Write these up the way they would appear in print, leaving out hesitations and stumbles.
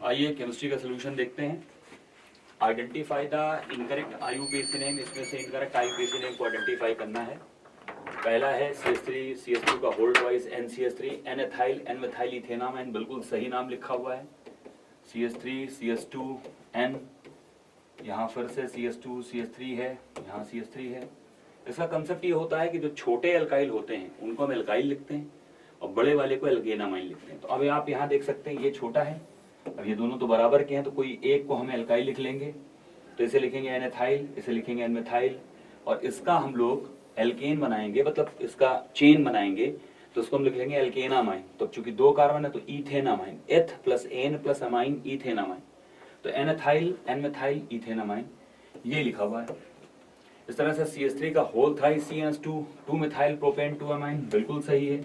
आइए केमिस्ट्री का सोल्यूशन देखते हैं। Identify the incorrect IUPAC name. इसमें से इनकरेक्ट आईयूपीएसी नेम को आइडेंटिफाई करना है। पहला है CH3 CH2 का hold wise NCH3 N ethyl N methyl ethanamine, बिल्कुल सही नाम लिखा हुआ है CH3 CH2 N। यहाँ फिर से CH2 CH3 है, यहाँ CH3 है। इसका कंसेप्ट ये होता है कि जो छोटे एल्काइल होते हैं उनको हम एल्काइल लिखते हैं और बड़े वाले को एल्केनामाइन लिखते हैं। तो अब आप यहाँ देख सकते हैं ये छोटा है, अब ये दोनों तो बराबर के हैं, तो कोई एक को हम एल्काइल लिख लेंगे। तो इसे लिखेंगे N एथाइल, इसे लिखेंगे N मिथाइल, और इसका हम लोग एल्केन बनाएंगे, मतलब इसका चेन बनाएंगे, तो उसको हम लिखेंगे एल्केनामाइन। तो चूंकि 2 कार्बन है तो ethanamine, eth plus ane plus amine ethanamine. तो N ethyl N methyl ethanamine ये लिखा हुआ है। इस तरह से CH3 का whole thrice CnH2 2 methyl propane 2 amine, बिल्कुल सही है,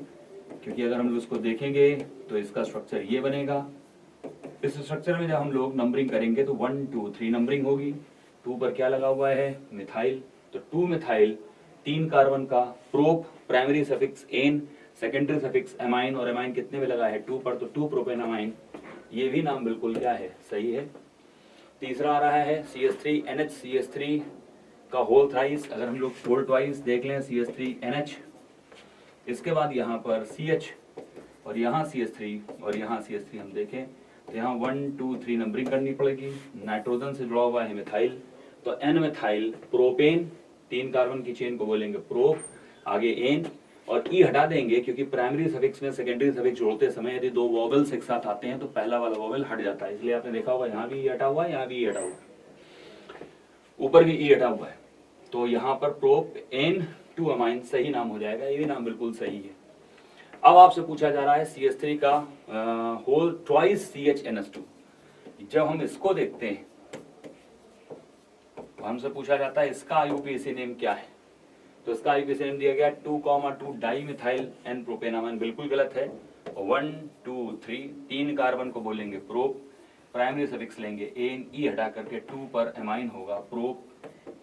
क्योंकि अगर हम लोग इसको देखेंगे तो इसका स्ट्रक्चर ये बनेगा। इस स्ट्रक्चर में जब हम लोग नंबरिंग करेंगे तो 1 2 3 नंबरिंग होगी। 2 पर क्या लगा हुआ है? मिथाइल। तो 2 मिथाइल 3 कार्बन का prop, primary suffix ane, secondary suffix amine, और एमाइन कितने में लगा है? 2 पर, तो 2 प्रोपेन अमाइन। ये भी नाम बिल्कुल क्या है? सही है। तीसरा आ रहा है CH3 NH, CH3 का होल थ्राइस, अगर हम लोग होल ट्वाइस देख लें CH3 NH, इसके बाद यहाँ पर CH और यहाँ CH3 और यहाँ CH3 हम देखें तो यहाँ 1 2 3 नंबरिंग करनी पड़ेगी। नाइट्रोजन से जुड़ा हुआ है मिथाइल, तो N मिथाइल प्रोपेन, 3 कार्बन की चेन को बोलेंगे प्रोप, आगे एन, और ई हटा देंगे क्योंकि प्राइमरी सफिक्स में सेकेंडरी सफिक्स जोड़ते समय यदि 2 वोवेल्स एक साथ आते हैं तो पहला वाला वोवेल हट जाता है, इसलिए आपने देखा होगा यहाँ भी ई हटा हुआ है, यहाँ भी ई हटा हुआ है, ऊपर भी ई हटा हुआ है। तो यहाँ पर प्रोप एन 2 अमाइन सही नाम हो जाएगा, ये भी नाम बिल्कुल सही है। अब आपसे पूछा जा रहा है CH3 का होल ट्वाइस CHNH2। जब हम इसको देखते हैं तो हमसे पूछा जाता है इसका आईयूपीएसी नेम क्या है। तो इसका आईयूपीएसी नेम दिया गया 2,2 डाई मिथाइल N प्रोपेनामाइन, बिल्कुल गलत है। 1 2 3 3 कार्बन को बोलेंगे प्रोप, प्राइमरी सफिक्स लेंगे एन, ई हटा करके 2 पर एमाइन होगा प्रोप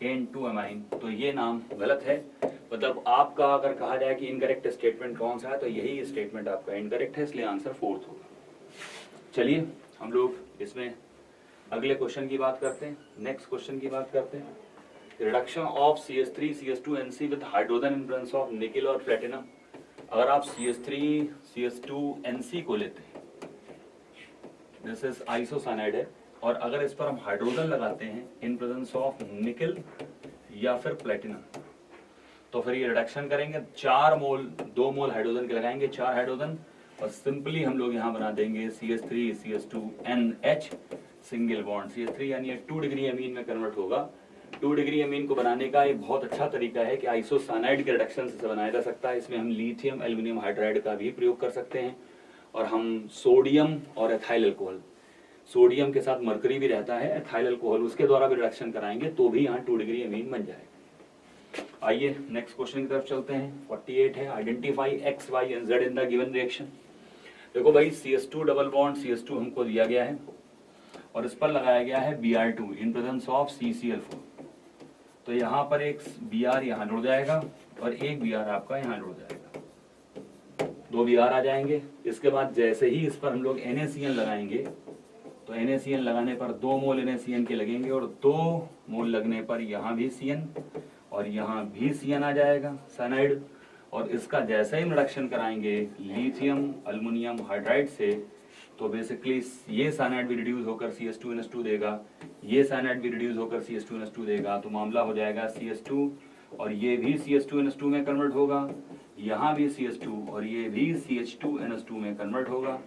N2 अमाइन, तो ये नाम गलत है। मतलब आपका अगर कहा जाए कि इनकरेक्ट स्टेटमेंट कौन सा है तो यही स्टेटमेंट आपका इनकरेक्ट है, इसलिए आंसर 4th होगा। चलिए हम लोग इसमें अगले क्वेश्चन की बात करते हैं, नेक्स्ट क्वेश्चन की बात करते हैं। Reduction of CH3 CH2 NC with hydrogen in presence of nickel और प्लेटिनम। अगर आप CH3 CH2 NC को लेते हैं, दिस इज आइसोसाइनाइड है, और अगर इस पर हम हाइड्रोजन लगाते हैं इन प्रेजेंस ऑफ निकेल या फिर प्लेटिनम, तो फिर ये रिडक्शन करेंगे 4 मोल, 2 मोल हाइड्रोजन के लगाएंगे, 4 हाइड्रोजन, और सिंपली हम लोग यहाँ बना देंगे CH3 CH2 NH single bond. CH3 यानी ये 2 डिग्री अमीन में कन्वर्ट होगा। 2 डिग्री अमीन को बनाने का एक बहुत अच्छा तरीका है कि आइसोसाइनाइड के रिडक्शन से बनाया जा सकता है। इसमें हम लिथियम एल्यूमिनियम हाइड्राइड का भी प्रयोग कर सकते हैं, और हम सोडियम और एथाइल अल्कोहल, सोडियम के साथ मरकरी भी रहता है, एथाइल अल्कोहल, उसके द्वारा भी रिडक्शन कराएंगे तो भी यहाँ 2 डिग्री अमीन बन जाएगा। आइए नेक्स्ट क्वेश्चन की तरफ चलते हैं। 48 है, identify X, Y and Z in the given reaction. देखो भाई CH2 डबल बॉन्ड CH2 हमको दिया गया है और इस पर लगाया गया है Br2 in presence of CCl4। तो यहाँ पर एक Br यहाँ जुड़ जाएगा और एक Br आपका यहाँ जुड़ जाएगा, 2 Br आ जाएंगे। इसके बाद जैसे ही इस पर हम लोग NaCN लगाएंगे तो NaCN लगाने पर 2 मोल NaCN के लगेंगे, और 2 मोल लगने पर यहाँ भी CN और यहाँ भी CN आ जाएगा साइनाइड। और इसका जैसे ही रिडक्शन कराएंगे लिथियम एल्युमिनियम हाइड्राइड से, तो बेसिकली ये साइनाइड भी रिड्यूस होकर CH2NH2 देगा, ये साइनाइड भी रिड्यूस होकर CH2NH2 देगा, तो मामला हो जाएगा CH2, और ये भी CH2NH2 में कन्वर्ट होगा, यहाँ भी CH2 और ये भी CH2NH2 में कन्वर्ट होगा।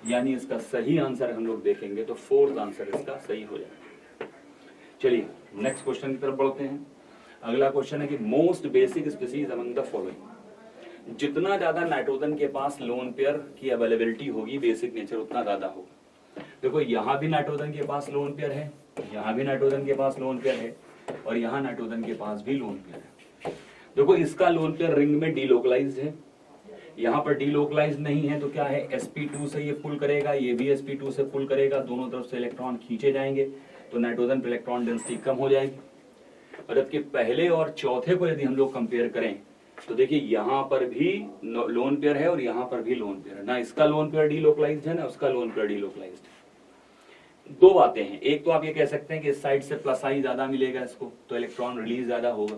यानी इसका सही आंसर हम लोग देखेंगे तो 4th आंसर इसका सही हो जाएगा। चलिए नेक्स्ट क्वेश्चन की तरफ बढ़ते हैं। अगला क्वेश्चन है कि most basic species among the following. जितना ज्यादा नाइट्रोजन के पास लोन पेयर की अवेलेबिलिटी होगी, बेसिक नेचर उतना ज्यादा होगा। देखो यहाँ भी नाइट्रोजन के पास लोन पेयर है, यहाँ भी नाइट्रोजन के पास लोन पेयर है, और यहाँ नाइट्रोजन के पास भी लोन पेयर है। देखो इसका लोन पेयर रिंग में डीलोकलाइज्ड है, यहाँ पर डीलोकलाइज्ड नहीं है, तो क्या है sp2 से ये पुल करेगा, ये भी sp2 से पुल करेगा, दोनों तरफ से इलेक्ट्रॉन खींचे जाएंगे, तो नाइट्रोजन पर इलेक्ट्रॉन डेंसिटी कम हो जाएगी। और जबकि पहले और चौथे को यदि हम लोग कंपेयर करें तो देखिए यहाँ पर भी लोन पेयर है और यहाँ पर भी लोन पेयर है, ना इसका लोन पेयर डीलोकलाइज्ड है ना उसका लोन पेयर डीलोकलाइज्ड है। दो बातें हैं, एक तो आप ये कह सकते हैं कि इस साइड से प्लस आई ज्यादा मिलेगा इसको, तो इलेक्ट्रॉन रिलीज ज्यादा होगा,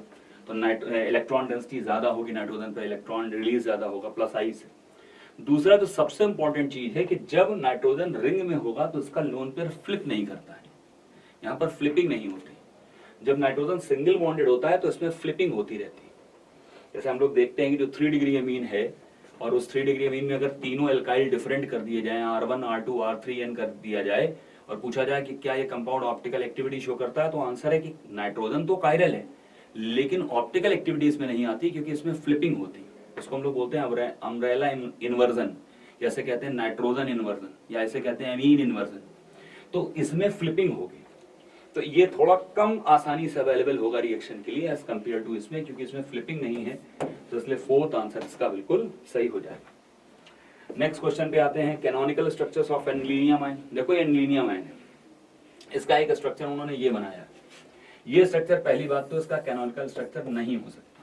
तो इलेक्ट्रॉन डेंसिटी ज्यादा होगी नाइट्रोजन पे, इलेक्ट्रॉन रिलीज ज्यादा होगा प्लस आई से। दूसरा जो सबसे इंपॉर्टेंट चीज है कि जब नाइट्रोजन रिंग में होगा तो उसका लोन पेयर फ्लिप नहीं करता है, यहाँ पर फ्लिपिंग नहीं होती। जब नाइट्रोजन सिंगल बॉन्डेड होता है तो इसमें फ्लिपिंग होती रहती है। जैसे हम लोग देखते हैं कि जो 3 डिग्री अमीन है और उस 3 डिग्री अमीन में अगर तीनों एल्काइल डिफरेंट कर दिए जाए, R1 R2 R3N कर दिया जाए और पूछा जाए कि क्या ये कंपाउंड ऑप्टिकल एक्टिविटी शो करता है, तो आंसर है कि नाइट्रोजन तो कायरल है लेकिन ऑप्टिकल एक्टिविटी इसमें नहीं आती क्योंकि इसमें फ्लिपिंग होती है। इसको हम लोग बोलते हैं अम्ब्रेला इन्वर्जन, जैसे कहते हैं नाइट्रोजन इन्वर्जन या ऐसे कहते हैं अमीन इन्वर्जन, तो इसमें फ्लिपिंग होगी। तो ये थोड़ा कम आसानी से अवेलेबल होगा रिएक्शन के लिए एज कंपेयर टू इसमें, क्योंकि इसमें फ्लिपिंग नहीं है, तो इसलिए फोर्थ आंसर इसका बिल्कुल सही हो जाएगा। नेक्स्ट क्वेश्चन पे आते हैं, कैनोनिकल स्ट्रक्चर्स ऑफ एनलिनियम आयन। देखो ये एनलिनियम आयन है, इसका एक स्ट्रक्चर उन्होंने ये बनाया। ये स्ट्रक्चर पहली बात तो इसका कैनोनिकल स्ट्रक्चर नहीं हो सकता,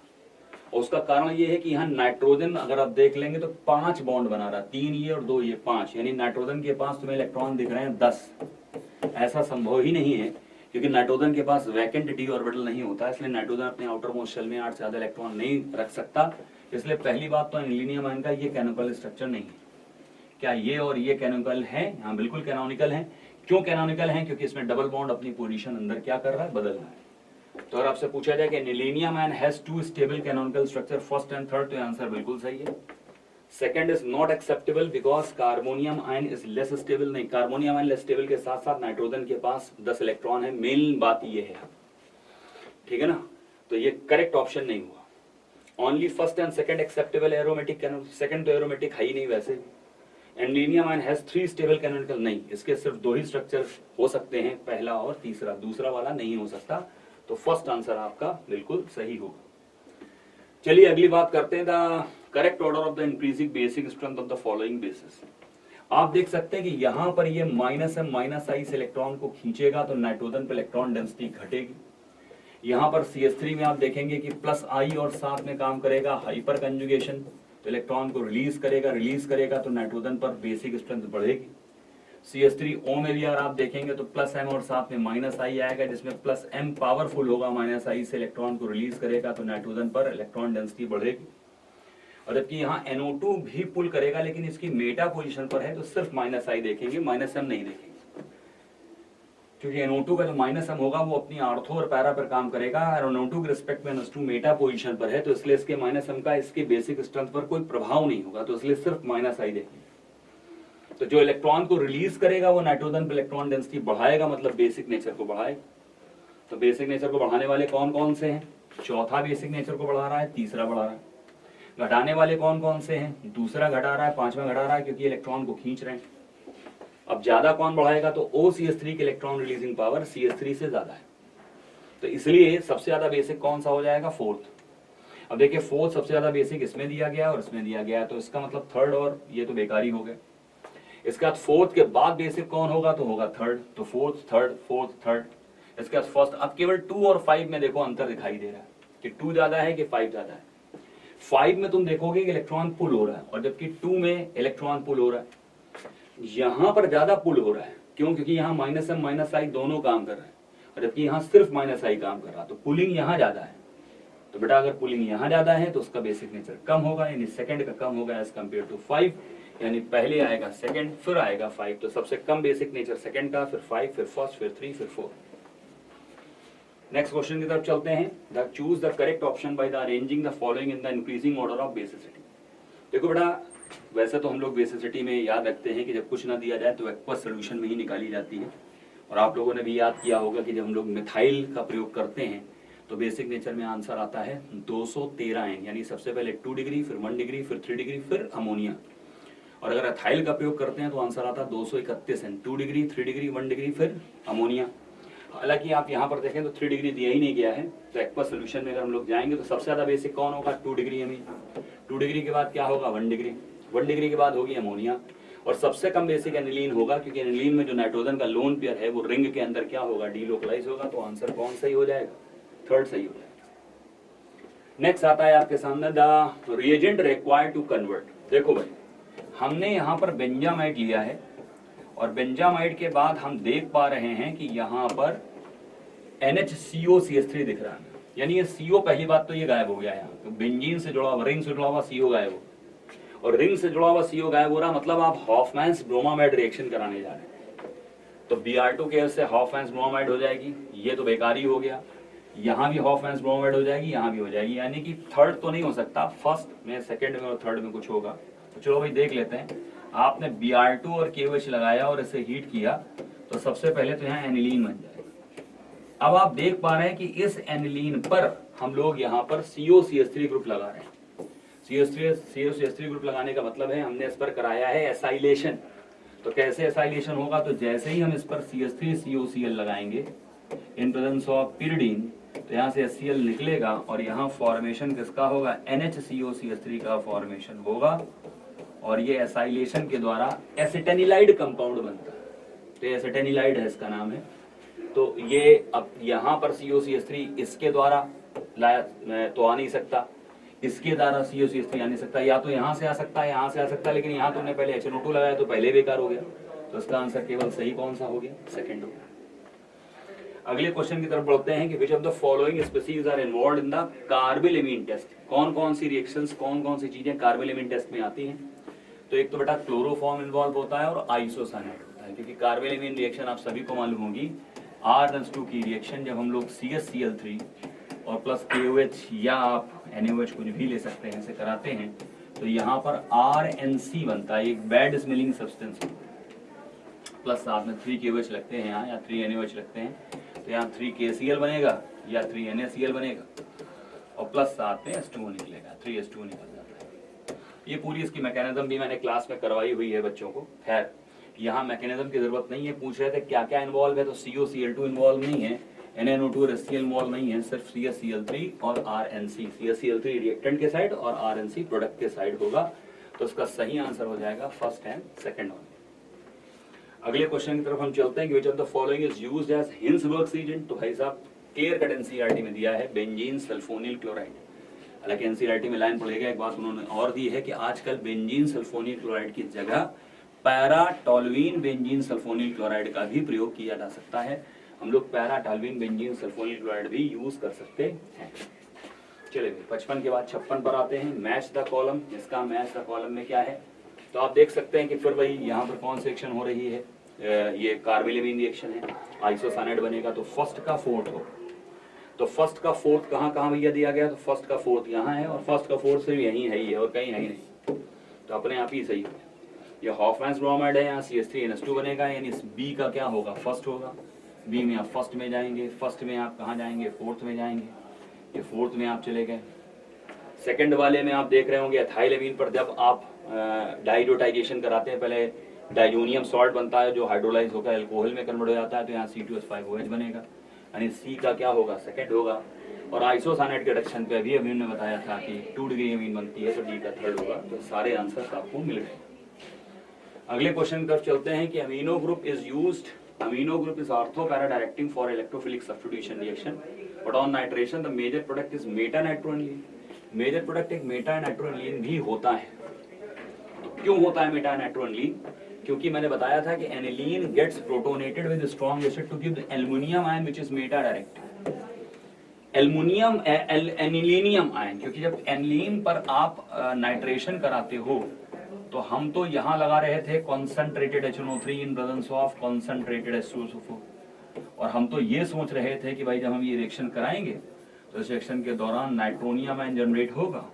और उसका कारण ये है कि यहाँ नाइट्रोजन अगर आप देख लेंगे तो 5 बॉन्ड बना रहा है, 3 ये और 2 ये, 5, यानी नाइट्रोजन के पास तुम्हें इलेक्ट्रॉन दिख रहे हैं 10। ऐसा संभव ही नहीं है क्योंकि नाइट्रोजन के पास वैकेंट डी ऑर्बिटल नहीं होता, इसलिए नाइट्रोजन अपने आउटर मोस्ट शेल में 8 से ज्यादा इलेक्ट्रॉन नहीं रख सकता। इसलिए पहली बात तो एनलिनियम आयन का ये कैनोनिकल स्ट्रक्चर नहीं है। क्या ये और ये कैनोनिकल है? हाँ बिल्कुल कैनोनिकल है। क्यों कैनोनिकल है? क्योंकि इसमें डबल बॉन्ड अपनी पोजीशन अंदर क्या कर रहा है, बदल रहा है। तो अगर आपसे पूछा जाए कि anilinium ion has 2 stable canonical structure, first and third, तो आंसर बिल्कुल सही है। Second is not acceptable because carbonium ion is less stable. नहीं, कार्बोनियम आयन लेस स्टेबल के साथ साथ नाइट्रोजन के पास 10 इलेक्ट्रॉन है, मेन बात ये है, ठीक है ना। तो ये करेक्ट ऑप्शन नहीं हुआ। Only first and second acceptable aromatic, second तो एरोमेटिक है ही नहीं वैसे। एनलिनियम आयन हैज 3 स्टेबल कैनोनिकल, नहीं, इसके सिर्फ 2 ही स्ट्रक्चर हो सकते हैं, पहला और तीसरा, दूसरा वाला नहीं हो सकता। तो फर्स्ट आंसर आपका बिल्कुल सही होगा। चलिए अगली बात करते हैं, the correct order of the increasing basic strength of the following basis. आप देख सकते हैं कि यहां पर ये -m -i से इलेक्ट्रॉन को खींचेगा तो नाइट्रोजन पर इलेक्ट्रॉन डेंसिटी घटेगी। यहां पर CH3 में आप देखेंगे कि +i और साथ में काम करेगा हाइपर कंजुगेशन, तो इलेक्ट्रॉन को रिलीज करेगा तो नाइट्रोजन पर बेसिक स्ट्रेंथ बढ़ेगी। CH3O में भी अगर आप देखेंगे तो +m और साथ में -i आएगा, जिसमें +m पावरफुल होगा, -i से इलेक्ट्रॉन को रिलीज करेगा तो नाइट्रोजन पर इलेक्ट्रॉन डेंसिटी बढ़ेगी। और जबकि यहाँ NO2 भी पुल करेगा लेकिन इसकी मेटा पोजीशन पर है तो सिर्फ -i देखेंगे, -m नहीं देखेंगे, क्योंकि NO2 का जो -m होगा वो अपनी आर्थो और पैरा पर काम करेगा और NO2 के रिस्पेक्ट में NH2 मेटा पोजीशन पर है, तो इसलिए इसके -m का इसके बेसिक स्ट्रेंथ पर कोई प्रभाव नहीं होगा, तो इसलिए सिर्फ -i देखेंगे। तो जो इलेक्ट्रॉन को रिलीज करेगा वो नाइट्रोजन पर इलेक्ट्रॉन डेंसिटी बढ़ाएगा, मतलब बेसिक नेचर को बढ़ाएगा। तो बेसिक नेचर को बढ़ाने वाले कौन कौन से हैं? चौथा बेसिक नेचर को बढ़ा रहा है, तीसरा बढ़ा रहा है। घटाने वाले कौन कौन से हैं? दूसरा घटा रहा है, पांचवा घटा रहा है, क्योंकि इलेक्ट्रॉन को खींच रहे हैं। अब ज्यादा कौन बढ़ाएगा? तो OCH3 की इलेक्ट्रॉन रिलीजिंग पावर CH3 से ज्यादा है, तो इसलिए सबसे ज्यादा बेसिक कौन सा हो जाएगा? फोर्थ। अब देखिए फोर्थ सबसे ज्यादा बेसिक इसमें दिया गया और इसमें दिया गया, तो इसका मतलब थर्ड और ये तो बेकारी हो गए। इसके बाद फोर्थ के बाद बेसिक कौन होगा? तो होगा थर्ड, तो फोर्थ थर्ड फोर्थ थर्ड, इसके बाद फर्स्ट। अब केवल 2 और 5 में देखो अंतर दिखाई दे रहा है कि 2 ज्यादा है कि 5 ज्यादा है। 5 में तुम देखोगे कि इलेक्ट्रॉन पुल हो रहा है और जबकि 2 में इलेक्ट्रॉन पुल हो रहा है। यहां पर ज्यादा पुल हो रहा है, क्यों? क्योंकि यहाँ -m -i दोनों काम कर रहे हैं और जबकि यहाँ सिर्फ -i काम कर रहा है, तो पुलिंग यहाँ ज्यादा है। तो बेटा अगर पुलिंग यहाँ ज्यादा है तो उसका बेसिक नेचर कम होगा, यानी सेकंड का कम होगा एज कम्पेयर टू 5, यानी पहले आएगा सेकंड फिर आएगा 5, तो सबसे कम बेसिक नेचर सेकंड का, फिर 5, फिर फर्स्ट, फिर 3, फिर 4। नेक्स्ट क्वेश्चन की तरफ चलते हैं। The choose the correct option by the arranging the following in the increasing order of basicity. देखो बेटा, वैसे तो हम लोग बेसिसिटी में याद रखते हैं कि जब कुछ ना दिया जाए तो एक्वस सोल्यूशन में ही निकाली जाती है, और आप लोगों ने भी याद किया होगा कि जब हम लोग मिथाइल का प्रयोग करते हैं तो बेसिक नेचर में आंसर आता है 213 N, यानी सबसे पहले 2 डिग्री, फिर 1 डिग्री, फिर 3 डिग्री, फिर अमोनिया। और अगर एथाइल का प्रयोग करते हैं तो आंसर आता है 231 N, 2 डिग्री, 3 डिग्री, 1 डिग्री, फिर अमोनिया। हालांकि आप यहाँ पर देखें तो 3 डिग्री दिया ही नहीं गया है, तो एक्वस सोल्यूशन में अगर हम लोग जाएंगे तो सबसे ज्यादा बेसिक कौन होगा? 2 डिग्री अमीन। 2 डिग्री के बाद क्या होगा? 1 डिग्री। 1 डिग्री के बाद होगी अमोनिया, और सबसे कम बेसिक एनिलीन होगा, क्योंकि एनिलीन में जो नाइट्रोजन का लोन पेयर है वो रिंग के अंदर क्या होगा? डीलोकलाइज होगा, तो आंसर कौन सही हो जाएगा? थर्ड सही हो जाएगा। नेक्स्ट आता है आपके सामने the reagent required to convert. देखो भाई, हमने यहाँ पर बेंजामाइट लिया है और बेंजामाइड के बाद हम देख पा रहे हैं कि यहाँ पर NHCOCH3 दिख रहा है, यानी ये CO पहली बात तो ये गायब हो गया यहाँ, तो बेंजीन से जुड़ा हुआ, रिंग से जुड़ा हुआ CO गायब हो, और रिंग से जुड़ा हुआ CO गायब हो रहा मतलब आप हॉफमैन्स ब्रोमामाइड रिएक्शन कराने जा रहे हैं, तो Br2 केस से हॉफमैन्स ब्रोमामाइड हो जाएगी, ये तो बेकार ही हो गया, यहाँ भी हॉफमैन्स ब्रोमामाइड हो जाएगी, यहाँ भी हो जाएगी, यानी कि थर्ड तो नहीं हो सकता, फर्स्ट में, सेकंड में और थर्ड में कुछ होगा। तो चलो भाई देख लेते हैं। आपने Br2 और KOH लगाया और इसे हीट किया तो सबसे पहले तो यहाँ एनिलीन बन जाएगा। अब आप देख पा रहे हैं कि इस एनिलीन पर हम लोग यहाँ पर COCH3 ग्रुप लगा रहे हैं। COCH3 ग्रुप लगाने का मतलब है हमने इस पर कराया है एसाइलेशन। तो कैसे एसाइलेशन होगा, तो जैसे ही हम इस पर CH3COCl लगाएंगे इन प्रेजेंस ऑफ pyridine, तो यहाँ से HCl निकलेगा और यहाँ फॉर्मेशन किसका होगा, NHCOCH3 का फॉर्मेशन होगा, और ये एसाइलेशन के द्वारा एसिटेनिलाइड कंपाउंड बनता है। तो ये एसिटेनिलाइड है, इसका नाम है। तो ये अब यहाँ पर COCH3 इसके द्वारा लाया तो आ नहीं सकता, इसके द्वारा COCH3 आ नहीं सकता, या तो यहाँ से आ सकता है, यहाँ से आ सकता है, लेकिन यहाँ तुमने पहले HNO2 लगाया तो पहले बेकार हो गया। तो इसका आंसर केवल सही कौन सा हो गया, सेकंड हो गया। अगले क्वेश्चन की तरफ बढ़ते हैं कि which of the following species are involved in the carbylamine test. कौन कौन सी रिएक्शंस, कौन कौन सी चीजें कार्बाइलेमिन टेस्ट में आती हैं। तो एक तो बेटा क्लोरोफॉर्म इन्वॉल्व होता है और आइसोसाइनेट होता है, क्योंकि कार्बाइलेमिन रिएक्शन आप सभी को मालूम होगी, R+2 की रिएक्शन जब हम लोग CHCl3 और प्लस KOH या आप NaOH कुछ भी ले सकते हैं, इसे कराते हैं, तो यहाँ पर RNC बनता है, एक बैड स्मेलिंग सब्सटेंस, प्लस साथ में 3 KOH लगते हैं यहाँ, या 3 NaOH लगते हैं, तो यहाँ 3 KCl बनेगा या 3 NaCl बनेगा, और प्लस साथ में H2O निकलेगा, 3 H2O निकल जाता है। ये पूरी इसकी मैकेनिज्म भी मैंने क्लास में करवाई हुई है बच्चों को, खैर यहाँ मैकेनिज्म की जरूरत नहीं है। पूछ रहे थे क्या क्या इन्वॉल्व है, तो COCl2 इन्वॉल्व नहीं है, NaNO2 और HCl इन्वॉल्व नहीं है, सिर्फ CHCl3 और RNC। CHCl3 रिएक्टेंट के साइड और RNC प्रोडक्ट के साइड होगा, तो इसका सही आंसर हो जाएगा फर्स्ट एंड सेकंड वन। अगले क्वेश्चन की तरफ हम चलते हैं कि which of the following is used as Hinsberg's agent. तो भाई साहब क्लियर कट NCERT में दिया है बेंजीन सल्फोनिल क्लोराइड। हालांकि NCERT में लाइन पड़ेगा, एक बात उन्होंने और दी है कि आजकल बेंजीन सल्फोनिल क्लोराइड की जगह पैराटोल्यूइन बेंजीन सल्फोनिल क्लोराइड का भी प्रयोग किया जा सकता है। हम लोग पैराटोल्यूइन बेंजीन सल्फोनिल क्लोराइड भी यूज कर सकते हैं। चलिए 55 के बाद 56 पर आते हैं, मैच द कॉलम। इसका मैच द कॉलम में क्या है, तो आप देख सकते हैं कि फिर वही यहाँ पर कौन सी एक्शन हो रही है, ये कार्बाइलेमिन रिएक्शन है, आइसोसाइनेट बनेगा, तो फर्स्ट का फोर्थ हो। तो फर्स्ट का फोर्थ कहाँ कहाँ भैया दिया गया, तो फर्स्ट का फोर्थ यहाँ है, और फर्स्ट का फोर्थ सिर्फ यहीं है ही है और कहीं है ही नहीं, तो अपने आप ही सही हो गया। ये हॉफमैन्स ब्रोमाइड है, यहाँ CH3NH2 बनेगा, यानी बी का क्या होगा, फर्स्ट होगा। बी में आप फर्स्ट में जाएंगे, फर्स्ट में आप कहाँ जाएंगे, फोर्थ में जाएंगे, ये फोर्थ में आप चले गए। सेकंड वाले में आप देख रहे होंगे एथाइलेमीन पर जब आप डाइडोटाइजेशन कराते हैं, पहले डाइजोनियम सॉल्ट बनता है जो हाइड्रोलाइज होकर अल्कोहल में कन्वर्ट हो जाता है, तो यहाँ C2H5OH बनेगा, यानी सी का क्या होगा, सेकंड होगा। और आइसोसाइनेट के रिडक्शन पे अभी ने बताया था कि 2 डिग्री अमीन बनती है, तो डी का थर्ड होगा। तो सारे आंसर्स आपको मिल गए। अगले क्वेश्चन की तरफ चलते हैं कि amino group is used, amino group is ortho para directing for electrophilic substitution reaction, but on nitration the major product is meta nitroaniline. Major product एक मेटा नाइट्रोएनिलीन भी होता है। तो क्यों होता है मेटा नाइट्रोएनिलीन, क्योंकि मैंने बताया था कि aniline gets protonated with strong acid to give the aluminium ion which is meta directive. Aluminium anilinium ion, क्योंकि जब एनिलीन पर आप नाइट्रेशन कराते हो, तो हम तो यहाँ लगा रहे थे concentrated HNO3 in presence of concentrated H2SO4, और हम तो ये सोच रहे थे कि भाई जब हम ये रिएक्शन कराएंगे तो इस रिएक्शन के दौरान नाइट्रोनियम आयन जनरेट होगा,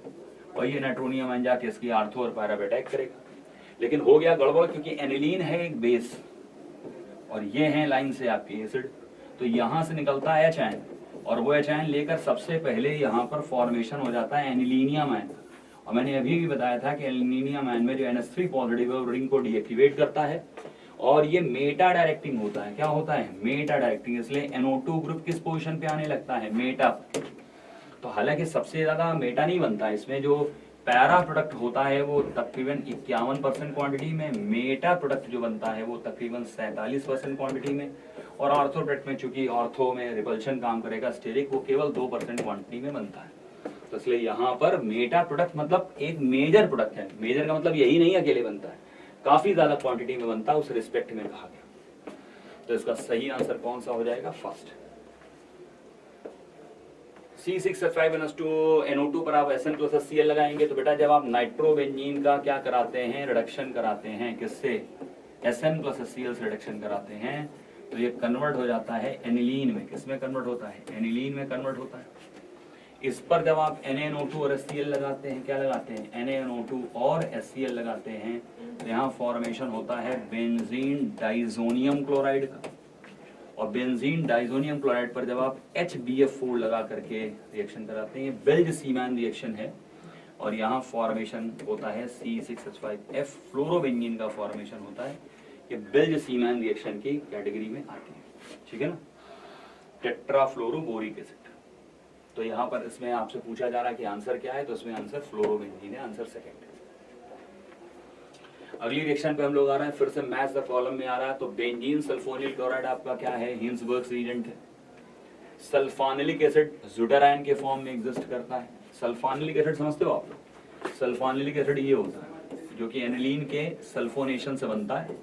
और ये नाइट्रोनियम आयन जाके इसकी आर्थो और पैरा पे अटैक करेगा। लेकिन हो गया गड़बड़, क्योंकि एनिलीन है एक बेस और ये है लाइन से आपकी एसिड, तो यहाँ से निकलता है H आयन, और वो H आयन लेकर सबसे पहले यहाँ पर फॉर्मेशन हो जाता है एनिलीनियम आयन। और मैंने अभी भी बताया था कि एल्युमिनियम आयन में जो NH3 पॉजिटिव है वो रिंग को डीएक्टिवेट करता है, और ये मेटा डायरेक्टिंग होता है। क्या होता है, मेटा डायरेक्टिंग, इसलिए NO2 ग्रुप किस पोजीशन पे आने लगता है, मेटा। तो हालांकि सबसे ज्यादा मेटा नहीं बनता है, इसमें जो पैरा प्रोडक्ट होता है वो तकरीबन 51% क्वांटिटी में, मेटा प्रोडक्ट जो बनता है वो तकरीबन 47% क्वांटिटी में, और ऑर्थो प्रोडक्ट में चूंकि ऑर्थो में रिपल्शन काम करेगा स्टेरिक, वो केवल 2% क्वांटिटी में बनता है। तो इसलिए यहाँ पर मेटा प्रोडक्ट मतलब एक मेजर प्रोडक्ट है। मेजर का मतलब यही नहीं अकेले बनता है, काफी ज्यादा क्वांटिटी में बनता है, उस रिस्पेक्ट में कहा गया। तो इसका सही आंसर कौन सा हो जाएगा? फर्स्ट। C6H5NO2 पर आप SN प्लस HCl लगाएंगे तो बेटा जब आप नाइट्रोबेंजीन का क्या कराते हैं, रिडक्शन कराते हैं, किससे? SN प्लस HCl से रिडक्शन कराते हैं, तो ये कन्वर्ट हो जाता है एनिलीन में। किसमें कन्वर्ट होता है? एनिलीन में कन्वर्ट होता है। इस पर जब आप NaNO2 और HCl लगाते हैं, क्या लगाते हैं? NaNO2 और HCl लगाते हैं, तो यहाँ फॉर्मेशन होता है बेंजीन डाइजोनियम क्लोराइड का। और बेंजीन डाइजोनियम क्लोराइड पर जब आप HBF4 लगा करके रिएक्शन कराते हैं, ये बेल्ज सीमैन रिएक्शन है, और यहाँ फॉर्मेशन होता है C6H5F फ्लोरोबेंजीन का फॉर्मेशन होता है। ये बेल्ज सीमैन रिएक्शन की कैटेगरी में आती है, ठीक है ना, टेट्राफ्लोरोबोरिक एसिड। तो यहाँ पर इसमें आपसे पूछा जा रहा है कि आंसर क्या है, तो इसमें आंसर फ्लोरोबेंजीन है, आंसर सेकंड है। अगली रिएक्शन पे हम लोग आ रहे हैं, फिर से मैच द कॉलम में आ रहा है। तो बेंजीन सल्फोनिल क्लोराइड आपका क्या है? हिंसबर्ग्स रिएजेंट है। सल्फानिलिक एसिड ज़ुटारायन के फॉर्म में एग्जिस्ट करता है। सल्फानिलिक एसिड समझते हो आप लोग? सल्फानिलिक एसिड ये होता है जो कि एनिलीन के सल्फोनेशन से बनता है,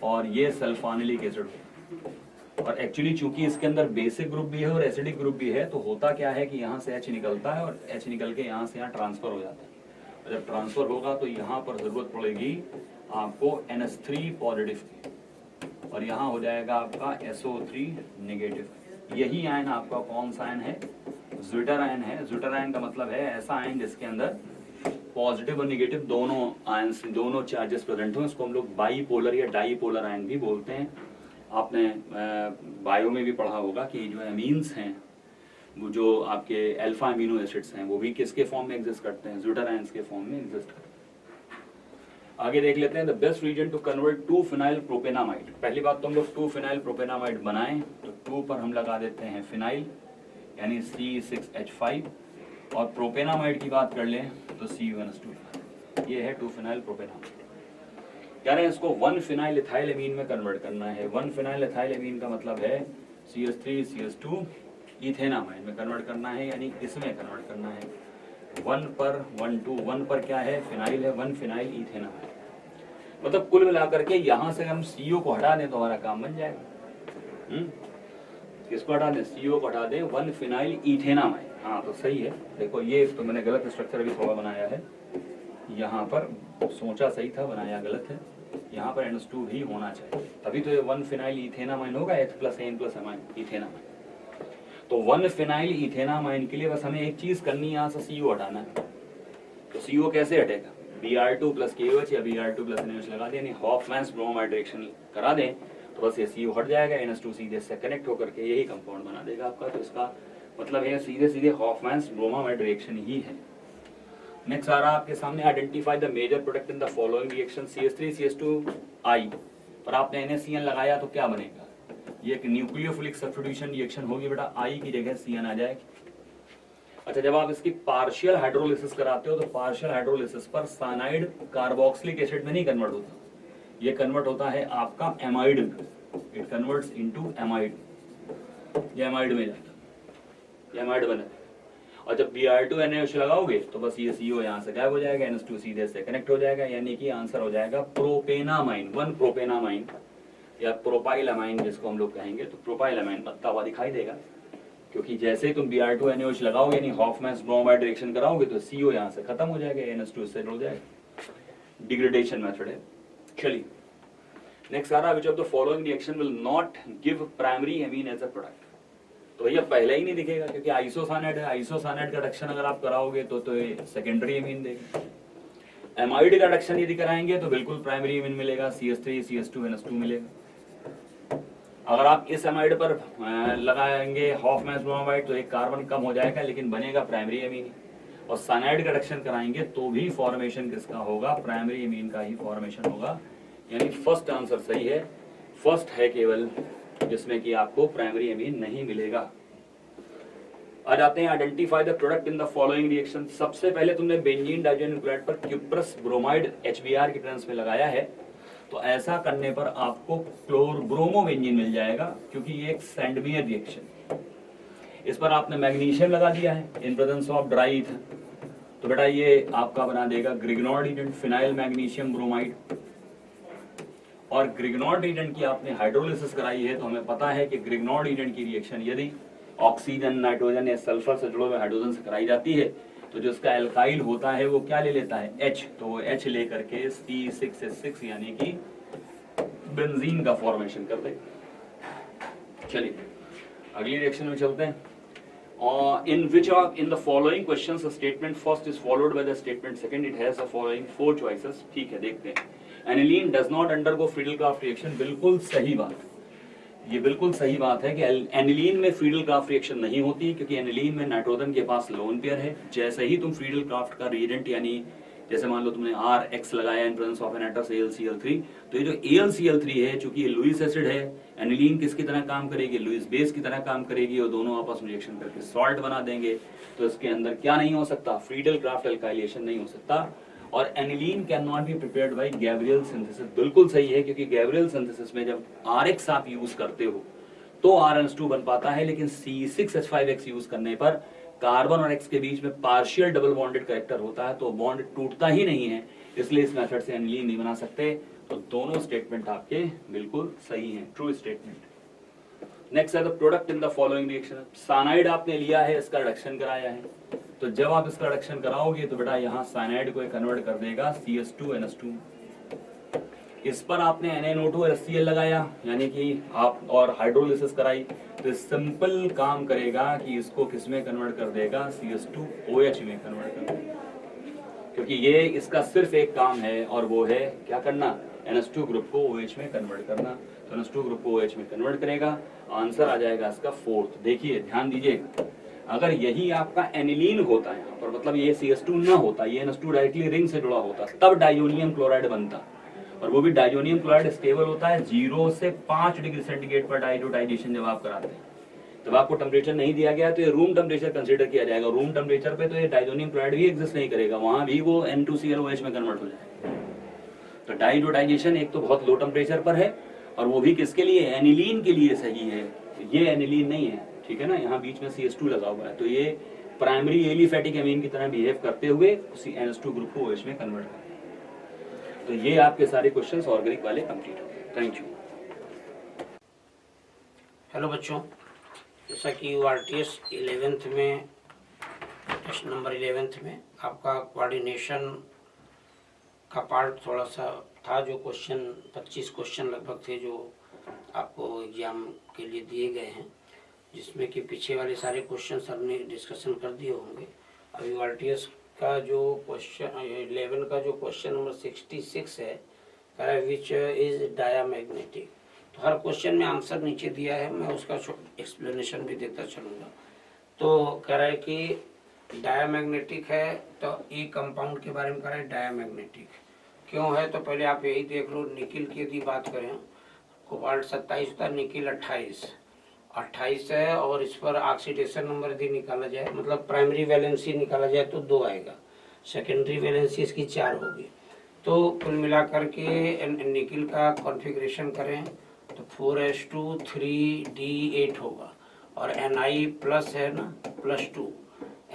और ये सल्फानिलिक एसिड होता है। और एक्चुअली चूंकि इसके अंदर बेसिक ग्रुप भी है और एसिडिक ग्रुप भी है, तो होता क्या है कि यहाँ से H निकलता है और H निकल के यहाँ से यहाँ ट्रांसफर हो जाता है। और जब ट्रांसफर होगा तो यहाँ पर जरूरत पड़ेगी आपको NH3 पॉजिटिव की, और यहाँ हो जाएगा आपका SO3 नेगेटिव। यही आयन आपका कौन सा आयन है? ज़्विटर आयन है। ज़्विटर आयन का मतलब है ऐसा आयन जिसके अंदर पॉजिटिव और नेगेटिव दोनों आयंस, दोनों चार्जेस प्रेजेंट हो। इसको हम लोग बाईपोलर या डाईपोलर आयन भी बोलते हैं। आपने बायो में भी पढ़ा होगा कि जो एमीन्स हैं, वो जो आपके अल्फा अमीनो एसिड्स हैं, वो भी किसके फॉर्म में एग्जिस्ट करते हैं? ज़्विटर आयंस के फॉर्म में एग्जिस्ट करते हैं। आगे देख लेते हैं, the best reason to convert two phenyl propanamide. पहली बात तो हम लोग 2-फिनाइल प्रोपेनामाइड बनाएं तो 2 पर हम लगा देते हैं फिनाइल, यानी C6H5, और प्रोपेनामाइड की बात कर लें तो C1H2। ये है 2-फिनाइल प्रोपेनामाइड। कह रहे हैं इसको 1-फिनाइल इथाइल एमीन में कन्वर्ट करना है। 1-फिनाइल इथाइल एमीन का मतलब है CH3 CH2 इथेनामाइड में कन्वर्ट करना है, यानी इसमें कन्वर्ट करना है। 1 पर 1 पर क्या है? फिनाइल है, 1-फिनाइल इथेनामाइड। मतलब कुल मिलाकर के यहाँ से हम CO को हटा दें तो हमारा काम बन जाएगा। किसको हटा दें? CO को हटा दें, 1-फिनाइल इथेनामाइड। हाँ तो सही है। देखो ये तो मैंने गलत स्ट्रक्चर अभी थोड़ा बनाया है, यहाँ पर सोचा सही था, बनाया गलत है। यहाँ पर NH2 भी होना चाहिए, तभी तो ये 1-फिनाइल इथेनामाइन होगा, H+N+अमाइन इथेनामाइन। तो 1-फिनाइल इथेनामाइन के लिए बस हमें एक चीज करनी है, यहाँ से CO हटाना है। तो CO कैसे हटेगा? Br2 + KOH या Br2 + NaOH लगा दें, यानी हॉफमैन्स ब्रोमाइड रिएक्शन करा दें, तो बस ये CO हट जाएगा, NH2 सीधे से कनेक्ट होकर के यही कंपाउंड बना देगा आपका। तो इसका मतलब है सीधे सीधे हॉफमैन्स ब्रोमाइड रिएक्शन ही है। नेक्स्ट आ रहा है आपके सामने, identify the major product in the following reaction. CH3 CH2I पर आपने NaCN लगाया तो क्या बनेगा? ये एक न्यूक्लियोफिलिक सब्स्टिट्यूशन रिएक्शन होगी बेटा, I की जगह CN आ जाएगी। अच्छा, जब आप इसकी पार्शियल हाइड्रोलिसिस कराते हो तो पार्शियल हाइड्रोलिसिस पर साइनाइड कार्बोक्सिलिक एसिड में नहीं कन्वर्ट होता, ये कन्वर्ट होता है आपका एमाइड में। इट कन्वर्ट्स इनटू एमाइड, ये एमाइड में जाता है, ये एमाइड बना। और जब Br2 NaOH लगाओगे तो बस ये CO यहाँ से गायब हो जाएगा, NH2 सीधे से कनेक्ट हो जाएगा, यानी कि आंसर हो जाएगा प्रोपेनामाइन। 1-प्रोपेनामाइन या प्रोपाइलामाइन जिसको हम लोग कहेंगे, तो प्रोपाइलामाइन बनता हुआ दिखाई देगा, क्योंकि जैसे ही तुम Br2 NaOH लगाओगे यानी हॉफमैन्स ब्रोमाइड रिएक्शन कराओगे तो CO यहाँ से खत्म हो जाएगा, NH2 से जुड़ जाएगा। डिग्रेडेशन मेथड है। चलिए नेक्स्ट आ रहा है, which of the following reaction will not give primary amine as a product. तो ये पहले ही नहीं दिखेगा क्योंकि आइसोसाइनाइड है, आइसोसाइनाइड का रिडक्शन अगर आप कराओगे तो ये सेकेंडरी एमीन देगा। एमाइड का रिडक्शन यदि कराएंगे तो बिल्कुल प्राइमरी एमीन मिलेगा, CH3 CH2 NH2 मिलेगा। अगर आप इस एमाइड पर लगाएंगे हॉफमैन्स ब्रोमाइड तो एक कार्बन कम हो जाएगा, लेकिन बनेगा प्राइमरी एमीन। और साइनाइड का रिडक्शन कराएंगे तो भी फॉर्मेशन किसका होगा? प्राइमरी एमीन का ही फॉर्मेशन होगा, यानी फर्स्ट आंसर सही है। फर्स्ट है केवल जिसमें कि आपको प्राइमरी एमीन नहीं मिलेगा। आ जाते हैं, identify the product in the following reaction. सबसे पहले तुमने बेंजीन डाइजोनियम क्लोराइड पर क्यूप्रस ब्रोमाइड HBr के टर्म्स में लगाया है, तो ऐसा करने पर आपको क्लोरब्रोमोबेंजीन मिल जाएगा, क्योंकि ये एक सैंडमियर रिएक्शन। इस पर आपने मैग्नीशियम लगा दिया है in presence of dry ether, तो बेटा ये आपका बना देगा ग्रिग्नॉर्ड एजेंट, फिनाइल मैग्नीशियम ब्रोमाइड। और ग्रिग्नॉर्ड एजेंट की आपने हाइड्रोलिसिस कराई है तो हमें पता है कि ग्रिग्नॉर्ड एजेंट की रिएक्शन यदि ऑक्सीजन, नाइट्रोजन या सल्फर से जुड़े हुए हाइड्रोजन से कराई जाती है तो जो इसका एल्काइल होता है वो क्या ले लेता है, H। तो वो H लेकर के C6H6 यानी कि बेंजीन का फॉर्मेशन कर दे। चलिए अगली रिएक्शन में चलते हैं। In which of in the following questions the statement first is followed by the statement second, it has the following 4 choices। ठीक है, देखते हैं। Aniline does not undergo Friedel-Crafts reaction, बिल्कुल सही बात, ये बिल्कुल सही बात है कि एनिलीन में फ्रीडल-क्राफ्ट रिएक्शन नहीं होती क्योंकि एनिलीन में नाइट्रोजन के पास लोन पेयर है। जैसे ही तुम फ्रीडल-क्राफ्ट का रिएजेंट यानी जैसे मान लो तुमने RX लगाया in presence of an atom AlCl3, तो ये जो AlCl3 है चूंकि ये लुईस एसिड है, एनिलीन किसकी तरह काम करेगी, लुईस बेस की तरह काम करेगी और दोनों आपस में रिएक्शन करके सॉल्ट बना देंगे। तो इसके अंदर क्या नहीं हो सकता, फ्रीडल-क्राफ्ट एल्काइलेशन नहीं हो सकता। और aniline can not be prepared by Gabriel synthesis, बिल्कुल सही है क्योंकि गैब्रियल सिंथेसिस में जब RX आप यूज करते हो तो RNH2 बन पाता है, लेकिन C6H5X यूज करने पर कार्बन और X के बीच में पार्शियल डबल बॉन्डेड कैरेक्टर होता है तो बॉन्ड टूटता ही नहीं है, इसलिए इस मेथड से एनिलीन नहीं बना सकते। तो दोनों स्टेटमेंट आपके बिल्कुल सही हैं, ट्रू स्टेटमेंट। नेक्स्ट है the product in the following reaction. Cyanide आपने लिया है, इसका रिडक्शन कराया है, तो जब आप इसका रिडक्शन कराओगे तो बेटा यहाँ साइनाइड को कन्वर्ट कर देगा CS2NH2। इस पर आपने NaNO2 और HCl लगाया यानी कि आप और हाइड्रोलिसिस कराई तो सिंपल काम करेगा कि इसको किस में कन्वर्ट कर देगा, CS2OH में कन्वर्ट कर देगा, क्योंकि ये इसका सिर्फ एक काम है और वो है क्या करना, NH2 ग्रुप को OH में कन्वर्ट करना। तो NH2 ग्रुप को OH में कन्वर्ट करेगा, आंसर आ जाएगा इसका 4th। देखिए ध्यान दीजिएगा, अगर यही आपका एनिलीन होता है यहाँ पर, मतलब ये CS2 ना होता, ये NH2 डायरेक्टली रिंग से जुड़ा होता, तब डाइजोनियम क्लोराइड बनता, और वो भी डाइजोनियम क्लोराइड स्टेबल होता है 0 से 5 डिग्री सेंटीग्रेड पर डाइजोटाइजेशन जब आप कराते हैं। जब आपको टेम्परेचर नहीं दिया गया तो ये रूम टेम्परेचर कंसीडर किया जाएगा, रूम टेम्परेचर पे तो ये डाइजोनियम क्लोराइड भी एग्जिस्ट नहीं करेगा, वहां भी वो N2ClOH में कन्वर्ट हो जाएगा। तो डाइजोटाइजेशन एक तो बहुत लो टेम्परेचर पर है और वो भी किसके लिए, एनिलीन के लिए सही है, ये एनिलीन नहीं है, ठीक है ना, यहाँ बीच में CS2 लगा हुआ है, तो ये प्राइमरी एलिफैटिक एमीन की तरह बिहेव करते हुए उसी NH2 ग्रुप को OH में कन्वर्ट करते हैं। तो ये आपके सारे क्वेश्चंस ऑर्गेनिक वाले कंप्लीट हो गए। Thank you. हेलो बच्चों, जैसा कि URTS 11th में टेस्ट नंबर 11th में आपका कोऑर्डिनेशन का पार्ट थोड़ा सा था, जो क्वेश्चन 25 क्वेश्चन लगभग थे जो आपको एग्जाम के लिए दिए गए हैं, जिसमें कि पीछे वाले सारे क्वेश्चन हमने डिस्कशन कर दिए होंगे। अभी URTS का जो क्वेश्चन 11 का जो क्वेश्चन नंबर 66 है, विच इज डायामैग्नेटिक, तो हर क्वेश्चन में आंसर नीचे दिया है, मैं उसका एक्सप्लेनेशन भी देता चलूँगा। तो कह रहा है कि डायामैग्नेटिक है, तो ई कंपाउंड के बारे में कह रहा है डायामैग्नेटिक क्यों है। तो पहले आप यही देख लो, निकिल की यदि बात करें, कोबाल्ट 27 होता है, निकिल 28 है, और इस पर ऑक्सीडेशन नंबर यदि निकाला जाए, मतलब प्राइमरी वैलेंसी निकाला जाए तो 2 आएगा, सेकेंडरी वैलेंसी इसकी 4 होगी। तो कुल मिलाकर के निकिल का कॉन्फ़िगरेशन करें तो 4s2 3d8 होगा, और Na प्लस है ना, +2,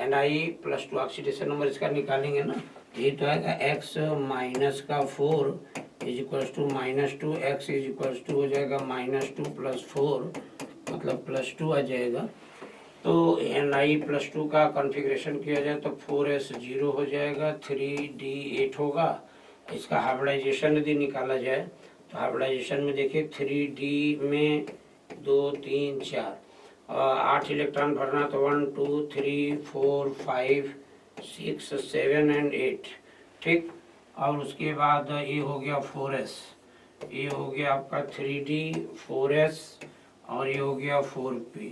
Na+2 ऑक्सीडेशन नंबर इसका निकालेंगे ना, ये तो आएगा x माइनस का 4 is equals to -2, x is equals to हो जाएगा -2 + 4 मतलब +2 आ जाएगा। तो Na+2 का कॉन्फ़िगरेशन किया जाए तो 4s 0 हो जाएगा, 3d8 होगा। इसका हाइब्रिडाइजेशन यदि निकाला जाए तो हाइब्रिडाइजेशन में देखिए 3d में 2 3 4 8 इलेक्ट्रॉन भरना, तो 1 2 3 4 5 6 7 एंड 8, ठीक। और उसके बाद ये हो गया 4s, ये हो गया आपका 3d 4s, और ये हो गया 4p।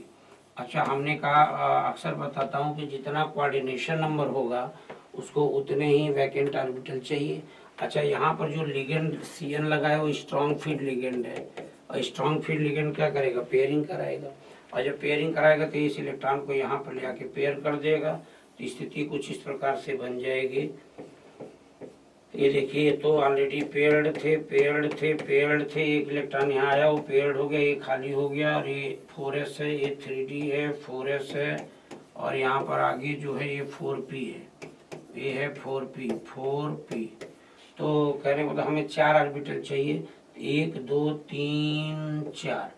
अच्छा, हमने कहा अक्सर बताता हूँ कि जितना कोऑर्डिनेशन नंबर होगा उसको उतने ही वैकेंट ऑर्बिटल चाहिए। अच्छा, यहाँ पर जो लिगेंड Cn लगा है वो स्ट्रॉन्ग फील्ड लिगेंड है, और स्ट्रॉन्ग फील्ड लिगेंड क्या करेगा, पेयरिंग कराएगा, और जब पेयरिंग कराएगा तो इस इलेक्ट्रॉन को यहाँ पर ले आके पेयर कर देगा। तो स्थिति कुछ इस प्रकार से बन जाएगी। ये देखिए, तो ऑलरेडी पेयर्ड थे, एक इलेक्ट्रॉन यहाँ आया, वो पेयर्ड हो गया, ये खाली हो गया, और ये 4s है, ये 3d है, 4s है, और यहाँ पर आगे जो है ये 4p है, ये है 4p। तो कह रहे मतलब हमें 4 ऑर्बिटल चाहिए, 1 2 3 4।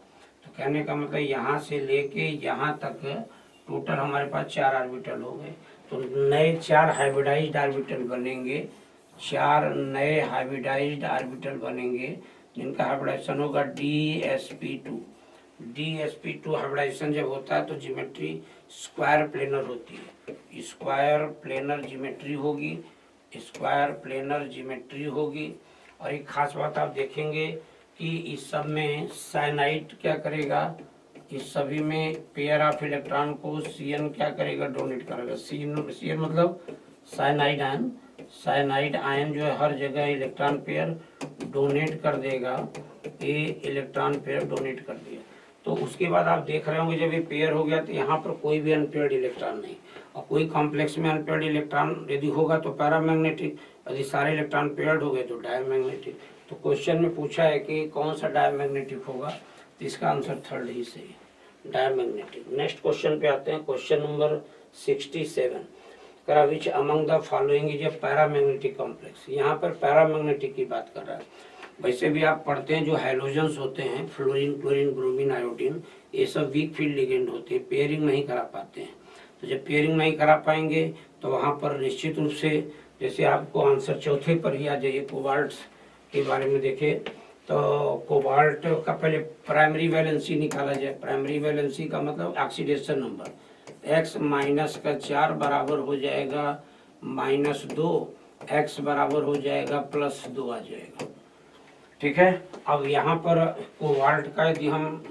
तो कहने का मतलब यहाँ से लेके यहाँ तक टोटल हमारे पास 4 ऑर्बिटल हो गए। तो नए 4 हाइब्रिडाइज्ड ऑर्बिटल बनेंगे, 4 नए हाइब्रिडाइज्ड ऑर्बिटल बनेंगे जिनका हाइब्रिडाइजेशन होगा DsP2। DsP2 हाइब्रिडाइजेशन जब होता है तो ज्योमेट्री स्क्वायर प्लेनर होती है, स्क्वायर प्लेनर ज्योमेट्री होगी, स्क्वायर प्लेनर ज्योमेट्री होगी। और एक खास बात आप देखेंगे कि इस सब में साइनाइड क्या करेगा, इस सभी में पेयर ऑफ इलेक्ट्रॉन को Cn क्या करेगा, डोनेट करेगा। Cn मतलब साइनाइड आयन, साइनाइड आयन जो है हर जगह इलेक्ट्रॉन पेयर डोनेट कर देगा, ये इलेक्ट्रॉन पेयर डोनेट कर दिया। तो उसके बाद आप देख रहे होंगे जब ये पेयर हो गया तो यहाँ पर कोई भी अनपेयर्ड इलेक्ट्रॉन नहीं, और कोई कॉम्प्लेक्स में अनपेयर्ड इलेक्ट्रॉन यदि होगा तो पैरामैग्नेटिक, यदि सारे इलेक्ट्रॉन पेयर्ड हो गए तो डायमैग्नेटिक। तो क्वेश्चन में पूछा है कि कौन सा डायमैग्नेटिक होगा, तो इसका आंसर थर्ड ही सही है, डायमैग्नेटिक। नेक्स्ट क्वेश्चन पे आते हैं, क्वेश्चन नंबर 67। करा which among the following is a paramagnetic complex. यहाँ पर पैरामैग्नेटिक की बात कर रहा है। वैसे भी आप पढ़ते हैं जो हैलोजेंस होते हैं, फ्लोरीन, क्लोरीन, ब्रोमीन, आयोडीन, ये सब वीक फील्ड लिगेंड होते हैं, पेयरिंग नहीं करा पाते हैं। तो जब पेयरिंग नहीं करा पाएंगे तो वहाँ पर निश्चित रूप से, जैसे आपको आंसर चौथे पर ही आ जाइए, कोबाल्ट के बारे में देखें तो कोबाल्ट का पहले प्राइमरी वैलेंसी निकाला जाए। प्राइमरी वैलेंसी का मतलब ऑक्सीडेशन नंबर, x माइनस का 4 बराबर हो जाएगा -2, x बराबर हो जाएगा +2 आ जाएगा। ठीक है। अब यहाँ पर कोबाल्ट का यदि हम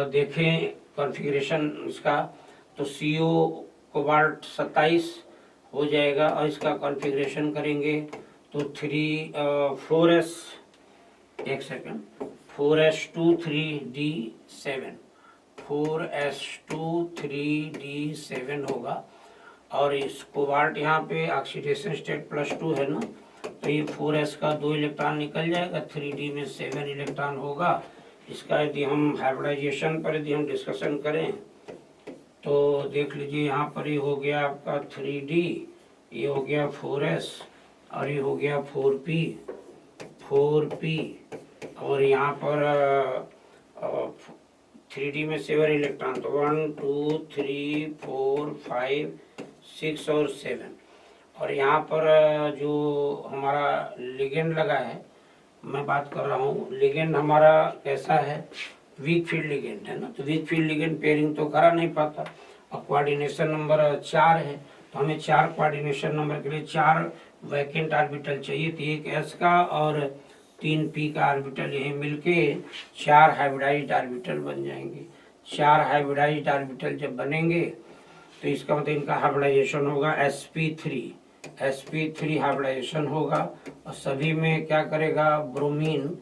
देखें कॉन्फ़िगरेशन इसका, तो CO कोबाल्ट 27 हो जाएगा, और इसका कॉन्फ़िगरेशन करेंगे तो 4s, एक second, 4s2 3d7, 4s2 3d7 होगा। और इस कोबाल्ट यहाँ पे ऑक्सीडेशन स्टेट +2 है ना, तो ये 4s का 2 इलेक्ट्रॉन निकल जाएगा, 3d में 7 इलेक्ट्रॉन होगा। इसका यदि हम हाइब्रिडाइजेशन पर यदि हम डिस्कशन करें तो देख लीजिए, यहाँ पर ये हो गया आपका 3d, ये हो गया 4s, और ये हो गया 4p, और यहाँ पर 3d में 7 इलेक्ट्रॉन, तो 1 2 3 4 5 6 और 7। और यहाँ पर जो हमारा लिगेंड लगा है, मैं बात कर रहा हूँ, लिगेंड हमारा कैसा है, वीक फील्ड लिगेंड है ना। तो वीक फील्ड लिगेंड पेयरिंग तो करा नहीं पाता, और कोऑर्डिनेशन नंबर 4 है, तो हमें 4 कोऑर्डिनेशन नंबर के लिए 4 वैकेंट ऑर्बिटल चाहिए। तो एक s का और 3 p का ऑर्बिटल, यही मिलके 4 हाइब्रिडाइज्ड ऑर्बिटल बन जाएंगे। 4 हाइब्रिडाइज्ड ऑर्बिटल जब बनेंगे तो इसका मतलब इनका हाइब्रिडाइजेशन होगा sp3 हाइब्रिडाइजेशन होगा, और सभी में क्या करेगा, ब्रोमीन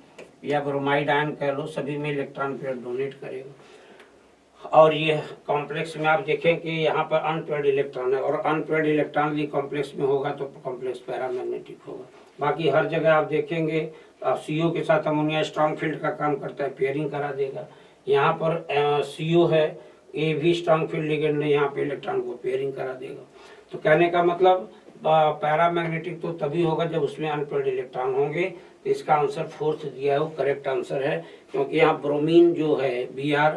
या ब्रोमाइड आयन कह लो, सभी में इलेक्ट्रॉन पेयर डोनेट करेगा। और ये कॉम्प्लेक्स में आप देखें कि यहाँ पर अनपेयर्ड इलेक्ट्रॉन है, और अनपेयर्ड इलेक्ट्रॉन भी कॉम्प्लेक्स में होगा तो कॉम्प्लेक्स पैरामैग्नेटिक होगा। बाकी हर जगह आप देखेंगे CO के साथ अमोनिया स्ट्रॉन्ग फील्ड का काम करता है, पेयरिंग करा देगा। यहाँ पर CO है, ये भी स्ट्रॉन्ग फील्ड लिगेंड है, यहाँ पे इलेक्ट्रॉन को पेयरिंग करा देगा। तो कहने का मतलब पैरामैग्नेटिक तो तभी होगा जब उसमें अनपेयर्ड इलेक्ट्रॉन होंगे। तो इसका आंसर फोर्थ दिया है वो करेक्ट आंसर है, क्योंकि यहाँ ब्रोमीन जो है Br,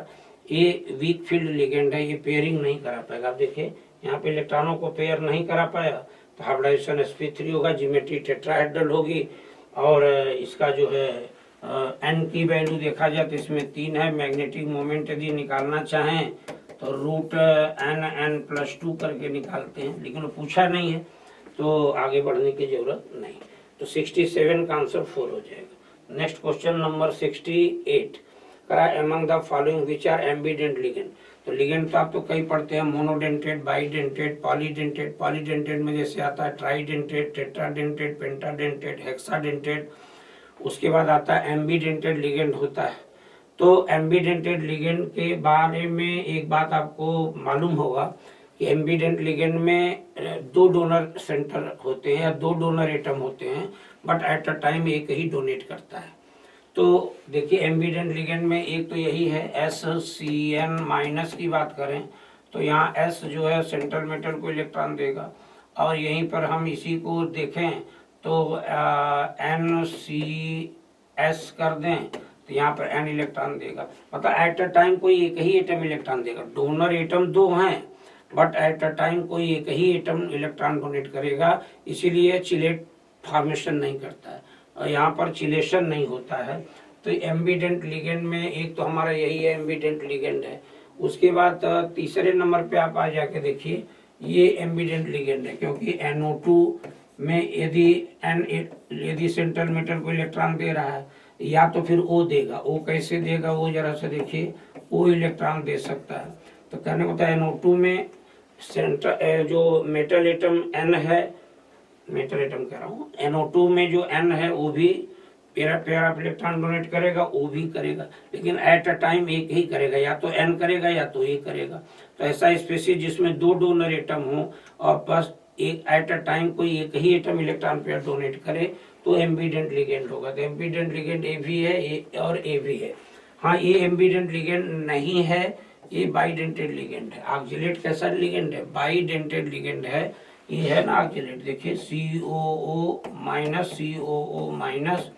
ये वीक फील्ड लिगेंड है, ये पेयरिंग नहीं करा पाएगा। आप देखिए यहाँ पे इलेक्ट्रॉनों को पेयर नहीं करा पाया, तो हाइब्रिडाइजेशन sp3 होगा, ज्योमेट्री टेट्राहेड्रल होगी। और इसका जो है n की वैल्यू देखा जाए तो इसमें 3 है। मैग्नेटिक मोमेंट यदि निकालना चाहें तो √n+2 करके निकालते हैं, लेकिन वो पूछा नहीं है तो आगे बढ़ने की जरूरत नहीं। तो 67 का आंसर 4 हो जाएगा। नेक्स्ट क्वेश्चन नंबर 68 करा, among the following which are ambident ligand. तो लिगेंड तो आप तो कई पढ़ते हैं, मोनोडेंटेट, बाईडेंटेट, पॉलीडेंटेट। पॉलीडेंटेट में जैसे आता है ट्राइडेंटेट, टेट्राडेंटेट, पेंटाडेंटेट, हेक्साडेंटेट। उसके बाद आता है एम्बीडेंटेट लिगेंड होता है। तो एम्बीडेंटेट लिगेंड के बारे में एक बात आपको मालूम होगा कि एम्बीडेंट लिगेंड में 2 डोनर सेंटर होते हैं या 2 डोनर एटम होते हैं, बट एट अ टाइम एक ही डोनेट करता है। तो देखिए एम्बीडेंट लिगेंड में एक तो यही है SCN- की बात करें तो यहाँ S जो है सेंट्रल मेटल को इलेक्ट्रॉन देगा, और यहीं पर हम इसी को देखें तो S कर दें तो यहाँ पर N इलेक्ट्रॉन देगा, मतलब एट अ टाइम कोई एक ही एटम इलेक्ट्रॉन देगा। डोनर एटम दो हैं बट एट अ टाइम कोई एक ही एटम इलेक्ट्रॉन डोनेट करेगा, इसीलिए चिलेट फॉर्मेशन नहीं करता है और यहाँ पर चिलेशन नहीं होता है। तो एम्बिडेंट लिगेंड में एक तो हमारा यही है, एम्बिडेंट लिगेंड है। उसके बाद तीसरे नंबर पे आप आ जाके देखिए, ये एम्बिडेंट लिगेंड है, क्योंकि NO2 में यदि सेंट्रल मेटल को इलेक्ट्रॉन दे रहा है या तो फिर O देगा। O कैसे देगा, वो जरा से देखिए, O इलेक्ट्रॉन दे सकता है। तो कहने को होता है NO2 में सेंट्रल जो मेटल एटम N है, मेटल एटम कह रहा हूँ, NO2 में जो N है वो भी पेयर ऑफ इलेक्ट्रॉन डोनेट करेगा, वो भी करेगा, लेकिन एट अ टाइम एक ही करेगा, या तो N करेगा या तो A करेगा। तो ऐसा स्पेसीज जिसमें दो डोनर एटम हो और बस एक एट अ टाइम कोई एक ही एटम इलेक्ट्रॉन पेयर डोनेट करे तो एम्बिडेंट लिगेंड होगा। तो एम्बिडेंट लिगेंड ए भी है और ए भी है। हाँ, ये एम्बिडेंट लिगेंड नहीं है, ये बाइडेंटेड लिगेंड है। ऑक्जिलेट कैसा लिगेंड है, बाइडेंटेड लिगेंड है। ये है ना ऑक्जिलेट, देखिए COO माइनस COO माइनस,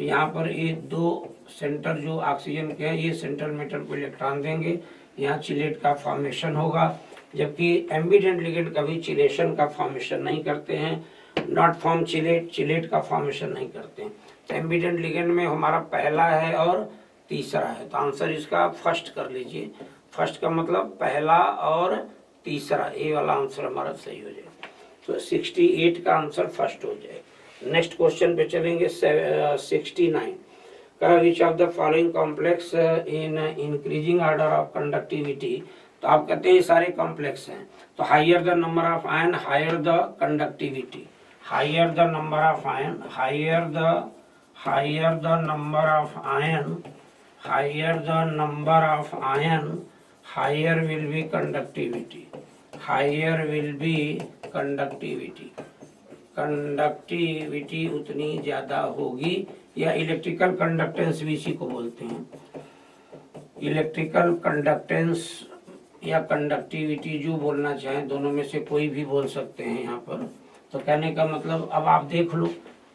यहाँ पर ये दो सेंटर जो ऑक्सीजन के हैं ये सेंट्रल मेटल को इलेक्ट्रॉन देंगे, यहाँ चिलेट का फॉर्मेशन होगा। जबकि एम्बिडेंट लिगेंड कभी चिलेशन का फॉर्मेशन नहीं करते हैं, नॉट फॉर्म चिलेट का फॉर्मेशन नहीं करते हैं। तो एम्बिडेंट लिगेंड में हमारा पहला है और तीसरा है, तो आंसर इसका फर्स्ट कर लीजिए। फर्स्ट का मतलब पहला और तीसरा, ये वाला आंसर हमारा सही हो जाएगा। तो 68 का आंसर फर्स्ट हो जाएगा। नेक्स्ट क्वेश्चन पे चलेंगे 69। Which of the following complex in increasing order of conductivity. तो आप कहते हैं सारे कॉम्प्लेक्स हैं, तो higher the number of ion higher the conductivity, higher the number of ion higher the number of ion, higher the number of ion higher will be conductivity, higher will be conductivity, conductivity उतनी ज्यादा होगी, या electrical conductance भी इसी को बोलते हैं। Electrical conductance या कंडक्टिविटी जो बोलना चाहें, दोनों में से कोई भी बोल सकते हैं यहाँ पर। तो कहने का मतलब अब आप देख लो,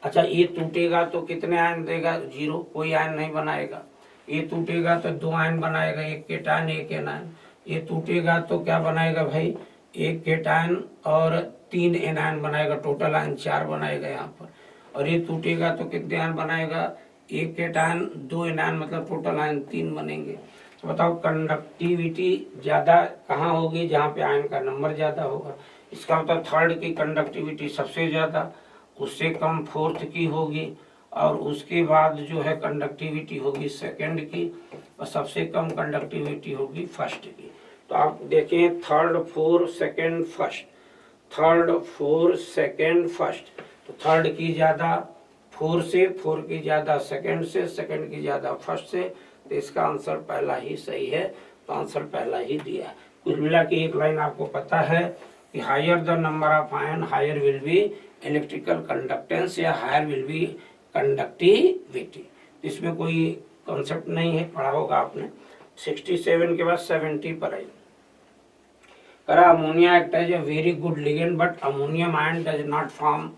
अच्छा ये टूटेगा तो कितने आयन देगा, 0, कोई आयन नहीं बनाएगा। ये टूटेगा तो 2 आयन बनाएगा, एक केटायन एक एनायन। ये टूटेगा तो क्या बनाएगा भाई, एक केटायन और 3 एनायन बनाएगा, टोटल आयन 4 बनाएगा यहाँ पर। और ये टूटेगा तो कितने आयन बनाएगा, एक केटायन 2 एनायन, मतलब टोटल आयन 3 बनेंगे। तो बताओ कंडक्टिविटी ज्यादा कहाँ होगी, जहाँ पे आयन का नंबर ज्यादा होगा। इसका मतलब थर्ड की कंडक्टिविटी सबसे ज्यादा, उससे कम फोर्थ की होगी, और उसके बाद जो है कंडक्टिविटी होगी सेकंड की, और सबसे कम कंडक्टिविटी होगी फर्स्ट की। तो आप देखें third 4 second first, third 4 second first, तो थर्ड की ज्यादा 4 से, 4 की ज्यादा सेकंड से, सेकंड की ज्यादा फर्स्ट से। तो इसका आंसर पहला ही सही है, तो आंसर पहला ही दिया है। कुल मिला के एक लाइन आपको पता है कि higher the number of ion higher will be electrical conductance, या हायर विल बी कंडक्टिविटी। इसमें कोई कॉन्सेप्ट नहीं है, पढ़ा होगा आपने। 67 के बाद 70 पर आई। Ammonia act as a very good ligand but ammonium ion does not form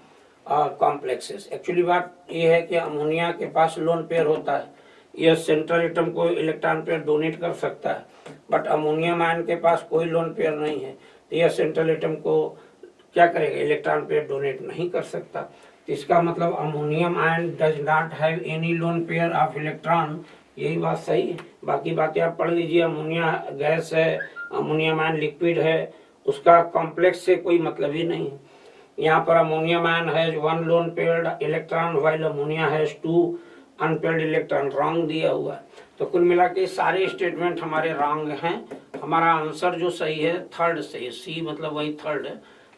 complexes. Actually बात यह है कि अमोनिया के पास लोन पेयर होता है, यह सेंट्रल एटम को इलेक्ट्रॉन पेयर डोनेट कर सकता है, बट अमोनियम आयन के पास कोई लोन पेयर नहीं है, तो यह सेंट्रल एटम को क्या करेगा, इलेक्ट्रॉन पेयर डोनेट नहीं कर सकता। तो इसका मतलब ammonium ion does not have any lone pair of electron, यही बात सही है। बाकी बातें आप पढ़ लीजिए, अमोनिया गैस है, अमोनियम आयन लिक्विड है, उसका कॉम्प्लेक्स से कोई मतलब ही नहीं है। यहाँ पर अमोनियम आयन है 1 loan paired electron, while ammonia has 2 unpaired electron, wrong दिया हुआ है। तो कुल मिला के सारे स्टेटमेंट हमारे रॉन्ग हैं। हमारा आंसर जो सही है थर्ड सही है, सी मतलब वही थर्ड है,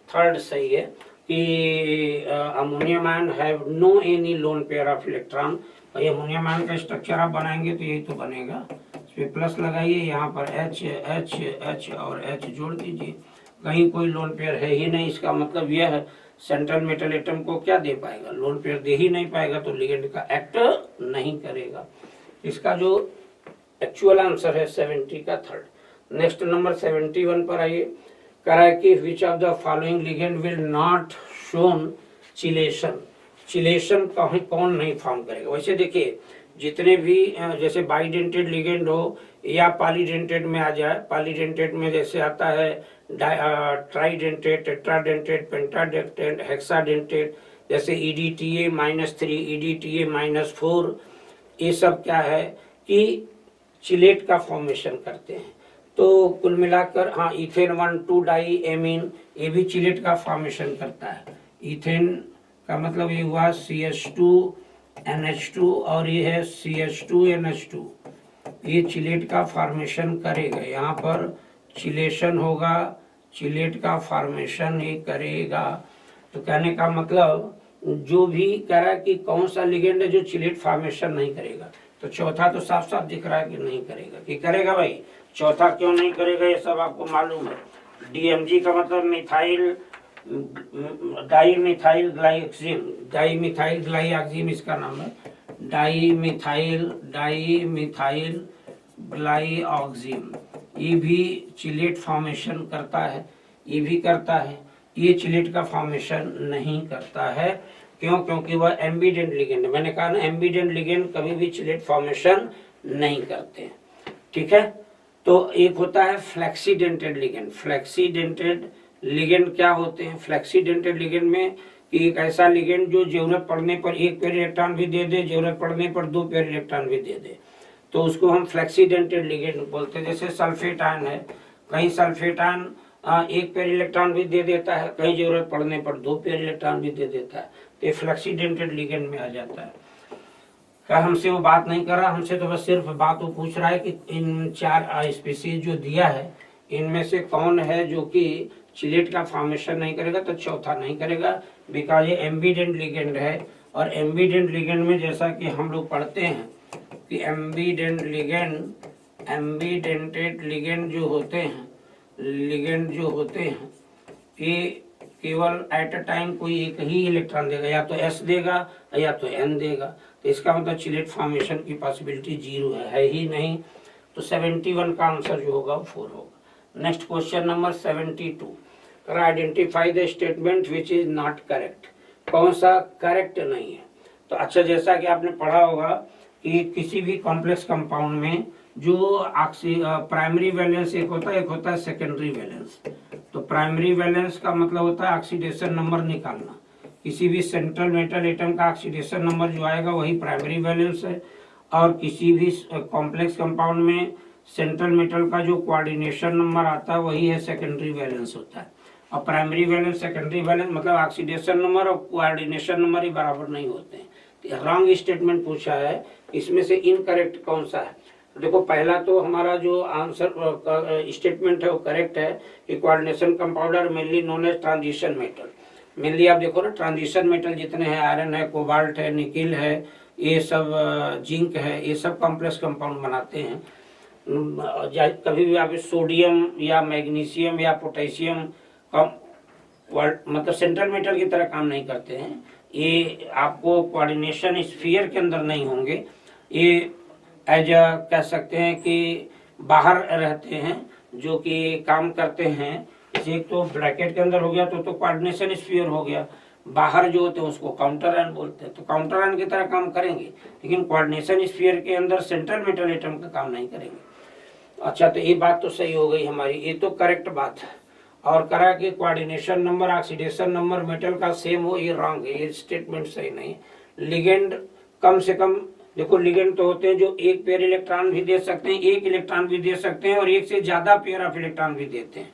थर्ड सही है कि ammonium ion have no any lone pair of electron. भाई अमोनियम आयन का स्ट्रक्चर आप बनाएंगे तो यही तो बनेगा, इसमें प्लस लगाइए, यहाँ पर H H H और H जोड़ दीजिए, कहीं कोई लोन पेयर है ही नहीं। इसका मतलब यह है सेंट्रल मेटल एटम को क्या दे पाएगा, लोन पेयर दे ही नहीं पाएगा, तो लिगेंड का एक्ट नहीं करेगा। इसका जो एक्चुअल आंसर है 70 का थर्ड। नेक्स्ट नंबर 71 पर आइए। कह रहा है कि which of the following ligand will not shown chelation. Chelation कौन नहीं फॉर्म करेगा। वैसे देखिए जितने भी जैसे बाइडेंटेड लिगेंड हो या पॉलीडेंटेड में आ जाए, पॉलीडेंटेड में जैसे आता है ट्राइडेंटेड, टेट्राडेंटेड, पेंटाडेंटेड, हेक्साडेंटेड, जैसे EDTA -3, EDTA -4, ये सब क्या है कि चिलेट का फॉर्मेशन करते हैं। तो कुल मिलाकर हाँ इथेन 1,2 डाई एमीन ये भी चिलेट का फॉर्मेशन करता है। इथेन का मतलब ये हुआ CH2NH2 और ये है CH2NH2, ये चिलेट का फॉर्मेशन करेगा। यहाँ पर चिलेशन होगा, चिलेट का फॉर्मेशन ही करेगा। तो कहने का मतलब जो भी कह रहा है कि कौन सा लिगेंड है जो चिलेट फॉर्मेशन नहीं करेगा, तो चौथा तो साफ साफ दिख रहा है कि नहीं करेगा। कि करेगा भाई, चौथा क्यों नहीं करेगा ये सब आपको मालूम है। DMG का मतलब मिथाइल डाईमिथाइल ग्लाइऑक्सिम, डाईमिथाइल ग्लाइऑक्सिम इसका नाम है, डाईमिथाइल ग्लाइऑक्सिम। ये भी चिलेट फॉर्मेशन करता है, ये भी करता है। ये चिलेट का फॉर्मेशन नहीं करता है। क्यों? क्योंकि वह एम्बिडेंट लिगेंड, मैंने कहा ना एम्बिडेंट लिगेंड कभी भी चिलेट फॉर्मेशन नहीं करते हैं। ठीक है। तो एक होता है फ्लेक्सीडेंटेड लिगेंड। फ्लेक्सीडेंटेड लिगेंड क्या होते हैं? फ्लेक्सीडेंटेड लिगेंड में कि एक ऐसा लिगेंड जो जरूरत पड़ने पर एक पेयर इलेक्ट्रॉन भी दे दे, जरूरत पड़ने पर 2 पेयर इलेक्ट्रॉन भी दे दे, तो उसको हम फ्लेक्सीडेंटेड लिगेंड बोलते हैं। जैसे सल्फेट आयन है, कहीं सल्फेट आयन 1 पेयर इलेक्ट्रॉन भी दे देता है, कहीं जरूरत पड़ने पर 2 पेयर इलेक्ट्रॉन भी दे देता है, तो ये फ्लेक्सीडेंटेड लिगेंड में आ जाता है। क्या हमसे वो बात नहीं कर रहा, हमसे तो बस सिर्फ बात वो पूछ रहा है कि इन 4 स्पीसीज जो दिया है इनमें से कौन है जो कि चिलेट का फॉर्मेशन नहीं करेगा। तो चौथा नहीं करेगा, बिकॉज ये एम्बिडेंट लिगेंड है। और एम्बिडेंट लिगेंड में जैसा कि हम लोग पढ़ते हैं कि एम्बिडेंटेड लिगेंड जो होते हैं, ये केवल एट अ टाइम कोई एक ही इलेक्ट्रॉन देगा, या तो S देगा या तो N देगा। तो इसका मतलब चिलेट फॉर्मेशन की पॉसिबिलिटी 0 है ही नहीं। तो 71 का आंसर जो होगा वो 4 होगा। Next question number 72, identify the statement which is not correct. कौन सा करेक्ट नहीं है? तो अच्छा, जैसा कि आपने पढ़ा होगा कि किसी भी कॉम्प्लेक्स कंपाउंड में जो प्राइमरी वैलेंस एक होता है सेकेंडरी वैलेंस। तो प्राइमरी वैलेंस का मतलब होता है ऑक्सीडेशन नंबर निकालना। किसी भी सेंट्रल मेटल एटम का ऑक्सीडेशन नंबर जो आएगा वही प्राइमरी वैलेंस है। और किसी भी कॉम्प्लेक्स कंपाउंड में सेंट्रल मेटल का जो कोऑर्डिनेशन नंबर आता है वही है सेकेंडरी वैलेंस होता है। और प्राइमरी वैलेंस सेकेंडरी वैलेंस मतलब ऑक्सीडेशन नंबर और कोऑर्डिनेशन नंबर ही बराबर नहीं होते हैं। तो रॉन्ग स्टेटमेंट पूछा है, इसमें से इनकरेक्ट कौन सा है? देखो पहला तो हमारा जो आंसर स्टेटमेंट है वो करेक्ट है कि coordination compounder mainly known as transition metal. Mainly आप देखो ना, ट्रांजिशन मेटल जितने हैं, आयरन है, कोबाल्ट है, निकिल है, ये सब जिंक है, ये सब कॉम्प्लेक्स कंपाउंड बनाते हैं। कभी भी आप सोडियम या मैग्नीशियम या पोटेशियम मतलब सेंट्रल मेटल की तरह काम नहीं करते हैं। ये आपको कोऑर्डिनेशन स्फीयर के अंदर नहीं होंगे, ये एज कह सकते हैं कि बाहर रहते हैं, जो कि काम करते हैं। इसे तो ब्रैकेट के अंदर हो गया तो कोऑर्डिनेशन स्फीयर हो गया, बाहर जो होते हैं उसको काउंटर आयन बोलते हैं। तो काउंटर आयन की तरह काम करेंगे, लेकिन कोऑर्डिनेशन स्फीयर के अंदर सेंट्रल मेटल एटम का काम नहीं करेंगे। अच्छा, तो ये बात तो सही हो गई हमारी, ये तो करेक्ट बात है। और करा कि coordination number oxidation number metal का सेम हो, ये रॉन्ग है, ये स्टेटमेंट सही नहीं है। लिगेंड कम से कम देखो, लिगेंड तो होते हैं जो 1 पेयर इलेक्ट्रॉन भी दे सकते हैं, 1 इलेक्ट्रॉन भी दे सकते हैं, और 1 से ज्यादा पेयर ऑफ इलेक्ट्रॉन भी देते हैं।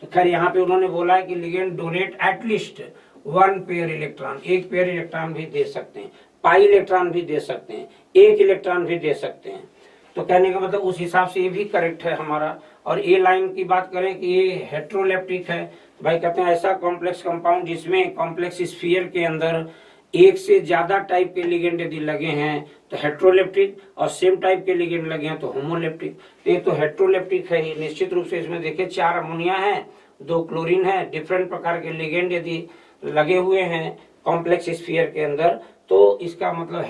तो खैर यहाँ पे उन्होंने बोला है कि ligand donate at least 1 pair electron, 1 pair electron भी दे सकते हैं, पाई इलेक्ट्रॉन भी दे सकते हैं, 1 इलेक्ट्रॉन भी दे सकते हैं। तो कहने का मतलब उस हिसाब से ये भी करेक्ट है हमारा। और ए लाइन की बात करें कि ये हेट्रोलेप्टिक है, भाई कहते हैं ऐसा कॉम्प्लेक्स कंपाउंड जिसमें कॉम्प्लेक्स स्फीयर के अंदर 1 से ज्यादा टाइप के लिगेंड यदि लगे हैं तो हेट्रोलेप्टिक, और सेम टाइप के लिगेंड लगे हैं तो होमोलेप्टिक। ये तो हेट्रोलेप्टिक है, निश्चित रूप से। इसमें देखिए 4 अमोनिया है, 2 क्लोरीन है, डिफरेंट प्रकार के लिगेंड यदि लगे हुए हैं कॉम्प्लेक्स स्फीयर के अंदर, तो इसका मतलब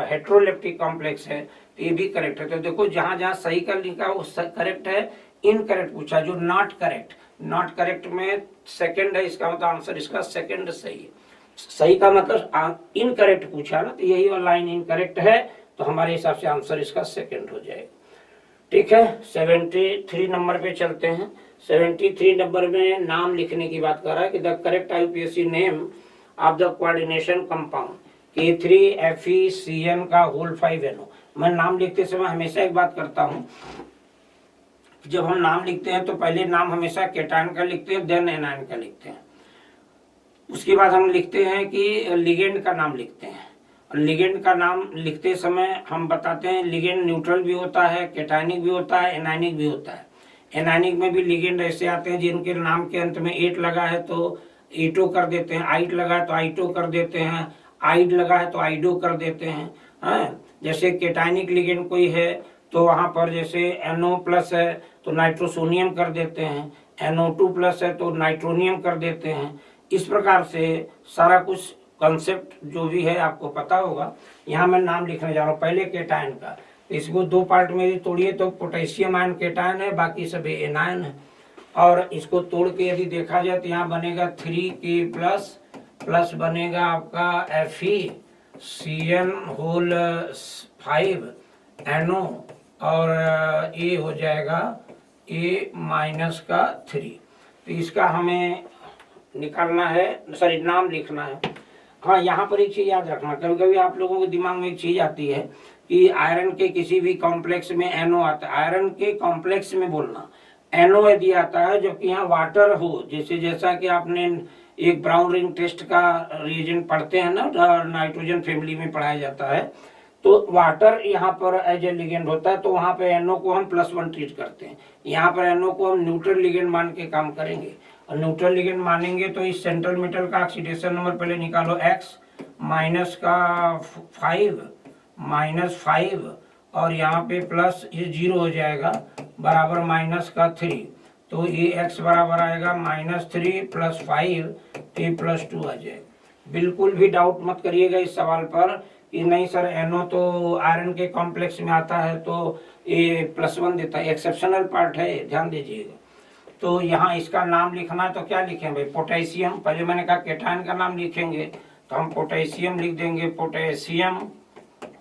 हेट्रोलेप्टिक कॉम्प्लेक्स है। ये भी करेक्ट है। तो देखो जहां जहां सही का लिखा वो करेक्ट है, इनकरेक्ट पूछा जो नॉट करेक्ट में सेकंड है, इसका मतलब आंसर इसका सेकंड सही है। सही का मतलब इनकरेक्ट पूछा ना, तो यही वाला लाइन इनकरेक्ट है, तो हमारे हिसाब से आंसर इसका सेकंड हो जाएगा। ठीक है, 73 नंबर पे चलते हैं। 73 नंबर में नाम लिखने की बात कर रहा है कि the correct IUPAC name of the coordination compound K3FeCN का होल 5NO। मैं नाम लिखते समय हमेशा एक बात करता हूँ, जब हम नाम लिखते हैं तो पहले नाम हमेशा केटायन का लिखते हैं, देन एनायन का लिखते हैं। उसके बाद हम लिखते हैं कि लिगेंड का नाम लिखते हैं। लिगेंड का नाम लिखते समय हम बताते हैं लिगेंड न्यूट्रल भी होता है, केटायनिक भी होता है, एनायनिक भी होता है। एनायनिक में भी लिगेंड ऐसे आते हैं जिनके नाम के अंत में एट लगा है तो एटो कर देते हैं, आइट लगा है तो आइटो कर देते हैं, आइड लगा है तो आइडो कर देते हैं। हाँ, जैसे केटायनिक लिगेंड कोई है तो वहां पर जैसे NO प्लस है तो नाइट्रोसोनियम कर देते हैं, NO2 प्लस है तो नाइट्रोनियम कर देते हैं। इस प्रकार से सारा कुछ कॉन्सेप्ट जो भी है आपको पता होगा। यहाँ मैं नाम लिखने जा रहा हूँ पहले केटायन का, तो इसको दो पार्ट में तोड़िए तो पोटेशियम आयन केटायन है, बाकी सभी एनायन है। और इसको तोड़ के यदि देखा जाए तो यहाँ बनेगा 3K प्लस बनेगा आपका FeCN होल 5NO और ये हो जाएगा A माइनस का 3। तो इसका हमें निकालना है, सॉरी नाम लिखना है। हाँ, यहाँ पर एक चीज याद रखना, कभी कभी आप लोगों के दिमाग में एक चीज आती है कि आयरन के किसी भी कॉम्प्लेक्स में NO आता है। आयरन के कॉम्प्लेक्स में बोलना NO यदि आता है, जबकि यहाँ वाटर हो, जैसा कि आपने एक ब्राउन रिंग टेस्ट का रिएजेंट पढ़ते हैं ना, नाइट्रोजन फैमिली में पढ़ाया जाता है, तो वाटर यहाँ पर एज ए लिगेंड होता है, तो वहां पे NO को हम +1 ट्रीट करते हैं। यहाँ पर NO को हम न्यूट्रल लिगेंड मान के काम करेंगे, और न्यूट्रल लिगेंड मानेंगे तो इस सेंट्रल मेटल का ऑक्सीडेशन नंबर पहले निकालो, X माइनस का 5 और यहाँ पे प्लस ये 0 हो जाएगा बराबर माइनस का 3, तो ये X बराबर आएगा -3 + 5 तो ये +2 आ जाएगा। बिल्कुल भी डाउट मत करिएगा इस सवाल पर कि नहीं सर NO तो आयरन के कॉम्प्लेक्स में आता है तो ये +1 देता है, एक्सेप्शनल पार्ट है, ध्यान दीजिएगा। तो यहाँ इसका नाम लिखना है तो क्या लिखें भाई, पोटेशियम। पहले मैंने कहा केटायन का नाम लिखेंगे तो हम पोटेशियम लिख देंगे, पोटेशियम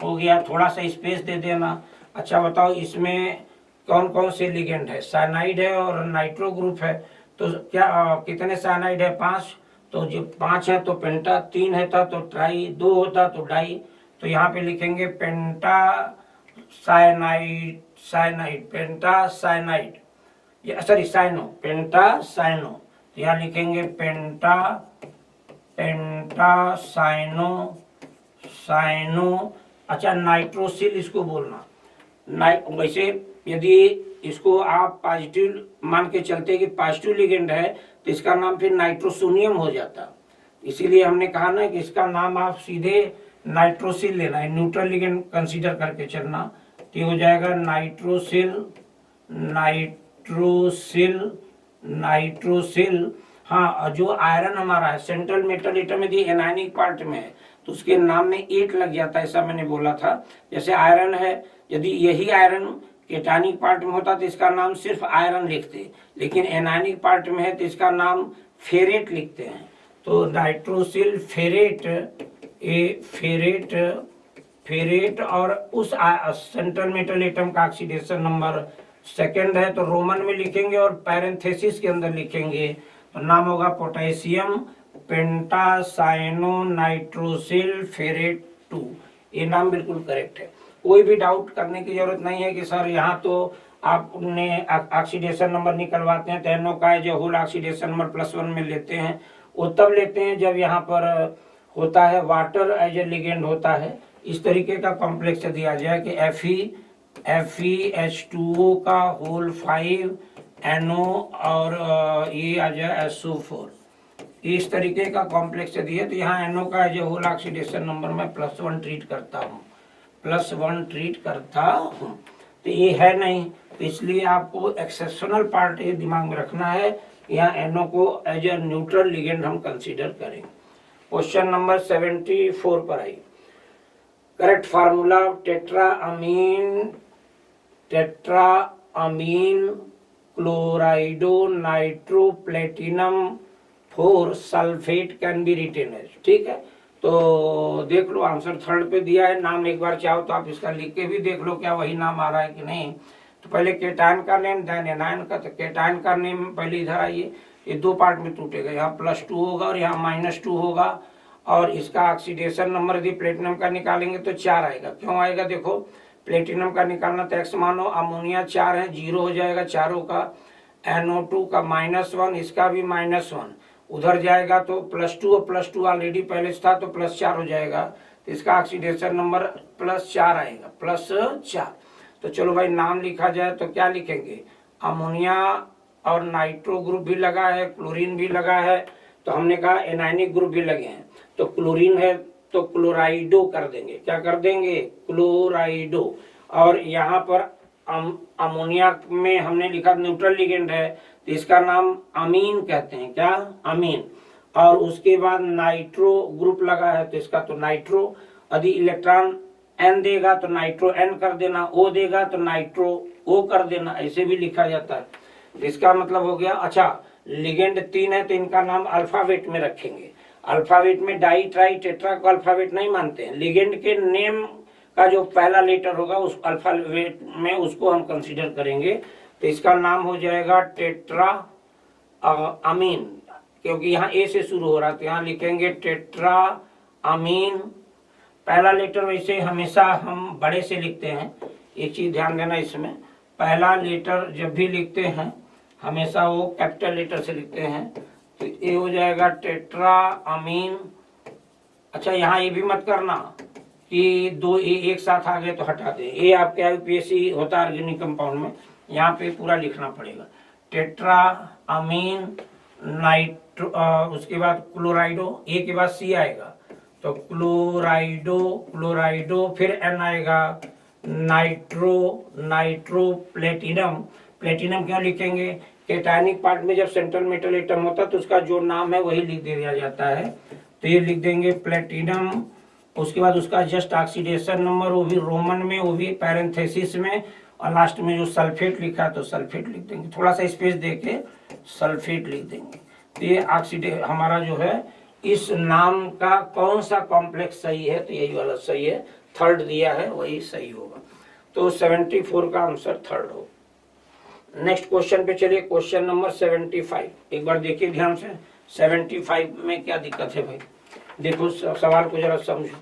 हो गया। थोड़ा सा स्पेस दे देना। अच्छा बताओ इसमें कौन कौन से लिगेंड है, साइनाइड है और नाइट्रो ग्रुप है, तो क्या कितने साइनाइड है, 5, तो जो 5 है तो पेंटा, 3 है तो ट्राई, 2 होता तो डाई, तो यहाँ पे लिखेंगे पेंटा साइनाइड, पेंटा साइनाइड, सॉरी साइनो, पेंटा साइनो, तो यहाँ लिखेंगे पेंटा साइनो। अच्छा नाइट्रोसिल इसको बोलना, वैसे यदि इसको आप पॉजिटिव मान के चलते कि पॉजिटिव लिगेंड है तो इसका नाम फिर नाइट्रोसोनियम हो जाता। इसीलिए हमने कहा ना कि इसका नाम आप सीधे नाइट्रोसिल लेना है, न्यूट्रल लिगेंड कंसीडर करके चलना, तो हो जाएगा नाइट्रोसिल। हाँ, जो आयरन हमारा है सेंट्रल मेटल एटम यदि एनायनिक पार्ट में है तो उसके नाम में 8 लग जाता है, ऐसा मैंने बोला था। जैसे आयरन है, यदि यही आयरन केटायनिक पार्ट में होता तो इसका नाम सिर्फ आयरन लिखते, लेकिन एनायनिक पार्ट में है तो इसका नाम फेरेट लिखते हैं। तो नाइट्रोसिल फेरेट और उस सेंट्रल मेटल एटम का ऑक्सीडेशन नंबर 2 है तो रोमन में लिखेंगे और पैरेंथेसिस के अंदर लिखेंगे, तो नाम होगा पोटेशियम पेंटासाइनो नाइट्रोसिल फेरेट 2। ये नाम बिल्कुल करेक्ट है, कोई भी डाउट करने की जरूरत नहीं है कि सर यहाँ तो आपने ऑक्सीडेशन नंबर निकलवाते हैं तो NO का जो होल ऑक्सीडेशन नंबर +1 में लेते हैं, वो तब लेते हैं जब यहाँ पर होता है वाटर एज ए लिगेंड होता है। इस तरीके का कॉम्प्लेक्स दिया जाए कि FeH2O का होल 5NO और ये आ जाए SO4, इस तरीके का कॉम्प्लेक्स दिए तो यहाँ NO का जो होल ऑक्सीडेशन नंबर में +1 ट्रीट करता हूँ, तो ये है नहीं, तो इसलिए आपको एक्सेप्शनल पार्ट ये दिमाग में रखना है, यहाँ NO को एज ए न्यूट्रल लिगेंड हम कंसीडर करें। क्वेश्चन नंबर 74 पर आई। Correct formula tetraammine chlorido nitro platinum 4 sulphate can be written as. ठीक है, तो देख लो आंसर थर्ड पे दिया है। नाम एक बार चाहो तो आप इसका लिख के भी देख लो क्या वही नाम आ रहा है कि नहीं। तो पहले केटायन का नेम देन एनायन का, तो केटायन का नेम पहले इधर आइए, ये दो पार्ट में टूटेगा, यहाँ +2 होगा और यहाँ -2 होगा। और इसका ऑक्सीडेशन नंबर यदि प्लेटिनम का निकालेंगे तो 4 आएगा। क्यों आएगा, देखो प्लेटिनम का निकालना तो x मानो, अमोनिया 4 है, 0 हो जाएगा चारों का। NO2 का -1, इसका भी -1, उधर जाएगा तो +2 और +2 ऑलरेडी पहले से था तो +4 हो जाएगा। तो इसका ऑक्सीडेशन नंबर +4 आएगा, +4। तो चलो भाई नाम लिखा जाए तो क्या लिखेंगे, अमोनिया और नाइट्रो ग्रुप भी लगा है, क्लोरीन भी लगा है, तो हमने कहा एनायनिक ग्रुप भी लगे हैं। तो क्लोरीन है तो क्लोराइडो कर देंगे, क्या कर देंगे, क्लोराइडो। और यहाँ पर अमोनिया में हमने लिखा न्यूट्रल लिगेंड है तो इसका नाम अमीन कहते हैं, क्या, अमीन। और उसके बाद नाइट्रो ग्रुप लगा है तो इसका तो नाइट्रो, यदि इलेक्ट्रॉन N देगा तो नाइट्रो N कर देना, O देगा तो नाइट्रो O कर देना, ऐसे भी लिखा जाता है। तो इसका मतलब हो गया। अच्छा, लिगेंड 3 है तो इनका नाम अल्फाबेट में रखेंगे। अल्फाबेट में डाई ट्राई टेट्रा को अल्फाबेट नहीं मानते हैं, लिगेंड के नेम का जो पहला लेटर होगा उस अल्फाबेट में उसको हम कंसीडर करेंगे। तो इसका नाम हो जाएगा टेट्रा अमीन, क्योंकि यहाँ ए से शुरू हो रहा है तो यहाँ लिखेंगे टेट्रा अमीन। पहला लेटर वैसे हमेशा हम बड़े से लिखते हैं, एक चीज ध्यान देना इसमें, पहला लेटर जब भी लिखते हैं हमेशा वो कैपिटल लेटर से लिखते हैं। तो ये हो जाएगा टेट्रा अमीन। अच्छा, यहाँ ये भी मत करना कि 2 ए एक साथ आ गए तो हटा दें, ये आपके IUPAC होता है ऑर्गेनिक कंपाउंड में, यहाँ पे पूरा लिखना पड़ेगा। टेट्रा अमीन नाइट्रो, उसके बाद क्लोराइडो, ए के बाद C आएगा तो क्लोराइडो, क्लोराइडो, फिर N आएगा, नाइट्रो, नाइट्रो प्लेटिनम। प्लेटिनम क्यों लिखेंगे, केटायनिक पार्ट में जब सेंट्रल मेटल एटम होता है तो उसका जो नाम है वही लिख दिया जाता है, तो ये लिख देंगे प्लेटिनम। उसके बाद उसका जस्ट ऑक्सीडेशन नंबर, वो भी रोमन में, वो भी पैरेंथेसिस में, और लास्ट में जो सल्फेट लिखा तो सल्फेट लिख देंगे, थोड़ा सा स्पेस देके सल्फेट लिख देंगे। तो ये ऑक्सीडे हमारा जो है इस नाम का कौन सा कॉम्प्लेक्स सही है, तो यही वाला सही है, थर्ड दिया है वही सही होगा। तो 74 का आंसर थर्ड हो। नेक्स्ट क्वेश्चन पे चलिए, क्वेश्चन नंबर 75। एक बार देखिए ध्यान से 75 में क्या दिक्कत है भाई, देखो सवाल को जरा समझो।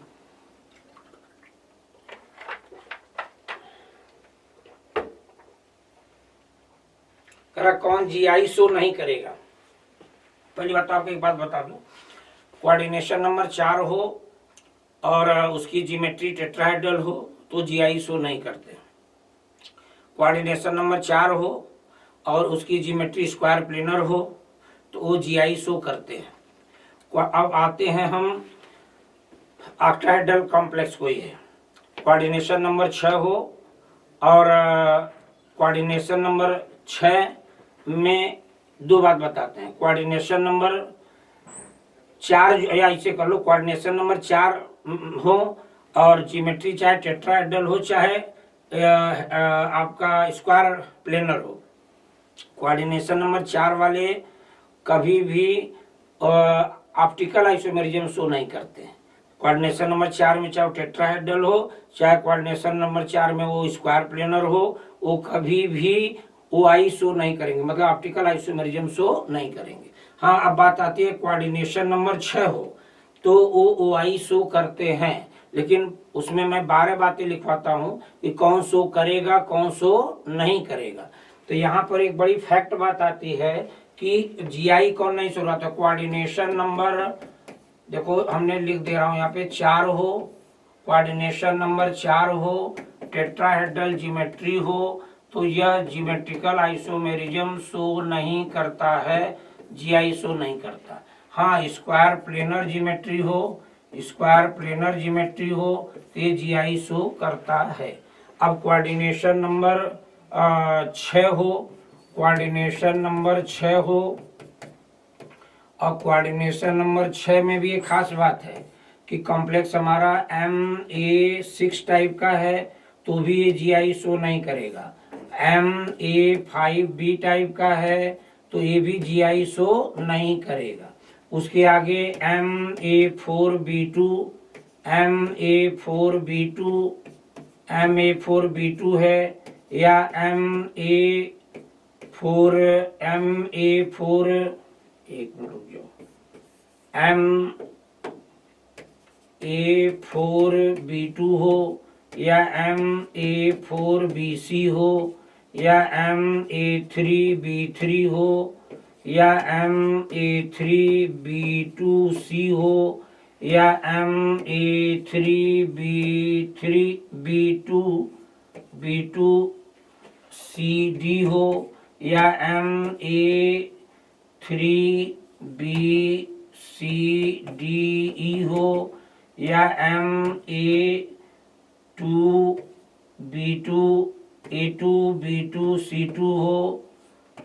करा कौन GI शो नहीं करेगा। पहली बात तो आपको एक बात बता दूं, कोऑर्डिनेशन नंबर 4 हो और उसकी ज्योमेट्री टेट्राहेड्रल हो तो GI शो नहीं करते। कोऑर्डिनेशन नंबर 4 हो और उसकी ज्योमेट्री स्क्वायर प्लेनर हो तो वो GI शो करते हैं। अब आते हैं हम ऑक्टाहेड्रल कॉम्प्लेक्स को, ये कोऑर्डिनेशन नंबर 6 हो और कोऑर्डिनेशन नंबर 6 में दो बात बताते हैं। कोऑर्डिनेशन नंबर 4 या इसे कर लो, कोऑर्डिनेशन नंबर 4 हो और ज्योमेट्री चाहे टेट्राहेड्रल हो चाहे आपका स्क्वायर प्लेनर हो, कोऑर्डिनेशन नंबर 4 वाले कभी भी ऑप्टिकल आइसोमेरिज्म शो नहीं करते हैं। कोऑर्डिनेशन नंबर 4 में चाहे टेट्राहेड्रल हो चाहे कोऑर्डिनेशन नंबर 4 में वो स्क्वायर प्लेनर हो, वो कभी भी OI शो नहीं करेंगे, मतलब ऑप्टिकल आइसोमेरिज्म शो नहीं करेंगे। हाँ, अब बात आती है कोऑर्डिनेशन नंबर 6 हो तो वो OI शो करते हैं, लेकिन उसमें मैं 12 बातें लिखवाता हूँ कि कौन शो करेगा कौन शो नहीं करेगा। तो यहाँ पर एक बड़ी फैक्ट बात आती है कि GI कौन नहीं शो रहा था, कोऑर्डिनेशन नंबर देखो हमने लिख दे रहा हूँ यहाँ पे 4 हो, कोऑर्डिनेशन नंबर 4 हो, टेट्राहेड्रल ज्योमेट्री हो तो यह ज्योमेट्रिकल आइसोमेरिज्म शो नहीं करता है, GI शो नहीं करता। हाँ, स्क्वायर प्लेनर ज्योमेट्री हो, स्क्वायर प्लेनर ज्योमेट्री हो तो ये GI शो करता है। अब कोऑर्डिनेशन नंबर 6 हो, कोऑर्डिनेशन नंबर 6 हो और कोऑर्डिनेशन नंबर 6 में भी एक खास बात है कि कॉम्प्लेक्स हमारा MA6 टाइप का है तो भी ये GI शो नहीं करेगा। MA5B टाइप का है तो ये भी GI शो नहीं करेगा। उसके आगे Ma4B2 Ma4B2 है, या Ma4 एक मिनट रुक जाओ, Ma4B2 हो, या Ma4BC हो, या Ma3B3 हो, या Ma3B2C हो, या Ma3B2CD हो, या Ma3BCDE हो, या A2B2C2 हो।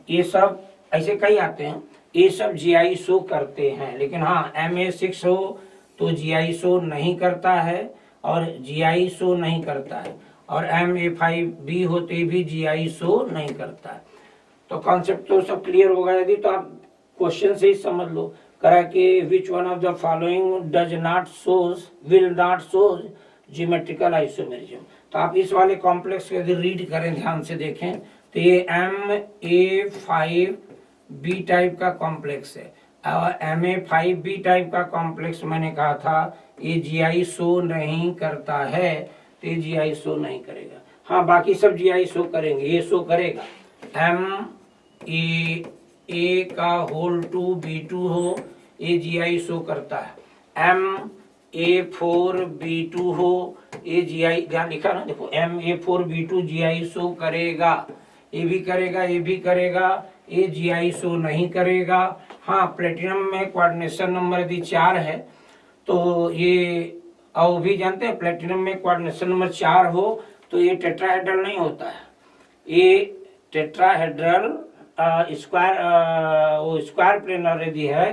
ये सब ऐसे कई आते हैं, ये सब GI शो करते हैं। लेकिन हाँ, Ma6 हो तो GI शो नहीं करता है, और GI शो नहीं करता है, और Ma5B होते भी GI शो नहीं करता है। तो कॉन्सेप्ट तो सब क्लियर होगा। यदि तो आप क्वेश्चन से ही समझ लो, करा कि विच one of the following does not shows will not shows geometrical isomerism. तो आप इस वाले कॉम्प्लेक्स को यदि रीड करें, ध्यान से देखें, तो ये Ma5B टाइप का कॉम्प्लेक्स है, और Ma5B टाइप का कॉम्प्लेक्स मैंने कहा था ये GI शो नहीं करता है, तो ये GI शो नहीं करेगा। हाँ, बाकी सब GI शो करेंगे, ये शो करेगा। A का होल 2B2 हो, ये GI शो करता है। Ma4B2 हो, ये GI, जहाँ लिखा ना देखो, Ma4B2 GI शो करेगा, ये भी करेगा, ये भी करेगा, ये GI शो नहीं करेगा। हाँ, प्लेटिनम में कोऑर्डिनेशन नंबर यदि 4 है तो ये, और भी जानते हैं प्लेटिनम में कोऑर्डिनेशन नंबर 4 हो तो ये टेट्राहेड्रल नहीं होता है। ये टेट्राहेड्रल स्क्वायर प्लेनर यदि है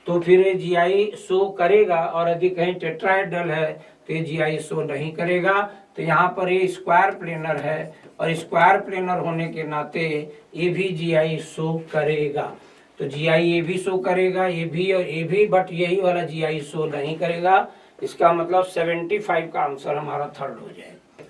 तो फिर ये GI शो करेगा, और यदि कहीं टेट्राहेड्रल है तो ये GI शो नहीं करेगा। तो यहाँ पर ये स्क्वायर प्लेनर है, और स्क्वायर प्लेनर होने के नाते ये भी GI शो करेगा। तो GI ये भी शो करेगा, ये भी और ये भी, बट यही वाला GI शो नहीं करेगा। इसका मतलब 75 का आंसर हमारा थर्ड हो जाएगा।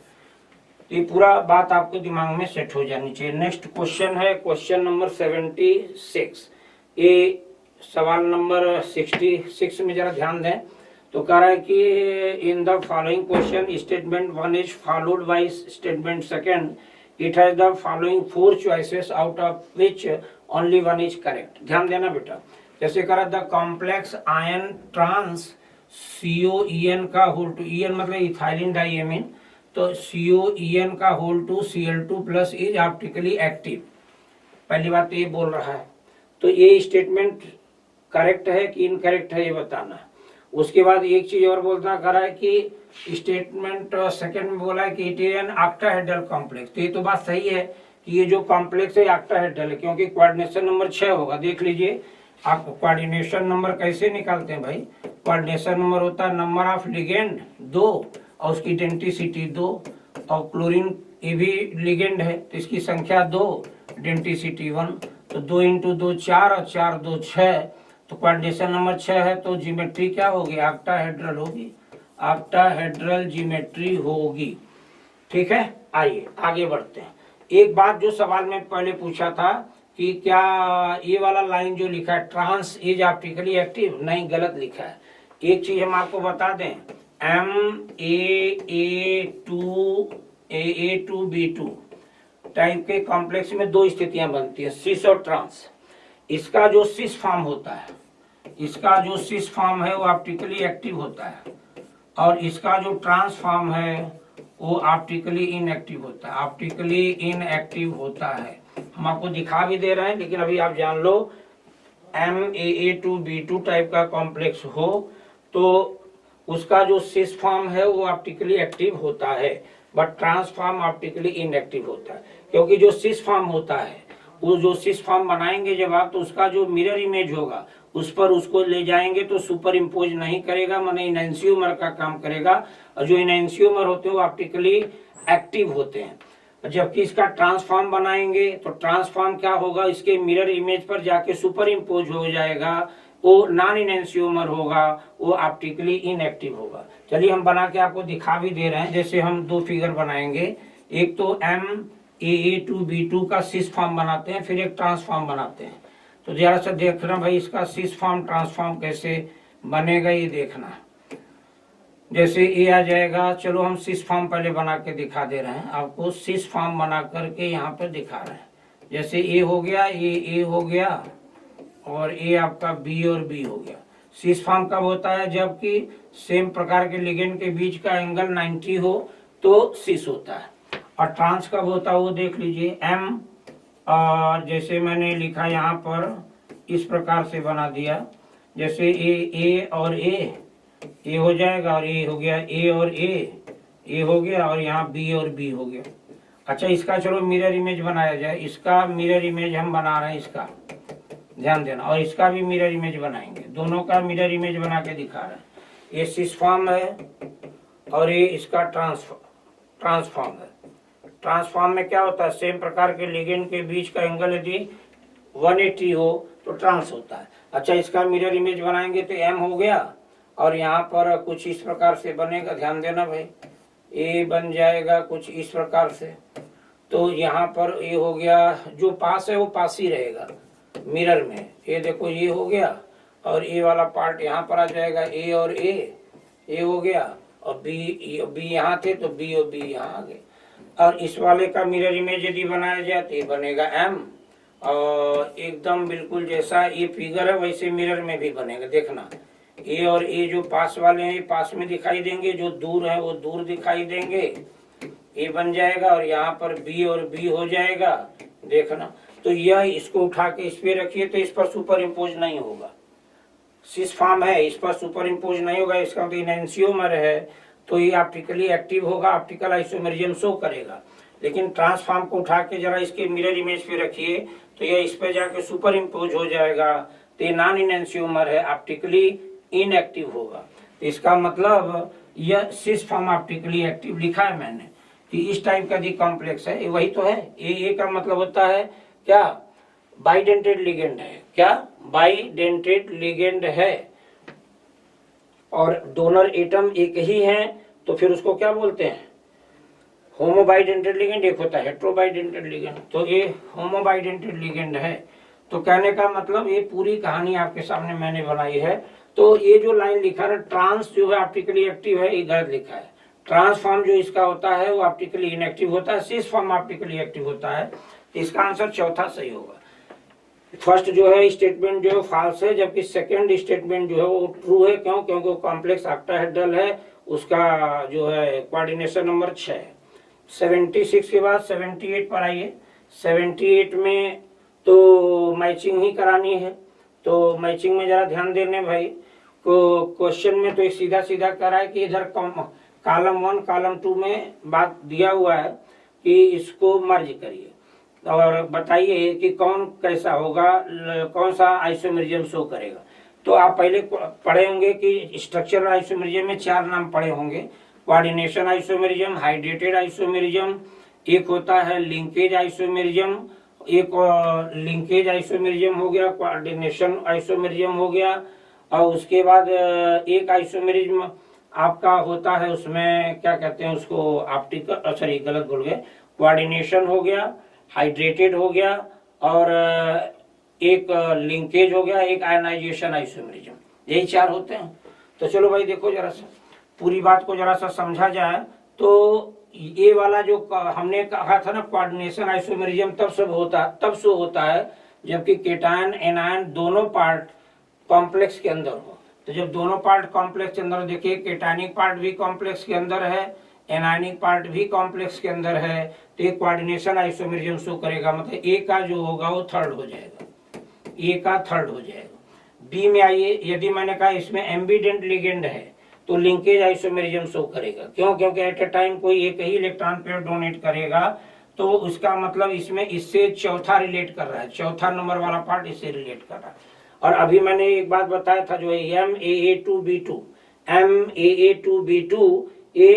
ये पूरा बात आपको दिमाग में सेट हो जानी चाहिए। नेक्स्ट क्वेश्चन है क्वेश्चन नंबर 76। ये सवाल नंबर 66 में जरा ध्यान दें। तो कह रहा है कि in the following question statement 1 is followed by statement 2, it has the following 4 choices out of which only 1 is correct. ध्यान देना बेटा। जैसे कह रहा the complex ion trans COEN का होल टू, EN मतलब इथाइलिन डाइएमीन, तो COEN का whole two Cl2 plus is optically active. पहली बात तो ये बोल रहा है, तो ये स्टेटमेंट करेक्ट है कि इनकरेक्ट है ये बताना। उसके बाद एक चीज और बोलता कर रहा है कि स्टेटमेंट सेकंड में बोला है कि it is an octahedral complex. तो ये तो बात सही है कि ये जो कॉम्प्लेक्स है ऑक्टाहेड्रल है, क्योंकि कोऑर्डिनेशन नंबर 6 होगा। देख लीजिए आप कोऑर्डिनेशन नंबर कैसे निकालते हैं भाई। कोऑर्डिनेशन नंबर होता है नंबर ऑफ लिगेंड 2 और उसकी डेंसिटी 2, और क्लोरीन ये भी लिगेंड है तो इसकी संख्या 2, डेंसिटी 1, तो 2 × 2 4 और 4 2 6। तो कोऑर्डिनेशन नंबर 6 है तो ज्योमेट्री क्या होगी, ऑक्टाहेड्रल होगी, ऑक्टाहेड्रल ज्योमेट्री होगी। ठीक है, आइए आगे बढ़ते हैं। एक बात जो सवाल में पहले पूछा था कि क्या ये वाला लाइन जो लिखा है ट्रांस इज ऑप्टिकली एक्टिव, नहीं, गलत लिखा है। एक चीज हम आपको बता दें, Ma2B2 टाइप के कॉम्प्लेक्स में 2 स्थितियां बनती है, सिस और ट्रांस। इसका जो सिस फॉर्म होता है, इसका जो सिस फॉर्म है वो ऑप्टिकली एक्टिव होता है, और इसका जो ट्रांस फॉर्म है वो ऑप्टिकली इनएक्टिव होता है, ऑप्टिकली इनएक्टिव होता है। हम आपको दिखा भी दे रहे हैं, लेकिन अभी आप जान लो Ma2B2 टाइप का कॉम्प्लेक्स हो तो उसका जो सिस फॉर्म है वो ऑप्टिकली एक्टिव होता है, but trans form optically inactive होता है। क्योंकि जो सिस फॉर्म होता है, वो जो सिस फॉर्म बनाएंगे जब आप, तो उसका जो मिरर इमेज होगा उस पर उसको ले जाएंगे तो सुपर इम्पोज नहीं करेगा, माने इनैंसियोमर का काम करेगा, और जो इनैंसियोमर होते हैं वो ऑप्टिकली एक्टिव होते हैं। जबकि इसका ट्रांसफॉर्म बनाएंगे तो ट्रांसफॉर्म क्या होगा, इसके मिरर इमेज पर जाके सुपर इम्पोज हो जाएगा वो नॉन इनेंशियोमर होगा, वो ऑप्टिकली इनएक्टिव होगा। चलिए हम बना के आपको दिखा भी दे रहे हैं। जैसे हम दो फिगर बनाएंगे, एक तो MAA2B2 का सिस फॉर्म बनाते हैं, फिर एक ट्रांसफॉर्म बनाते हैं। तो जरा सा देखना भाई, इसका सिस फॉर्म ट्रांसफॉर्म कैसे बनेगा ये देखना। जैसे ए आ जाएगा, चलो हम सिस फॉर्म पहले बना के दिखा दे रहे हैं आपको। सिस फॉर्म बना करके यहाँ पे दिखा रहे हैं। जैसे ए हो गया, ये ए हो गया, और ए आपका बी और बी हो गया। सिस फॉर्म कब होता है? जबकि सेम प्रकार के लिगेंड के बीच का एंगल 90 हो तो सिस होता है। और ट्रांस कब होता है वो देख लीजिए। M, और जैसे मैंने लिखा यहाँ पर इस प्रकार से बना दिया, जैसे ए और ए हो जाएगा, और ए हो गया, ए और ए हो गया, और यहाँ बी और बी हो गया। अच्छा, इसका चलो मिरर इमेज बनाया जाए। इसका मिरर इमेज हम बना रहे हैं, इसका ध्यान देना, और इसका भी मिरर इमेज बनाएंगे। दोनों का मिरर इमेज बना के दिखा रहे हैं। ये सिस फॉर्म है और ये इसका ट्रांसफॉर्म है। ट्रांसफॉर्म में क्या होता है? सेम प्रकार के लिगेंड के बीच का एंगल यदि 180 हो तो ट्रांस होता है। अच्छा, इसका मिरर इमेज बनाएंगे तो M हो गया, और यहाँ पर कुछ इस प्रकार से बनेगा। ध्यान देना भाई, ए बन जाएगा कुछ इस प्रकार से। तो यहाँ पर ए हो गया, जो पास है वो पास ही रहेगा मिरर में। ये देखो, ये हो गया, और ए वाला पार्ट यहाँ पर आ जाएगा। ए और ए हो गया, और बी यहाँ थे तो बी और बी यहाँ आ गए। और इस वाले का मिरर इमेज यदि बनाया जाए तो ये बनेगा M, और एकदम बिल्कुल जैसा ये फिगर है वैसे मिरर में भी बनेगा। देखना, ए और ए जो पास वाले हैं पास में दिखाई देंगे, जो दूर है वो दूर दिखाई देंगे। ए बन जाएगा, और यहाँ पर बी और बी हो जाएगा। देखना, तो यह इसको उठा के इस पे रखिए तो इस पर सुपर इम्पोज नहीं होगा। सिस फॉर्म है, इस पर सुपर इम्पोज नहीं होगा, इसका मतलब इनेंशियोमर है, तो ये ऑप्टिकली एक्टिव होगा, ऑप्टिकल आइसोमेरिज्म शो करेगा। लेकिन ट्रांसफॉर्म को उठा के जरा इसके मिरर इमेज पे रखिए तो यह इस पे जाके सुपर इम्पोज हो जाएगा, तो ये नॉन इनेंशियोमर है, ऑप्टिकली इनएक्टिव होगा। इसका मतलब यह सिस फॉर्म ऑप्टिकली एक्टिव लिखा है मैंने कि इस टाइप का दी कॉम्प्लेक्स है, वही तो है। ए का मतलब होता है क्या? बाइडेंटेड लिगेंड है। क्या? बाइडेंटेड लिगेंड है, और डोनर एटम एक ही है, तो फिर उसको क्या बोलते हैं? होमोबाइडेंटेड लिगेंड। एक होता है हेट्रोबाइडेंटेड लिगेंड, तो ये होमोबाइडेंटेड लिगेंड है। तो कहने का मतलब ये पूरी कहानी आपके सामने मैंने बनाई है। तो ये जो लाइन लिखा है ट्रांस जो है ऑप्टिकली एक्टिव है, ये गलत लिखा है। ट्रांसफॉर्म जो इसका होता है वो ऑप्टिकली इनएक्टिव होता है, सिस फॉर्म ऑप्टिकली एक्टिव होता है। तो इसका आंसर चौथा सही होगा। फर्स्ट जो है स्टेटमेंट जो है फॉल्स है, जबकि सेकंड स्टेटमेंट जो है वो ट्रू है। क्यों? क्योंकि वो कॉम्प्लेक्स ऑक्टाहेड्रल है, उसका जो है कोऑर्डिनेशन नंबर 6 है। 76 के बाद 78 पर आइए। 78 में तो मैचिंग ही करानी है, तो मैचिंग में जरा ध्यान देने भाई को। क्वेश्चन में तो एक सीधा सीधा करा है कि इधर कॉलम 1 कॉलम 2 में बात दिया हुआ है कि इसको मर्ज करिए और बताइए कि कौन कैसा होगा, कौन सा आइसोमेरिज्म शो करेगा। तो आप पहले पढ़े होंगे कि स्ट्रक्चरल आइसोमेरिज्म में 4 नाम पढ़े होंगे। कोऑर्डिनेशन आइसोमेरिज्म, हाइड्रेटेड आइसोमेरिज्म, एक होता है लिंकेज आइसोमेरिज्म, एक लिंकेज आइसोमेरिज्म हो गया, कोऑर्डिनेशन आइसोमेरिज्म हो गया, और उसके बाद एक आइसोमेरिज्म आपका होता है, उसमें क्या कहते हैं उसको, ऑप्टिकल, सॉरी गलत बोल गए, कोऑर्डिनेशन हो गया, हाइड्रेटेड हो गया, और एक लिंकेज हो गया, एक आयनाइजेशन आइसोमेरिज्म। यही 4 होते हैं। तो चलो भाई देखो जरा सा पूरी बात को जरा सा समझा जाए तो ये वाला जो हमने कहा था ना कोऑर्डिनेशन आइसोमेरिज्म तब शो होता है जबकि केटायन एनायन दोनों पार्ट कॉम्प्लेक्स के अंदर हो। तो जब दोनों पार्ट कॉम्प्लेक्स के अंदर, देखिए केटायनिक पार्ट भी कॉम्प्लेक्स के अंदर है, एनायनिक पार्ट भी कॉम्प्लेक्स के अंदर है, तो एक कोऑर्डिनेशन आइसोमेरिज्म शो करेगा। मतलब ए का जो होगा वो थर्ड हो जाएगा, ए का थर्ड हो जाएगा। बी में आइए, यदि मैंने कहा इसमें एम्बिडेंट लिगेंड है तो लिंकेज आइसोमेरिज्म शो करेगा। क्यों? क्योंकि एट ए टाइम कोई एक ही इलेक्ट्रॉन पेयर डोनेट करेगा, तो उसका मतलब इसमें इससे चौथा रिलेट कर रहा है, चौथा नंबर वाला पार्ट इससे रिलेट कर रहा है। और अभी मैंने एक बात बताया था जो है MAA2B2, MAA2B2 ये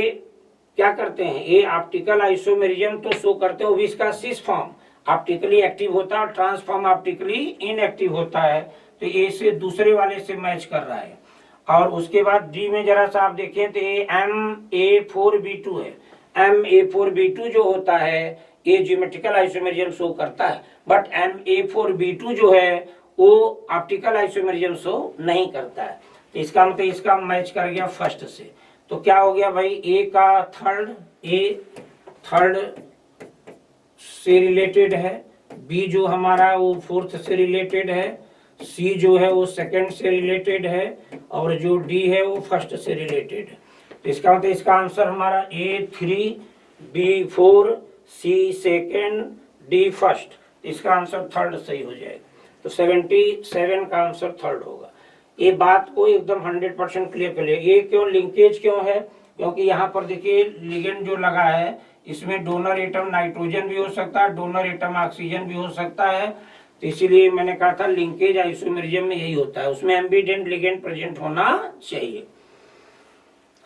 क्या करते हैं? ये ऑप्टिकल आइसोमेरिज्म तो शो करते हैं, वो भी इसका सिस फॉर्म ऑप्टिकली एक्टिव होता है और ट्रांसफॉर्म ऑप्टिकली इनएक्टिव होता है। तो ए से दूसरे वाले से मैच कर रहा है। और उसके बाद डी में जरा सा आप देखें तो ये MA4B2 है। MA4B2 जो होता है ये ज्योमेट्रिकल आइसोमेरिज्म शो करता है, बट MA4B2 जो है वो ऑप्टिकल आइसोमेरिज्म शो नहीं करता है। तो इसका मतलब इसका मैच कर गया फर्स्ट से। तो क्या हो गया भाई, ए का थर्ड से रिलेटेड है, बी जो हमारा वो फोर्थ से रिलेटेड है, सी जो है वो सेकंड से रिलेटेड है, और जो डी है वो फर्स्ट से रिलेटेड है। तो इसका मतलब इसका आंसर हमारा A3, B4, C second, D first. इसका आंसर थर्ड सही हो जाएगा। तो 77 का आंसर थर्ड होगा। ये बात को एकदम 100% क्लियर कर लिया। ये क्यों लिंकेज क्यों है, क्योंकि यहाँ पर देखिए लिगेंड जो लगा है इसमें डोनर एटम नाइट्रोजन भी हो सकता है, डोनर एटम ऑक्सीजन भी हो सकता है। तो इसीलिए मैंने कहा था लिंकेज आइसोमेरिज्म में यही होता है, उसमें एम्बिडेंट लिगेंड प्रेजेंट होना चाहिए।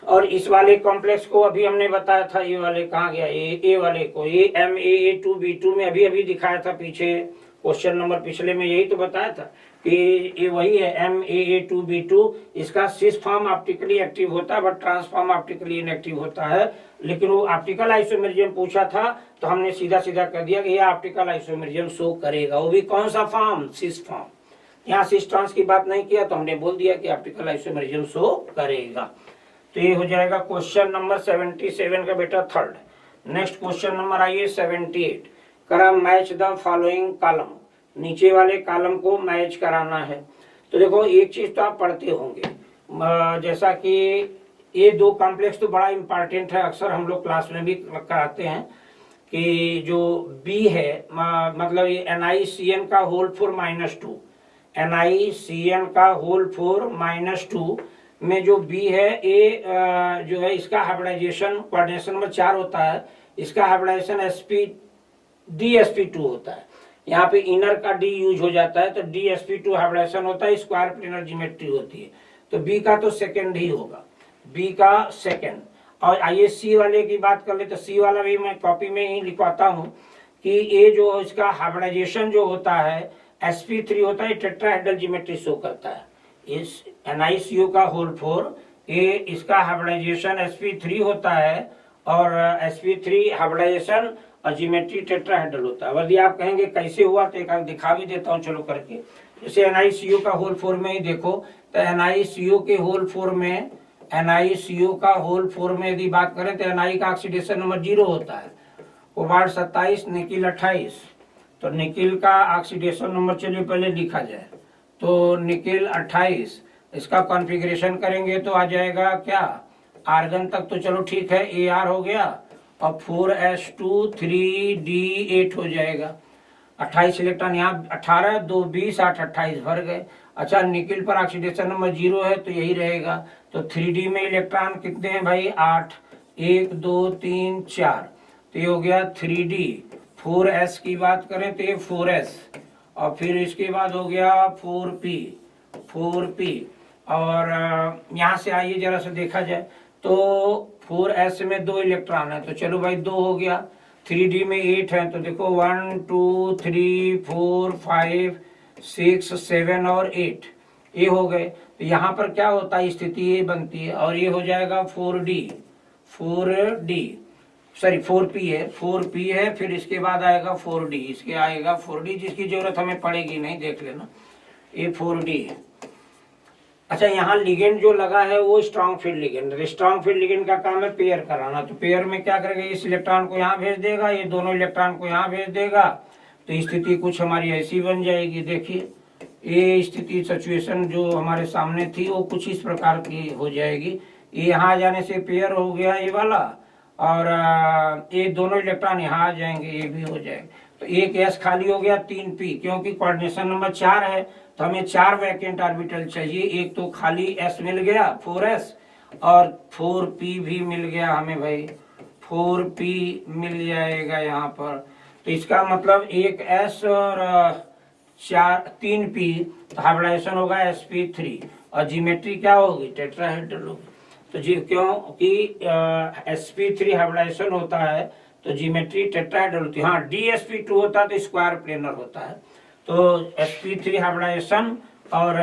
और इस वाले कॉम्प्लेक्स को अभी हमने बताया था, ये वाले कहाँ गया, ए वाले को, ये MAA2B2 में अभी दिखाया था पीछे क्वेश्चन नंबर पिछले में, यही तो बताया था कि ये वही है MAA2B2। इसका सिस फॉर्म ऑप्टिकली एक्टिव होता है बट ट्रांसफॉर्म ऑप्टिकली इनएक्टिव होता है। लेकिन वो ऑप्टिकल आइसोमेरिज्म पूछा था तो हमने सीधा सीधा कर दिया कि ये ऑप्टिकल आइसोमेरिज्म शो करेगा, वो भी कौन सा फॉर्म, सिस फॉर्म। यहाँ सिस ट्रांस की बात नहीं किया तो हमने बोल दिया कि ऑप्टिकल आइसोमेरिज्म शो करेगा। तो ये हो जाएगा क्वेश्चन नंबर 77 का बेटा थर्ड। नेक्स्ट क्वेश्चन नंबर आइए 78। करा मैच द फॉलोइंग कॉलम, नीचे वाले कॉलम को मैच कराना है। तो देखो एक चीज तो आप पढ़ते होंगे, जैसा कि ये दो कॉम्प्लेक्स तो बड़ा इंपॉर्टेंट है, अक्सर हम लोग क्लास में भी कराते हैं कि जो बी है मतलब ये NiCN का होल 4 -2, NiCN का होल 4 -2 में जो बी है ये जो है इसका हाइब्रिडाइजेशन कोऑर्डिनेशन नंबर 4 होता है, इसका हाइब्रिडाइजेशन DsP2 होता है। यहाँ पे इनर का डी यूज हो जाता है तो DsP2 हाइब्रिडाइजेशन होता है, स्क्वायर प्लेनर ज्योमेट्री होती है। तो बी का तो सेकंड ही होगा, बी का सेकंड। और आइए सी वाले की बात कर ले, तो सी वाला भी मैं कॉपी में ही लिखवाता हूँ कि ये जो इसका हाइब्रिडाइजेशन जो होता है sp3 होता है, टेट्राहेड्रल ज्योमेट्री शो करता है। इस NiCO का होल 4 ये इसका हाइब्रिडाइजेशन sp3 होता है और sp3 हाइब्रिडाइजेशन और ज्योमेट्री टेट्राहेड्रल होता है। यदि आप कहेंगे कैसे हुआ तो एक दिखा भी देता हूँ चलो करके। जैसे NiCO का होल 4 में ही देखो, तो NiCO के होल 4 में, NiCO का होल 4 में यदि बात करें तो Na का ऑक्सीडेशन नंबर 0 होता है, कोबाल्ट 27, निकिल 28। तो निकिल का ऑक्सीडेशन नंबर चलिए पहले लिखा जाए, तो निकिल 28, इसका कॉन्फ़िगरेशन करेंगे तो आ जाएगा क्या, आर्गन तक तो चलो ठीक है, Ar हो गया और 4s2 3d8 हो जाएगा। 28 इलेक्ट्रॉन यहाँ 18, 2 20 8 28 भर गए। अच्छा निकिल पर ऑक्सीडेशन नंबर 0 है तो यही रहेगा। तो 3d में इलेक्ट्रॉन कितने हैं भाई, 8, 1 2 3 4, तो ये हो गया 3d। 4s की बात करें तो ये 4s, और फिर इसके बाद हो गया 4p। और यहाँ से आइए जरा से देखा जाए तो 4s में 2 इलेक्ट्रॉन है, तो चलो भाई 2 हो गया। 3d में 8 है, तो देखो 1 2 3 4 5 6 7 और 8 ये हो गए। तो यहाँ पर क्या होता है, स्थिति ये बनती है, और ये हो जाएगा 4p है, फिर इसके बाद आएगा 4d, इसके आएगा 4d, जिसकी जरूरत हमें पड़ेगी नहीं, देख लेना ये 4d है। अच्छा यहाँ लिगेंड जो लगा है वो strong field ligand, strong field ligand का काम है पेयर कराना। तो पेयर में क्या करेगा, इस इलेक्ट्रॉन को यहाँ भेज देगा, ये दोनों इलेक्ट्रॉन को यहाँ भेज देगा, तो स्थिति कुछ हमारी ऐसी बन जाएगी। देखिए ये स्थिति सिचुएशन जो हमारे सामने थी वो कुछ इस प्रकार की हो जाएगी। ये यहाँ आ जाने से पेयर हो गया ये वाला, और ये दोनों इलेक्ट्रॉन यहाँ आ जाएंगे, ये भी हो जाएगा। तो एक s खाली हो गया, 3p, क्योंकि कोऑर्डिनेशन नंबर 4 है तो हमें 4 वैकेंट ऑर्बिटल चाहिए। एक तो खाली s मिल गया 4s, और 4p भी मिल गया हमें भाई, 4p मिल जाएगा यहाँ पर। तो इसका मतलब एक s और 3p, तो हाइब्रिडाइजेशन होगा sp3, और ज्योमेट्री क्या होगी, टेट्राहेड्रल होगी। तो जी क्योंकि sp3 हाइब्रिडाइजेशन होता है तो तो ज्योमेट्री टेट्राहेड्रल होती है। हाँ, DsP2 होता है तो स्क्वायर प्लेनर होता है। तो sp3 हाइब्रिडाइजेशन और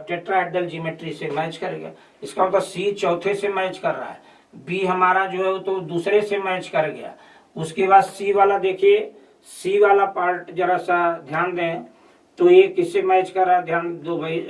टेट्राहेड्रल ज्योमेट्री से मैच करेगा। इसका मतलब C चौथे से मैच कर रहा है, B हमारा जो है वो तो दूसरे से मैच कर गया। उसके बाद C वाला देखिए, C वाला पार्ट जरा सा ध्यान दें, तो ये किससे मैच कर रहा है, ध्यान दो भाई।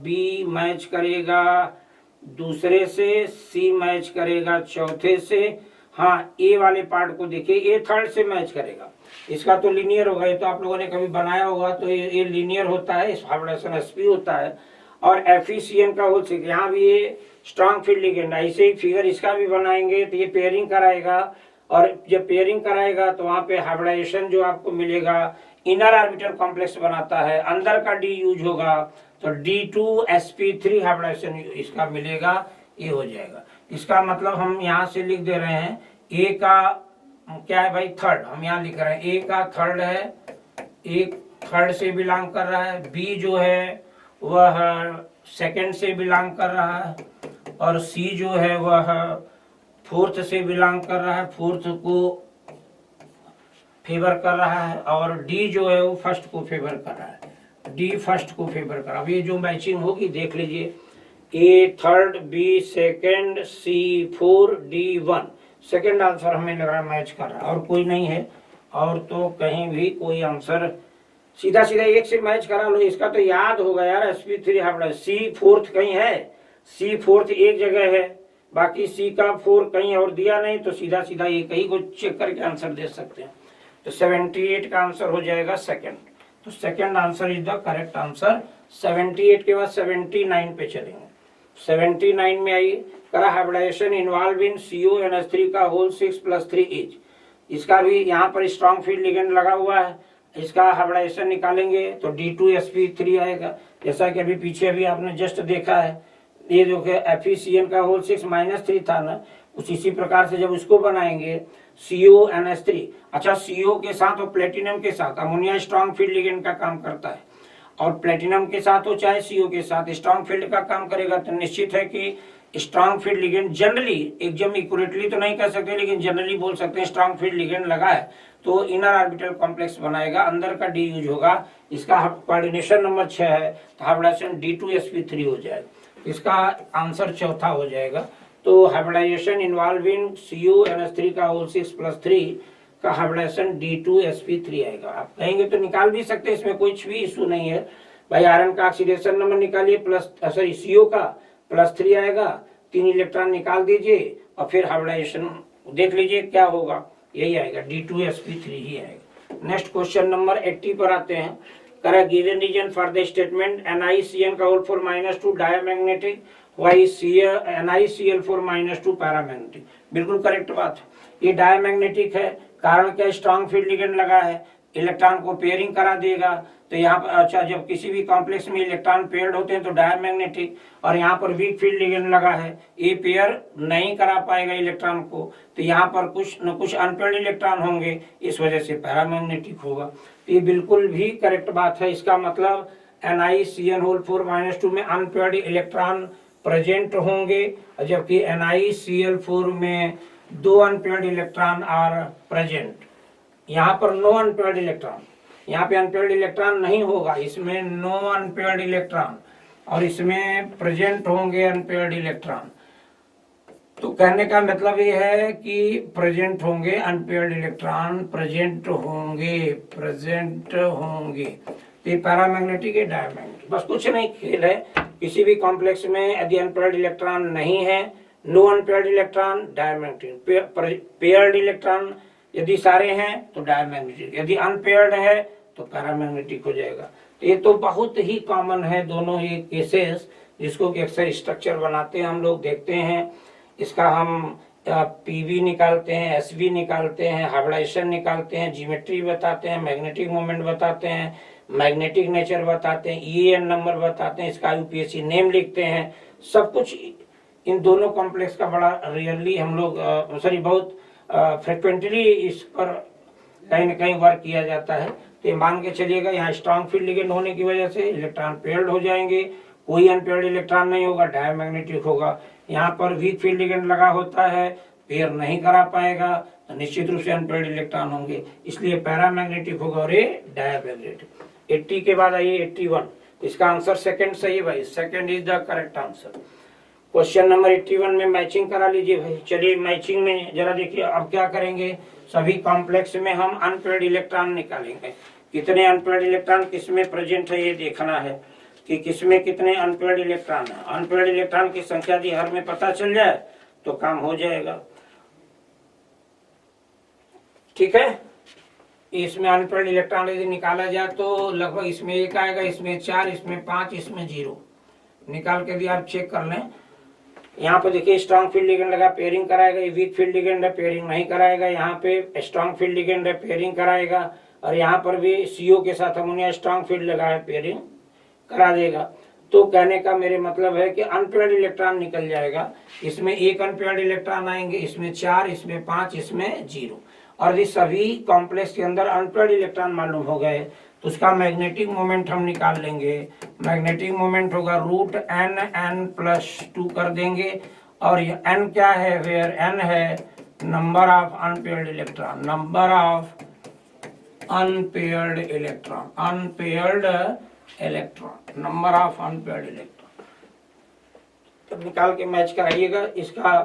B मैच करेगा दूसरे से, C मैच करेगा चौथे से। हाँ, A वाले पार्ट को देखिए, A थर्ड से मैच करेगा। इसका तो लीनियर होगा, ये तो आप लोगों ने कभी बनाया होगा, तो ये लीनियर होता है, हाइब्रिडाइजेशन sp होता है। और FeCN का होल सिक्स, यहाँ भी ये स्ट्रॉन्ग फील्ड लिगेंड, ऐसे ही फिगर इसका भी बनाएंगे तो ये पेयरिंग कराएगा। और जब पेयरिंग कराएगा तो वहां पे हाइब्रिडाइजेशन जो आपको मिलेगा इनर ऑर्बिटल कॉम्प्लेक्स बनाता है, अंदर का D यूज होगा, तो D2sp3 हाइब्रिडाइजेशन इसका मिलेगा, ये हो जाएगा। इसका मतलब हम यहाँ से लिख दे रहे हैं, A का क्या है भाई, थर्ड, हम यहाँ लिख रहे हैं A का थर्ड है, एक थर्ड से बिलोंग कर रहा है, B जो है वह सेकंड से बिलोंग कर रहा है, और C जो है वह फोर्थ से बिलोंग कर रहा है, फोर्थ को फेवर कर रहा है, और D जो है वो फर्स्ट को फेवर कर रहा है, D फर्स्ट को फेवर कर रहा है। अब ये जो मैचिंग होगी देख लीजिए, A third, B second, C four, D one. Second answer हमें लग रहा है मैच कर रहा है, और कोई नहीं है, और तो कहीं भी कोई आंसर, सीधा सीधा एक से मैच करा लो। इसका तो याद होगा यार, sp3 हाइब्रिडाइजेशन। C फोर्थ कहीं है, C फोर्थ एक जगह है, बाकी C का 4 कहीं और दिया नहीं, तो सीधा सीधा एक ही को चेक करके आंसर दे सकते हैं। तो 78 का आंसर हो जाएगा सेकंड। तो second answer is the correct answer. 78 के बाद 79 पे चलेंगे। 79 में आई, करा हाइब्रिडाइजेशन इन्वॉल्व इन CONH3 का होल 6 + 3 इज। इसका भी यहाँ पर स्ट्रॉन्ग फील्ड लिगेंड लगा हुआ है, इसका हाइब्रिडाइजेशन निकालेंगे तो D2sp3 आएगा, जैसा कि अभी पीछे भी आपने जस्ट देखा है। ये जो कि FeCN का होल 6 - 3 था ना, कुछ इसी प्रकार से जब उसको बनाएंगे CONH3। अच्छा, CO के साथ और प्लेटिनम के साथ अमोनिया स्ट्रॉन्ग फील्ड लिगेंड का काम करता है, और प्लेटिनम के साथ हो चाहे CO के साथ स्ट्रॉन्ग फील्ड का काम करेगा। तो निश्चित है कि स्ट्रॉन्ग फील्ड लिगेंड जनरली, एकदम एक्यूरेटली तो नहीं कह सकते, लेकिन जनरली बोल सकते हैं स्ट्रॉन्ग फील्ड लिगेंड लगा है तो इनर ऑर्बिटल कॉम्प्लेक्स बनाएगा, अंदर का D यूज होगा। इसका कोऑर्डिनेशन नंबर 6 है, तो हाइब्रिडाइजेशन D2sp3 हो जाएगा। इसका आंसर चौथा हो जाएगा। तो हाइब्रिडाइजेशन इन्वॉल्व इन CONH3 का होल 6 + 3 का हाइब्रिडाइजेशन D2sp3 आएगा। आप कहेंगे तो निकाल भी सकते हैं, इसमें कुछ भी इशू नहीं है भाई। आयरन का ऑक्सीडेशन नंबर निकालिए, CO का +3 आएगा, 3 इलेक्ट्रॉन निकाल दीजिए, और फिर हाइब्रिडाइजेशन देख लीजिए क्या होगा, यही आएगा, D2sp3 ही आएगा। नेक्स्ट क्वेश्चन नंबर 80 पर आते हैं। करा given reason for the statement NiCN का whole 4 - 2 diamagnetic, why NiCl4 - 2 paramagnetic. बिल्कुल करेक्ट बात है, ये डायमैग्नेटिक है, कारण क्या, स्ट्रॉन्ग फील्ड लिगेंड लगा है, इलेक्ट्रॉन को पेयरिंग करा देगा। तो यहाँ पर अच्छा, जब किसी भी कॉम्प्लेक्स में इलेक्ट्रॉन पेयर्ड होते हैं तो डायमैग्नेटिक, और यहाँ पर वीक फील्ड लिगेंड लगा है, ये पेयर नहीं करा पाएगा इलेक्ट्रॉन को, तो यहाँ पर कुछ न कुछ अनपेयर्ड इलेक्ट्रॉन होंगे, इस वजह से पैरामैग्नेटिक होगा। तो ये बिल्कुल भी करेक्ट बात है। इसका मतलब NiCN होल 4 - 2 में अनपेयर्ड इलेक्ट्रॉन प्रेजेंट होंगे, जबकि NiCl4 में 2 अनपेयर्ड इलेक्ट्रॉन आर प्रेजेंट। यहाँ पर नो अनपेयर्ड इलेक्ट्रॉन, यहाँ पे अनपेयर्ड इलेक्ट्रॉन नहीं होगा, इसमें नो अनपेयर्ड इलेक्ट्रॉन, और इसमें प्रेजेंट होंगे अनपेयर्ड इलेक्ट्रॉन। तो कहने का मतलब ये है कि प्रेजेंट होंगे अनपेयर्ड इलेक्ट्रॉन, प्रेजेंट होंगे। तो ये पैरामैग्नेटिक है, डायमैग्नेटिक, बस कुछ नहीं खेल है। किसी भी कॉम्प्लेक्स में यदि अनपेयर्ड इलेक्ट्रॉन नहीं है, no unpaired electron diamagnetic, paired electron यदि सारे हैं तो डायमैग्नेटिक, यदि अनपेयर्ड है तो पैरामैग्नेटिक हो जाएगा। तो ये तो बहुत ही कॉमन है दोनों ही केसेस, जिसको कि अक्सर स्ट्रक्चर बनाते हैं हम लोग देखते हैं। इसका हम PV निकालते हैं, SV निकालते हैं, हाइब्रिडाइजेशन निकालते हैं, ज्योमेट्री बताते हैं, मैग्नेटिक मोमेंट बताते हैं, मैग्नेटिक नेचर बताते हैं, EN नंबर बताते हैं, इसका UPSC नेम लिखते हैं। सब कुछ इन दोनों कॉम्प्लेक्स का बड़ा रियरली हम लोग बहुत फ्रिक्वेंटली इस पर कहीं न कहीं वर्क किया जाता है। तो मान के चलिएगा, यहाँ स्ट्रॉन्ग फील्ड लिगेंड होने की वजह से इलेक्ट्रॉन पेयर्ड हो जाएंगे, कोई अनपेयर्ड इलेक्ट्रॉन नहीं होगा, डायमैग्नेटिक होगा। यहाँ पर वीक फील्ड लिगेंड लगा होता है पेयर नहीं करा पाएगा तो निश्चित रूप से अनपेयर्ड इलेक्ट्रॉन होंगे, इसलिए पैरामैग्नेटिक होगा और ये डायमैग्नेटिक। 80 के बाद आइए 81, इसका आंसर सेकंड सही है भाई, second is the correct answer. Question number 81 में मैचिंग करा लीजिए भाई। चलिए मैचिंग में जरा देखिए अब क्या करेंगे, सभी कॉम्प्लेक्स में हम अनपेयर्ड इलेक्ट्रॉन निकालेंगे। कितने अनपेयर्ड इलेक्ट्रॉन किसमें प्रेजेंट है ये देखना है कि किसमें कितने अनपेयर्ड इलेक्ट्रॉन है। अनपेयर्ड इलेक्ट्रॉन की संख्या यदि हर में पता चल जाए तो काम हो जाएगा, ठीक है। इसमें अनपेयर्ड इलेक्ट्रॉन यदि निकाला जाए तो लगभग इसमें 1 आएगा, इसमें 4, इसमें 5, इसमें 0 निकाल के भी आप चेक कर लें। यहाँ पे देखिए स्ट्रॉन्ग फील्ड लिगेंड लगा, पेयरिंग कराएगा, ये वीक फील्ड लिगेंड है, पेयरिंग नहीं कराएगा। यहाँ पे स्ट्रॉन्ग फील्ड लिगेंड है, पेयरिंग कराएगा, और यहाँ पर भी CO के साथ अमोनिया स्ट्रॉन्ग फील्ड लगा है, पेयरिंग करा देगा। तो कहने का मेरे मतलब है कि अनपेयर्ड इलेक्ट्रॉन निकल जाएगा, इसमें 1 अनपेयर्ड इलेक्ट्रॉन आएंगे, इसमें 4, इसमें 5, इसमें 0। और ये सभी कॉम्प्लेक्स के अंदर अनपेयर्ड इलेक्ट्रॉन मालूम हो गए तो उसका मैग्नेटिक मोमेंट हम निकाल लेंगे। मैग्नेटिक मोमेंट होगा √n+2 कर देंगे, और ये n क्या है, वेयर n है number of unpaired electron, number of unpaired electron, unpaired electron, number of unpaired electron. तो निकाल के मैच कराइएगा इसका।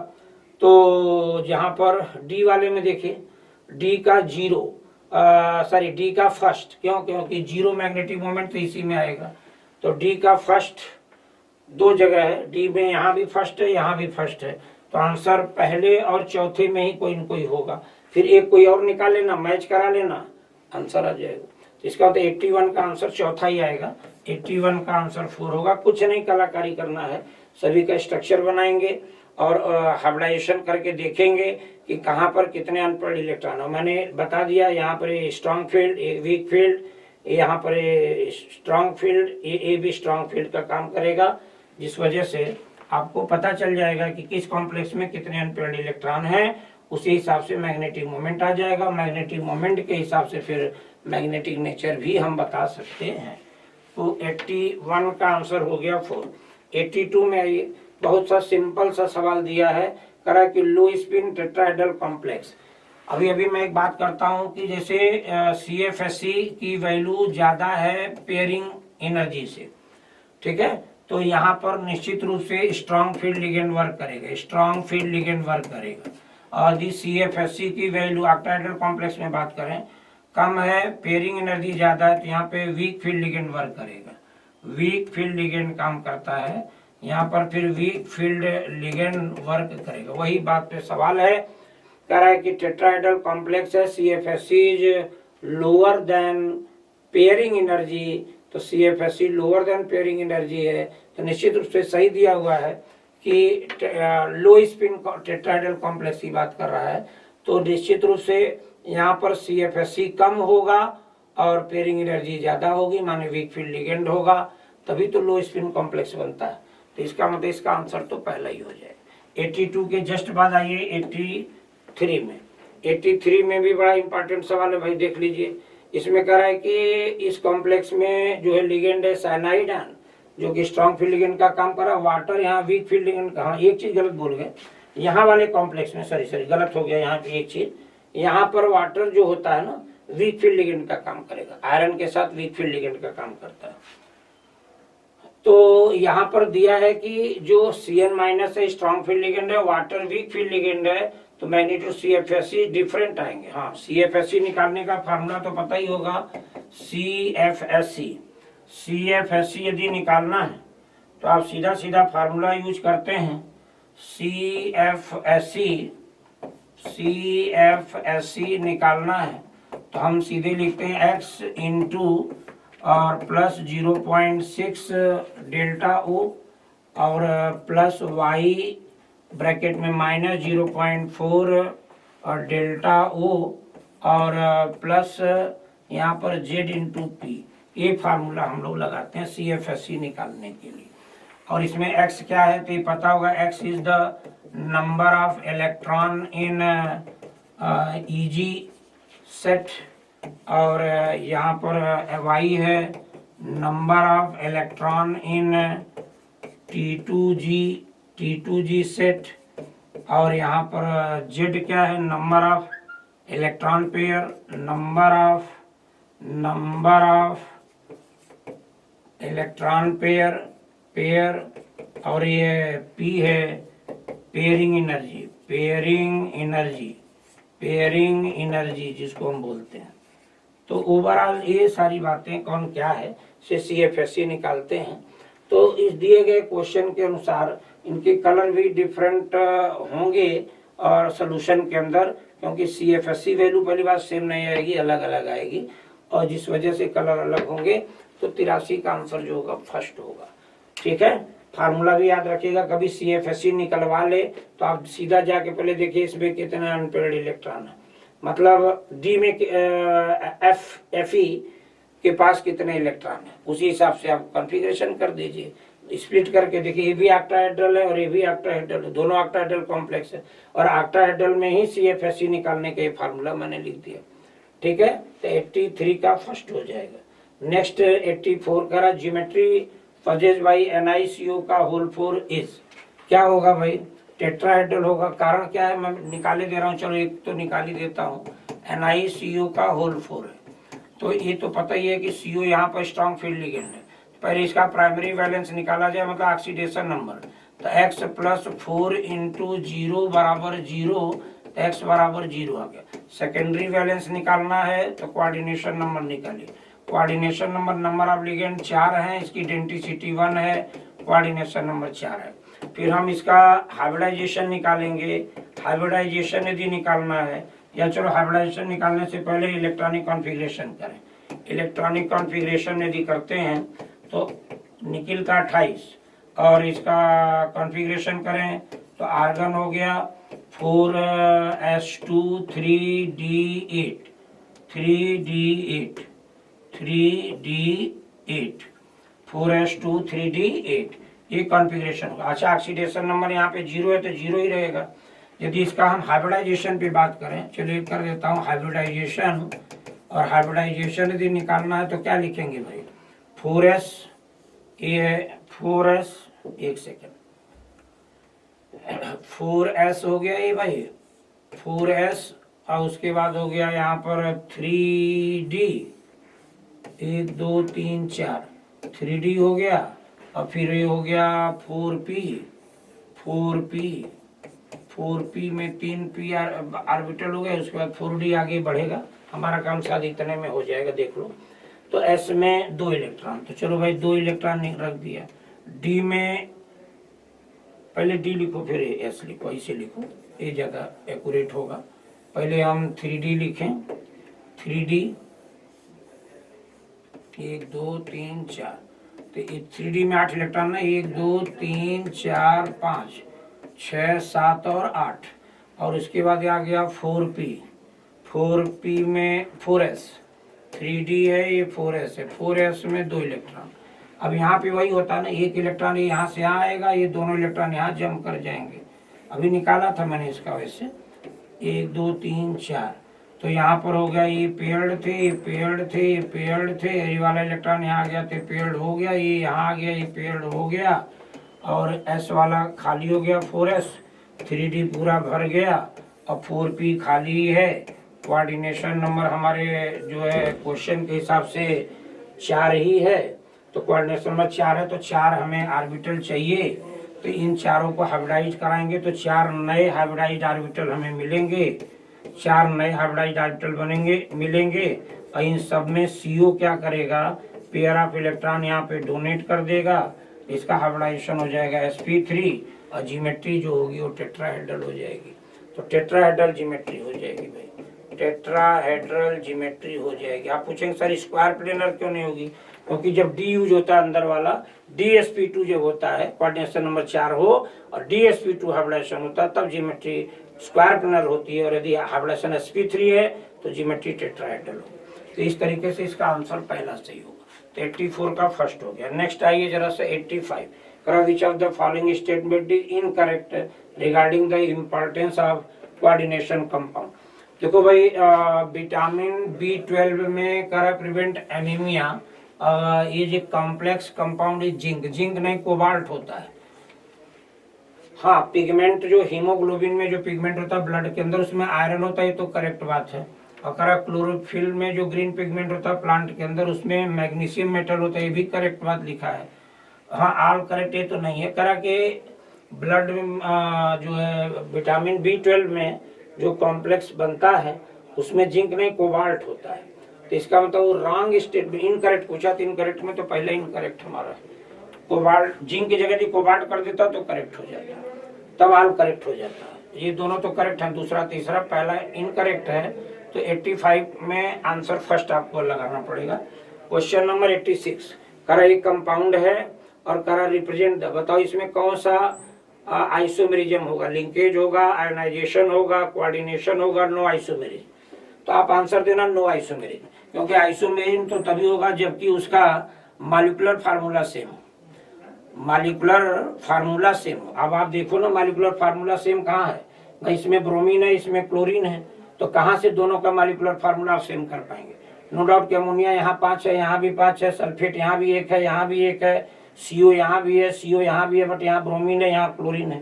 तो जहां पर डी वाले में देखिए, डी का 0 सॉरी डी का फर्स्ट, क्योंकि 0 मैग्नेटिक मोमेंट तो इसी में आएगा। तो डी का फर्स्ट 2 जगह है, डी में यहाँ भी फर्स्ट है, यहाँ भी फर्स्ट है, तो आंसर पहले और चौथे में ही कोई न कोई होगा। फिर एक कोई और निकाल लेना, मैच करा लेना, आंसर आ जाएगा। तो इसका मतलब 81 का आंसर चौथा ही आएगा, 81 का आंसर 4 होगा। कुछ नहीं कलाकारी करना है, सभी का स्ट्रक्चर बनाएंगे और हाइब्रिडाइजेशन करके देखेंगे कि कहाँ पर कितने अनपेयर्ड इलेक्ट्रॉन हो। मैंने बता दिया, यहाँ पर स्ट्रॉन्ग फील्ड, वीक फील्ड, यहाँ पर स्ट्रॉन्ग फील्ड, ये भी स्ट्रॉन्ग फील्ड का काम करेगा, जिस वजह से आपको पता चल जाएगा कि किस कॉम्प्लेक्स में कितने अनपेयर्ड इलेक्ट्रॉन हैं। उसी हिसाब से मैग्नेटिक मोमेंट आ जाएगा, मैग्नेटिक मोमेंट के हिसाब से फिर मैग्नेटिक नेचर भी हम बता सकते हैं। तो 81 का आंसर हो गया 4। 82 में आइए, बहुत सा सिंपल सा सवाल दिया है, करा कि लो स्पिन टेट्राहेड्रल कॉम्प्लेक्स। अभी मैं एक बात करता हूं कि जैसे CFSE की वैल्यू ज्यादा है पेयरिंग एनर्जी से, ठीक है, तो यहाँ पर निश्चित रूप से स्ट्रॉन्ग फील्ड लिगेंड वर्क करेगा, स्ट्रॉन्ग फील्ड लिगेंड वर्क करेगा। और यदि CFSE की वैल्यू ऑक्टाहेड्रल कॉम्प्लेक्स में बात करें कम है, पेयरिंग एनर्जी ज्यादा है, तो यहाँ पे वीक फील्ड लिगेंड वर्क करेगा, वीक फील्ड लिगेंड काम करता है यहाँ पर, फिर वीक फील्ड लिगेंड वर्क करेगा। वही बात पे सवाल है, कह रहा है कि टेट्राहेड्रल कॉम्प्लेक्स है, CFSE is lower than pairing energy, तो CFSE lower than pairing energy है, तो निश्चित रूप से सही दिया हुआ है कि लो स्पिन टेट्राहेड्रल कॉम्प्लेक्स की बात कर रहा है। तो निश्चित रूप से यहाँ पर CFSE कम होगा और पेयरिंग एनर्जी ज्यादा होगी, माने वीक फील्ड लिगेंड होगा, तभी तो लो स्पिन कॉम्प्लेक्स बनता है। तो इसका मतलब इसका आंसर तो पहला ही हो जाएगा। 82 के जस्ट बाद आइए 83 में। 83 में भी बड़ा इंपॉर्टेंट सवाल है भाई, देख लीजिए। इसमें कह रहा है कि इस कॉम्प्लेक्स में जो है लिगेंड है साइनाइड आयन, जो कि स्ट्रॉन्ग फील्ड लिगेंड का काम कर रहा है, वाटर यहाँ वीक फील्ड लिगेंड का। हाँ, एक चीज गलत बोल गए, यहाँ वाले कॉम्प्लेक्स में सॉरी गलत हो गया, यहाँ पे एक चीज, यहाँ पर वाटर जो होता है ना वीक फील्ड लिगेंड का काम करेगा, आयरन के साथ वीक फील्ड लिगेंड का काम करता है। तो यहाँ पर दिया है कि जो Cn- है स्ट्रॉन्ग फील्ड लिगेंड है, वाटर वीक फील्ड लिगेंड है, तो मैग्नीट्यूड CFSE डिफरेंट आएंगे। हाँ, CFSE निकालने का फार्मूला तो पता ही होगा, CFSE यदि निकालना है तो आप सीधा फार्मूला यूज करते हैं, CFSE निकालना है तो हम सीधे लिखते हैं x इंटू और प्लस 0.6 डेल्टा O और प्लस y ब्रैकेट में माइनस 0.4 और डेल्टा O और प्लस यहाँ पर z इंटू पी। ये फार्मूला हम लोग लगाते हैं CFSE निकालने के लिए। और इसमें x क्या है तो ये पता होगा, x is the number of electron in EG set, और यहाँ पर y है number of electron in T2G set, और यहाँ पर जेड क्या है, number of electron pair, number of electron pair, और ये पी है पेयरिंग एनर्जी जिसको हम बोलते हैं। तो ओवरऑल ये सारी बातें कौन क्या है से CFSE निकालते हैं। तो इस दिए गए क्वेश्चन के अनुसार इनके कलर भी डिफरेंट होंगे और सोल्यूशन के अंदर, क्योंकि CFSE वैल्यू पहली बात सेम नहीं आएगी, अलग अलग आएगी, और जिस वजह से कलर अलग होंगे तो 83 का आंसर जो होगा फर्स्ट होगा। ठीक है, फार्मूला भी याद रखिएगा। कभी CFSE निकलवा ले तो आप सीधा जाके पहले देखिए इसमें कितने अनपेयर्ड इलेक्ट्रॉन है, मतलब डी में Fe के पास कितने इलेक्ट्रॉन है, उसी हिसाब से आप कॉन्फ़िगरेशन कर दीजिए। स्प्लिट करके देखिए, ये भी ऑक्टाहेड्रल है और ये भी ऑक्टाहेड्रल है, दोनों ऑक्टाहेड्रल कॉम्प्लेक्स है, और ऑक्टाहेड्रल में ही CFSE निकालने का ये फार्मूला मैंने लिख दिया। ठीक है, तो 83 का फर्स्ट हो जाएगा। नेक्स्ट 84 का ज्योमेट्री पजेज बाई NiCO का होल 4 इज, क्या होगा भाई, टेट्राहेड्रल होगा। कारण क्या है, मैं निकाले दे रहा हूँ, चलो एक तो निकाल ही देता हूँ। NiCO का होल 4 है, तो ये तो पता ही है कि CO यहाँ पर स्ट्रॉन्ग फील्ड लिगेंड है। पहले इसका प्राइमरी वैलेंस निकाला जाए, मतलब ऑक्सीडेशन नंबर, तो x प्लस 4 इंटू 0 बराबर 0, x बराबर 0 आ गया। सेकेंडरी वैलेंस निकालना है तो कोऑर्डिनेशन नंबर निकालिए। कोऑर्डिनेशन नंबर ऑफ लिगेंड 4 है, इसकी डेंसिटी 1 है, कोऑर्डिनेशन नंबर 4 है। फिर हम इसका हाइब्रिडाइजेशन निकालेंगे। हाइब्रिडाइजेशन यदि निकालना है, या चलो हाइब्रिडाइजेशन निकालने से पहले इलेक्ट्रॉनिक कॉन्फ़िगरेशन करें। इलेक्ट्रॉनिक कॉन्फ़िगरेशन यदि करते हैं तो निकिल का 28 और इसका कॉन्फ़िगरेशन करें तो आर्गन हो गया 4s2 3d8 4s2 3d8, ये कॉन्फ़िगरेशन होगा। अच्छा, ऑक्सीडेशन नंबर यहाँ पे 0 है तो 0 ही रहेगा। यदि इसका हम हाइब्रिडाइजेशन पे बात करें, चलिए कर देता हूँ हाइब्रिडाइजेशन, और हाइब्रिडाइजेशन यदि निकालना है तो क्या लिखेंगे भाई, 4s, ये 4s, एक सेकेंड, 4s हो गया ये भाई, 4s, और उसके बाद हो गया यहाँ पर 3d, 1 2 3 4, 3d हो गया, और फिर ये हो गया 4p में 3p ऑर्बिटल हो गया, उसके बाद 4d आगे बढ़ेगा। हमारा काम शायद इतने में हो जाएगा, देख लो। तो s में 2 इलेक्ट्रॉन, तो चलो भाई 2 इलेक्ट्रॉन रख दिया। d में पहले d लिखो फिर s लिखो, ऐसे लिखो, ये ज़्यादा एक्यूरेट होगा। पहले हम 3d लिखें, 3d 1 2 3 4, तो 3d में 8 इलेक्ट्रॉन है, 1 2 3 4 5 6 7 और 8, और उसके बाद आ गया 4p में 4s, 3d है, ये 4s है, 4s में 2 इलेक्ट्रॉन। अब यहाँ पे वही होता है ना, एक इलेक्ट्रॉन यहाँ से यहाँ आएगा, ये दोनों इलेक्ट्रॉन यहाँ जम कर जाएंगे। अभी निकाला था मैंने इसका, वैसे 1 2 3 4, तो यहाँ पर हो गया, ये पेयर्ड थे, ये वाला इलेक्ट्रॉन यहाँ आ गया तो पेयर्ड हो गया, ये यहाँ आ गया, ये पेयर्ड हो गया, और s वाला खाली हो गया 4s, 3d पूरा भर गया, और 4p खाली है। कोऑर्डिनेशन नंबर हमारे जो है क्वेश्चन के हिसाब से 4 ही है, तो कोऑर्डिनेशन नंबर 4 है, तो 4 हमें ऑर्बिटल चाहिए। तो इन चारों को हाइब्रिडाइज कराएंगे तो 4 नए हाइब्रिडाइज ऑर्बिटल हमें मिलेंगे, 4 नए हाइब्रिडाइज ऑर्बिटल मिलेंगे, और इन सब में CO क्या करेगा, पेयर ऑफ इलेक्ट्रॉन यहाँ पे डोनेट कर देगा, इसका हाइब्रिडाइजेशन हो जाएगा sp3, और ज्योमेट्री जो होगी वो टेट्राहेड्रल हो जाएगी। तो टेट्राहेड्रल ज्योमेट्री हो जाएगी भाई, टेट्राहेड्रल ज्योमेट्री हो जाएगी। आप पूछेंगे सर स्क्वायर प्लेनर क्यों नहीं होगी, क्योंकि जब D यूज होता है अंदर वाला, DsP2 जब होता है, कोऑर्डिनेशन नंबर 4 हो और DsP2 हाइब्रिडाइजेशन होता है, तब ज्योमेट्री स्क्वायर प्लेनर होती है, और यदि हाइब्रिडाइजेशन sp3 है तो ज्योमेट्री टेट्राहेड्रल हो। तो इस तरीके से इसका आंसर पहला सही होगा। तो 84 का फर्स्ट हो गया। नेक्स्ट आइए जरा से 85, विच of the following statement is incorrect regarding the importance of coordination compound. देखो भाई, विटामिन B12 में कर प्रिवेंट एनीमिया, ये जो कॉम्प्लेक्स कंपाउंड जिंक नहीं कोबाल्ट होता है। हाँ, पिगमेंट जो हीमोग्लोबिन में जो पिगमेंट होता है ब्लड के अंदर, उसमें आयरन होता है, तो करेक्ट बात है। और करा क्लोरोफिल में जो ग्रीन पिगमेंट होता है प्लांट के अंदर, उसमें मैग्नीशियम मेटल होता है, ये भी करेक्ट बात लिखा है। हाँ, ऑल करेक्ट ये तो नहीं है। करा के ब्लड में जो है विटामिन B12 में जो कॉम्प्लेक्स बनता है उसमें जिंक नहीं कोबाल्ट होता है, तो इसका मतलब वो रॉन्ग स्टेटमेंट, इनकरेक्ट पूछा तो इनकरेक्ट में तो पहले इनकरेक्ट हमारा है। कोबाल्ट जिंक की जगह कोबाल्ट कर देता तो करेक्ट हो जाता, तब ऑल करेक्ट हो जाता है। ये दोनों तो करेक्ट है, दूसरा तीसरा, पहला इनकरेक्ट है। तो 85 में आंसर फर्स्ट आपको लगाना पड़ेगा। क्वेश्चन नंबर 86, करा एक कंपाउंड है और करा रिप्रेजेंट, बताओ इसमें कौन सा आइसोमेरिज्म होगा, लिंकेज होगा, आयोनाइजेशन होगा, कोऑर्डिनेशन होगा, नो आइसोमेरिज्म। तो आप आंसर देना नो आइसोमेरिज्म, क्योंकि आइसोमेरिज्म तो तभी होगा जबकि उसका मॉलिक्यूलर फार्मूला सेम हो, मॉलिक्यूलर फार्मूला सेम हो। अब आप देखो ना मॉलिक्यूलर फार्मूला सेम कहाँ है, भाई इसमें ब्रोमीन है, इसमें क्लोरीन है, तो कहाँ से दोनों का मॉलिक्यूलर फार्मूला आप सेम कर पाएंगे। नो डाउट कि अमोनिया यहाँ 5 है, यहाँ भी 5 है, सल्फेट यहाँ भी 1 है, यहाँ भी 1 है, CO यहाँ भी है, CO यहाँ भी है, बट यहाँ ब्रोमीन है, यहाँ क्लोरीन है,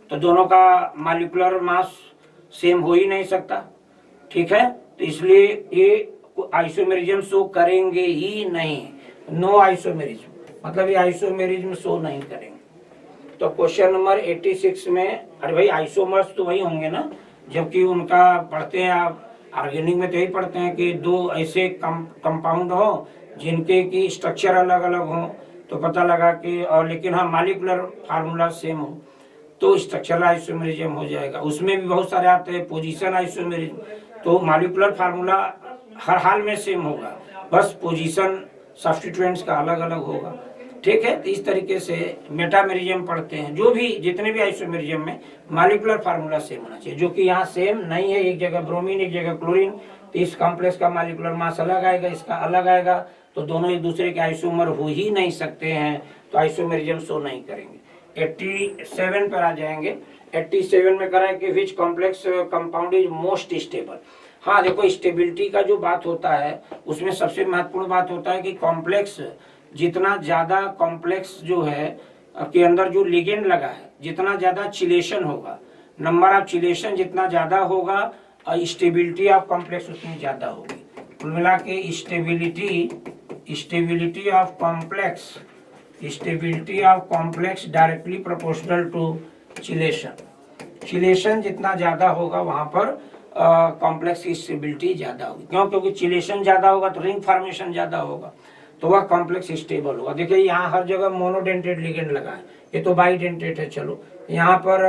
तो दोनों का मॉलिक्यूलर मास सेम हो ही नहीं सकता। ठीक है, तो इसलिए ये आइसोमेरिज्म शो करेंगे ही नहीं, नो आइसोमेरिज्म, मतलब ये आइसोमेरिज्म शो नहीं करेंगे। तो क्वेश्चन नंबर 86 में, अरे भाई आइसोमर्स तो वही होंगे ना, जबकि उनका पढ़ते हैं आप ऑर्गेनिक में तो यही पढ़ते हैं कि दो ऐसे कंपाउंड हो जिनके की स्ट्रक्चर अलग अलग हो, तो पता लगा कि, और लेकिन हाँ मॉलिक्यूलर फार्मूला सेम हो तो स्ट्रक्चरल आइसोमेरिज्म हो जाएगा। उसमें भी बहुत सारे आते हैं, पोजीशन आइसोमेरिज्म, तो मॉलिक्यूलर फार्मूला हर हाल में सेम होगा, बस पोजीशन सब्स्टिट्यूएंट्स का अलग अलग होगा। ठीक है, तो इस तरीके से मेटामेरिज्म पढ़ते हैं, जो भी जितने भी आइसोमेरिज्म में मॉलिक्यूलर फार्मूला सेम होना चाहिए, जो कि यहाँ सेम नहीं है, एक जगह ब्रोमीन एक जगह क्लोरीन, तो इस कॉम्प्लेक्स का मॉलिक्यूलर मास अलग आएगा, इसका अलग आएगा, तो दोनों एक दूसरे के आइसोमर हो ही नहीं सकते हैं, तो आइसोमेरिज्म शो नहीं करेंगे। 87 पर आ जाएंगे। 87 में करा है कि which complex compound is most stable. हाँ देखो, स्टेबिलिटी का जो बात होता है उसमें सबसे महत्वपूर्ण बात होता है कि कॉम्प्लेक्स जितना ज्यादा कॉम्प्लेक्स जो है के अंदर जो लिगेंड लगा है, जितना ज्यादा चिलेशन होगा, नंबर ऑफ चिलेशन जितना ज्यादा होगा, स्टेबिलिटी ऑफ कॉम्प्लेक्स उतनी ज्यादा होगी। कुल मिला के stability of complex directly proportional to chelation. Chelation जितना ज्यादा होगा वहां पर कॉम्प्लेक्स की स्टेबिलिटी ज्यादा होगी। क्यों? क्योंकि चिलेशन ज्यादा होगा तो रिंग फॉर्मेशन ज्यादा होगा, तो वह कॉम्प्लेक्स स्टेबल होगा। देखिए यहाँ हर जगह मोनोडेंटेड लिगेंड लगा है, ये तो बाइडेंटेड है, चलो यहाँ पर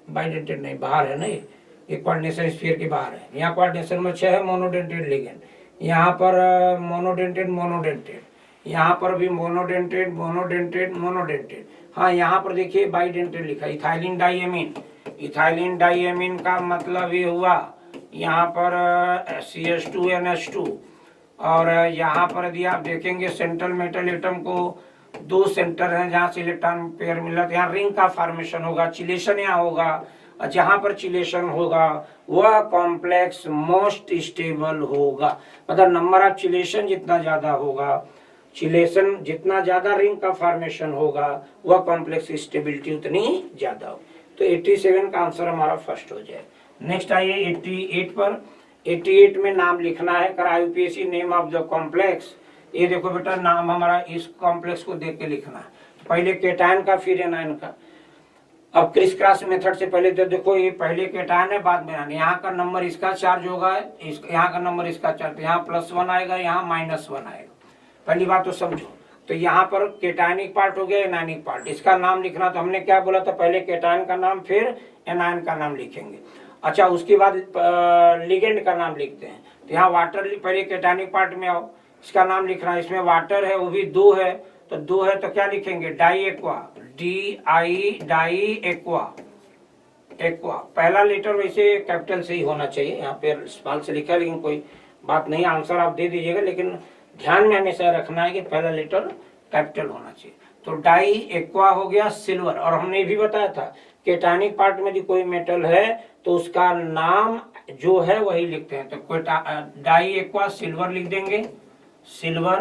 बाइडेंटेड नहीं, बाहर है ना, ये कोऑर्डिनेशन स्फीयर के बाहर है। यहाँ कोऑर्डिनेशन में 6 है मोनोडेंटेड लिगेंड, यहाँ पर मोनोडेंटेड, यहाँ पर भी मोनोडेंटेड। हाँ यहाँ पर देखिए बाइडेंटेड लिखा है, इथाइलिन डाइएमीन का मतलब ये हुआ यहाँ पर CH2NH2। और यहाँ पर यदि आप देखेंगे सेंट्रल मेटल एटम को 2 सेंटर हैं जहाँ से इलेक्ट्रॉन पेयर मिला, तो यहाँ रिंग का फॉर्मेशन होगा, चिलेशन यहाँ होगा, जहाँ पर चिलेशन होगा वह कॉम्प्लेक्स मोस्ट स्टेबल होगा। मतलब नंबर ऑफ चिलेशन जितना ज्यादा होगा, चिलेशन जितना ज्यादा रिंग का फॉर्मेशन होगा, वह कॉम्प्लेक्स स्टेबिलिटी उतनी ज्यादा होगी। तो 87 का आंसर हमारा फर्स्ट हो जाए। नेक्स्ट आइए 88 पर। 88 में नाम लिखना है, करा UPSC name of the complex. ये देखो बेटा, नाम हमारा इस कॉम्प्लेक्स को देख के लिखना है, पहले केटायन का फिर एनायन का। अब क्रिस क्रॉस मेथड से पहले तो देखो ये पहले केटायन है बाद में आना, यहाँ का नंबर इसका चार्ज होगा, यहाँ का नंबर इसका चार्ज, यहाँ +1 आएगा, यहाँ -1 आएगा। पहली बात तो समझो, तो यहाँ पर केटायनिक पार्ट हो गया, एनायनिक पार्ट, इसका नाम लिखना। तो हमने क्या बोला था, पहले केटायन का नाम फिर एनायन का नाम लिखेंगे। अच्छा, उसके बाद लिगेंड का नाम लिखते हैं। तो यहाँ वाटर, पहले केटायनिक पार्ट में आओ, इसका नाम लिखना है, इसमें वाटर है, वो भी 2 है, तो 2 है तो क्या लिखेंगे, डाई एक्वा, डाई एक्वा। पहला लेटर वैसे कैपिटल से ही होना चाहिए, यहाँ पे स्मॉल से लिखा है लेकिन कोई बात नहीं, आंसर आप दे दीजिएगा, लेकिन ध्यान में हमेशा रखना है कि पहला लेटर कैपिटल होना चाहिए। तो डाई एक्वा हो गया सिल्वर। और हमने भी बताया था केटायनिक पार्ट में यदि कोई मेटल है तो उसका नाम जो है वही लिखते हैं, तो डाई एक्वा सिल्वर लिख देंगे, सिल्वर,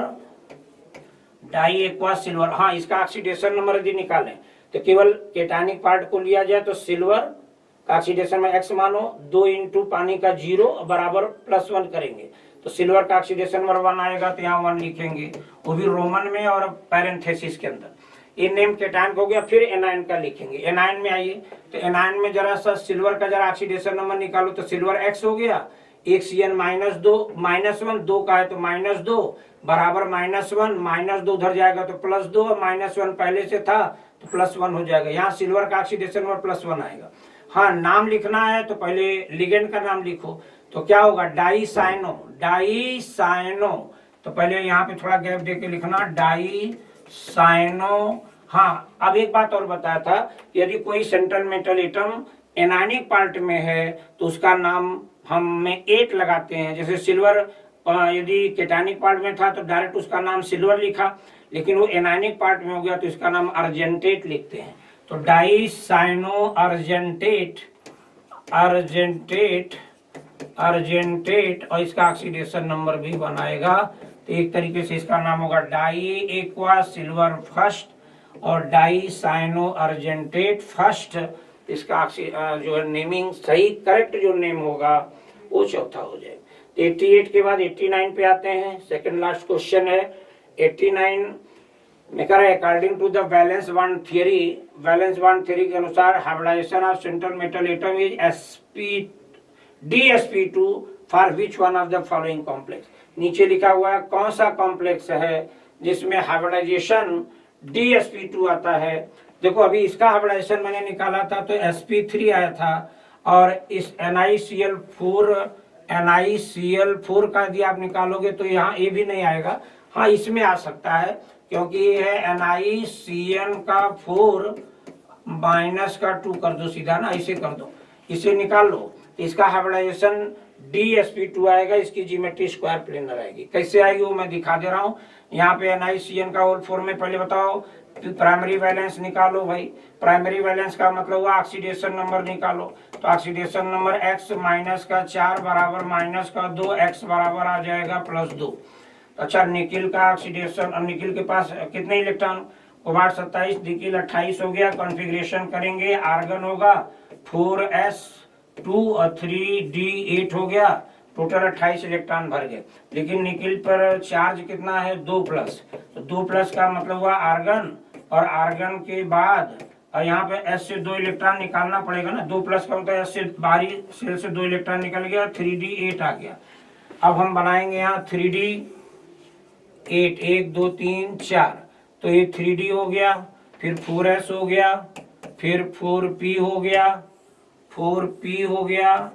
डाई एक्वा सिल्वर। हाँ, इसका ऑक्सीडेशन नंबर यदि निकालें तो केवल केटानिक पार्ट को लिया जाए तो सिल्वर का ऑक्सीडेशन में x मानो 2 इंटू पानी का 0 बराबर +1 करेंगे तो सिल्वर का ऑक्सीडेशन नंबर 1 आएगा, तो यहाँ 1 लिखेंगे, वो भी रोमन में और पैरेंथेसिस के अंदर। ये नेम केटायन हो गया। फिर एनायन का लिखेंगे। एनायन में आइए, तो एनायन में जरा सा सिल्वर का जरा ऑक्सीडेशन नंबर निकालो, तो सिल्वर x हो गया, 1 CN -1 2 का है तो -2 बराबर -1 -2 उधर जाएगा तो +2 और -1 पहले से था तो +1 हो जाएगा। यहाँ सिल्वर का ऑक्सीडेशन नंबर +1 आएगा। हाँ, नाम लिखना है तो पहले लिगेंड का नाम लिखो, तो क्या होगा, डाइसाइनो। तो पहले यहाँ पे थोड़ा गैप देके लिखना, डाइसाइनो। हाँ, अब एक बात और बताया था, यदि कोई central metal atom anionic part में है तो उसका नाम हम 8 लगाते हैं। जैसे सिल्वर यदि केटानिक पार्ट में था तो डायरेक्ट उसका नाम सिल्वर लिखा, लेकिन वो एनायनिक पार्ट में हो गया तो इसका नाम अर्जेंटेट लिखते हैं। तो डाइसाइनो अर्जेंटेट और इसका ऑक्सीडेशन नंबर भी बनाएगा। तो एक तरीके से इसका नाम होगा डाई एक्वा सिल्वर फर्स्ट और डाइसाइनो अर्जेंटेट फर्स्ट। इसका जो है नेमिंग सही करेक्ट जो नेम होगा वो चौथा हो जाएगा। 88 के बाद 89 पे आते हैं। सेकंड लास्ट क्वेश्चन है 89 में कह रहा है according to the valence bond theory के अनुसार hybridisation of central metal atom is DsP2 for which one of the following complex. नीचे लिखा हुआ है कौन सा कॉम्प्लेक्स है जिसमें हाइब्रिडाइजेशन DsP2 आता है। देखो अभी इसका हाइब्रिडाइजेशन मैंने निकाला था तो sp3 आया था, और इस NiCl4 का यदि आप निकालोगे तो यहाँ ये भी नहीं आएगा। हाँ, इसमें आ सकता है क्योंकि ये है NiCN का 4 माइनस का 2 कर दो सीधा ना, इसे कर दो, इसे निकाल लो। इसका हाइब्रिडाइजेशन DsP2 आएगा, इसकी ज्योमेट्री स्क्वायर प्लेनर आएगी। कैसे आएगी वो मैं दिखा दे रहा हूँ। यहाँ पे NiCN का होल 4 में पहले बताओ प्राइमरी वैलेंस निकालो भाई। प्राइमरी वैलेंस का मतलब हुआ ऑक्सीडेशन नंबर निकालो, तो ऑक्सीडेशन नंबर x माइनस का 4 बराबर माइनस का 2, x बराबर आ जाएगा +2। अच्छा, निकिल का ऑक्सीडेशन, अब निकिल के पास कितने इलेक्ट्रॉन, कोबाल्ट 27, निकिल 28 हो गया। कॉन्फ़िगरेशन करेंगे, आर्गन होगा 4s2 और 3d8 हो गया, टोटल 28 इलेक्ट्रॉन भर गए। लेकिन निकिल पर चार्ज कितना है 2+, तो 2+ का मतलब हुआ आर्गन, और आर्गन के बाद और यहाँ पे S से 2 इलेक्ट्रॉन निकालना पड़ेगा ना। 2+ का मतलब S से बाहरी सेल से 2 इलेक्ट्रॉन निकल गया, 3d8 आ गया। अब हम बनाएंगे यहाँ 3d8, 1 2 3 4, तो ये 3d हो गया, फिर 4s हो गया, फिर 4p हो गया, 4p हो गया,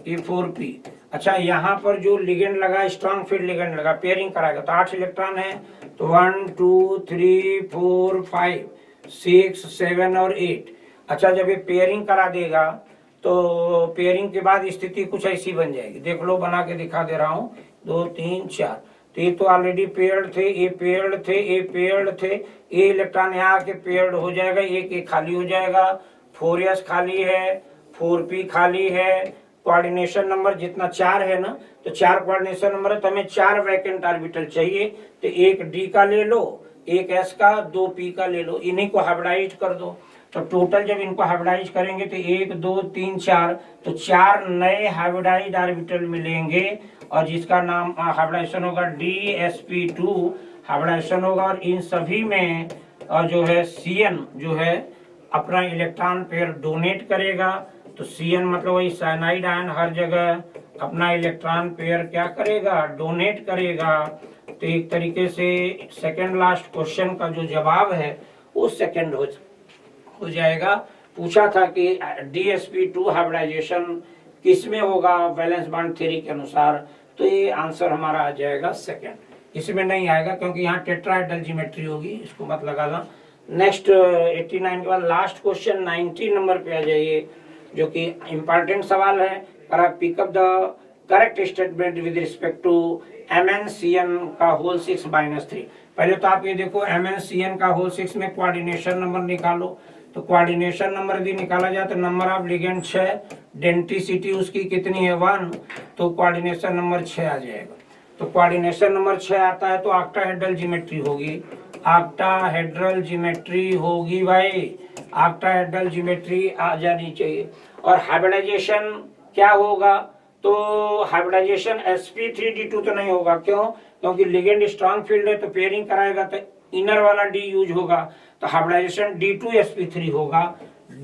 ये 4p। अच्छा, यहाँ पर जो लिगेंड लगा स्ट्रॉन्ग फील्ड लिगेंड लगा, पेयरिंग कराएगा तो 8 इलेक्ट्रॉन है, तो 1 2 3 4 5 6 7 और 8। अच्छा, जब ये पेयरिंग करा देगा तो पेयरिंग के बाद स्थिति कुछ ऐसी बन जाएगी। देख लो, बना के दिखा दे रहा हूँ। 2 3 4, तो ये तो ऑलरेडी पेयर्ड थे, ये पेयर्ड थे, ये पेयर्ड थे, ये इलेक्ट्रॉन यहाँ आके पेयर्ड हो जाएगा, एक खाली हो जाएगा। 4s खाली है, 4p खाली है। कोऑर्डिनेशन नंबर जितना 4 है ना, तो 4 कोऑर्डिनेशन नंबर है, तो हमें 4 वैकेंट ऑर्बिटल चाहिए, तो एक d का ले लो, एक s का, 2 p का ले लो, इन्हीं को हाइब्रिडाइज कर दो। तो टोटल जब इनको हाइब्रिडाइज करेंगे तो 1 2 3 4, तो 4 नए हाइब्रिडाइज ऑर्बिटल मिलेंगे, और जिसका नाम हाइब्रिडाइजेशन होगा DsP2 हाइब्रिडाइजेशन होगा। और इन सभी में जो है CN जो है अपना इलेक्ट्रॉन पेयर डोनेट करेगा, तो CN मतलब वही साइनाइड आयन हर जगह अपना इलेक्ट्रॉन पेयर क्या करेगा, डोनेट करेगा। तो एक तरीके से सेकंड लास्ट क्वेश्चन का जो जवाब है वो सेकंड हो जाएगा। पूछा था कि DsP2 हाइब्रिडाइजेशन किस में होगा वैलेंस बॉन्ड थ्योरी के अनुसार, तो ये आंसर हमारा आ जाएगा सेकंड। इसमें नहीं आएगा क्योंकि यहाँ टेट्राहेड्रल ज्योमेट्री होगी, इसको मत लगाना। नेक्स्ट 89 के बाद लास्ट क्वेश्चन 90 नंबर पे आ जाइए, जो कि इम्पोर्टेंट सवाल है। Pick up the correct statement with respect to MnCN का होल 6 -3। पहले तो आप ये देखो MnCN का होल 6 में कोऑर्डिनेशन नंबर निकालो, तो कोऑर्डिनेशन नंबर यदि निकाला जाए तो नंबर ऑफ लिगेंड 6, डेंसिटी उसकी कितनी है 1, तो कोऑर्डिनेशन नंबर 6 आ जाएगा। तो कोऑर्डिनेशन नंबर 6 आता है तो ऑक्टाहेड्रल ज्योमेट्री होगी, ऑक्टाहेड्रल ज्योमेट्री होगी भाई, ऑक्टाहेड्रल ज्योमेट्री आ जानी चाहिए। और हाइब्रिडाइजेशन क्या होगा, तो हाइब्रिडाइजेशन sp3d2 तो नहीं होगा, क्यों? क्योंकि लिगेंड स्ट्रॉन्ग फील्ड है तो पेयरिंग कराएगा तो इनर वाला डी यूज होगा, तो हाइब्रिडाइजेशन d2sp3 होगा,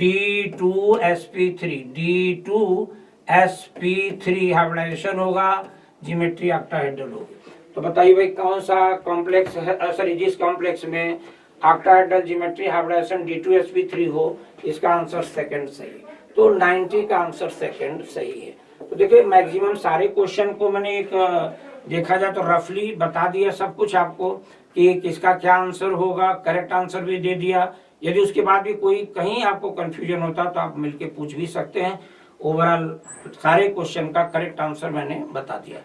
d2sp3 हाइब्रिडाइजेशन होगा, ज्योमेट्री ऑक्टाहेड्रल होगी। तो बताइए भाई कौन सा कॉम्प्लेक्स है, सॉरी जिस कॉम्प्लेक्स में ऑक्टाहेड्रल ज्योमेट्री हाइब्रिडाइजेशन d2sp3 हो, इसका आंसर सेकंड सही है। तो 90 का आंसर सेकंड सही है। तो देखिए मैक्सिमम सारे क्वेश्चन को मैंने एक देखा जाए तो रफली बता दिया सब कुछ आपको कि किसका क्या आंसर होगा, करेक्ट आंसर भी दे दिया। यदि उसके बाद भी कोई कहीं आपको कंफ्यूजन होता तो आप मिलके पूछ भी सकते हैं। ओवरऑल सारे क्वेश्चन का करेक्ट आंसर मैंने बता दिया।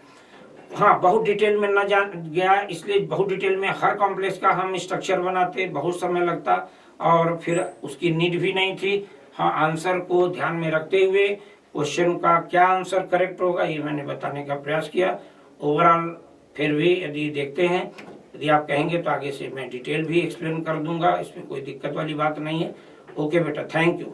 हाँ, बहुत डिटेल में न जान गया, इसलिए बहुत डिटेल में हर कॉम्प्लेक्स का हम स्ट्रक्चर बनाते, बहुत समय लगता और फिर उसकी नीड भी नहीं थी। हाँ, आंसर को ध्यान में रखते हुए क्वेश्चन का क्या आंसर करेक्ट होगा ये मैंने बताने का प्रयास किया। ओवरऑल फिर भी यदि देखते हैं, यदि आप कहेंगे तो आगे से मैं डिटेल भी एक्सप्लेन कर दूंगा, इसमें कोई दिक्कत वाली बात नहीं है। ओके बेटा, थैंक यू।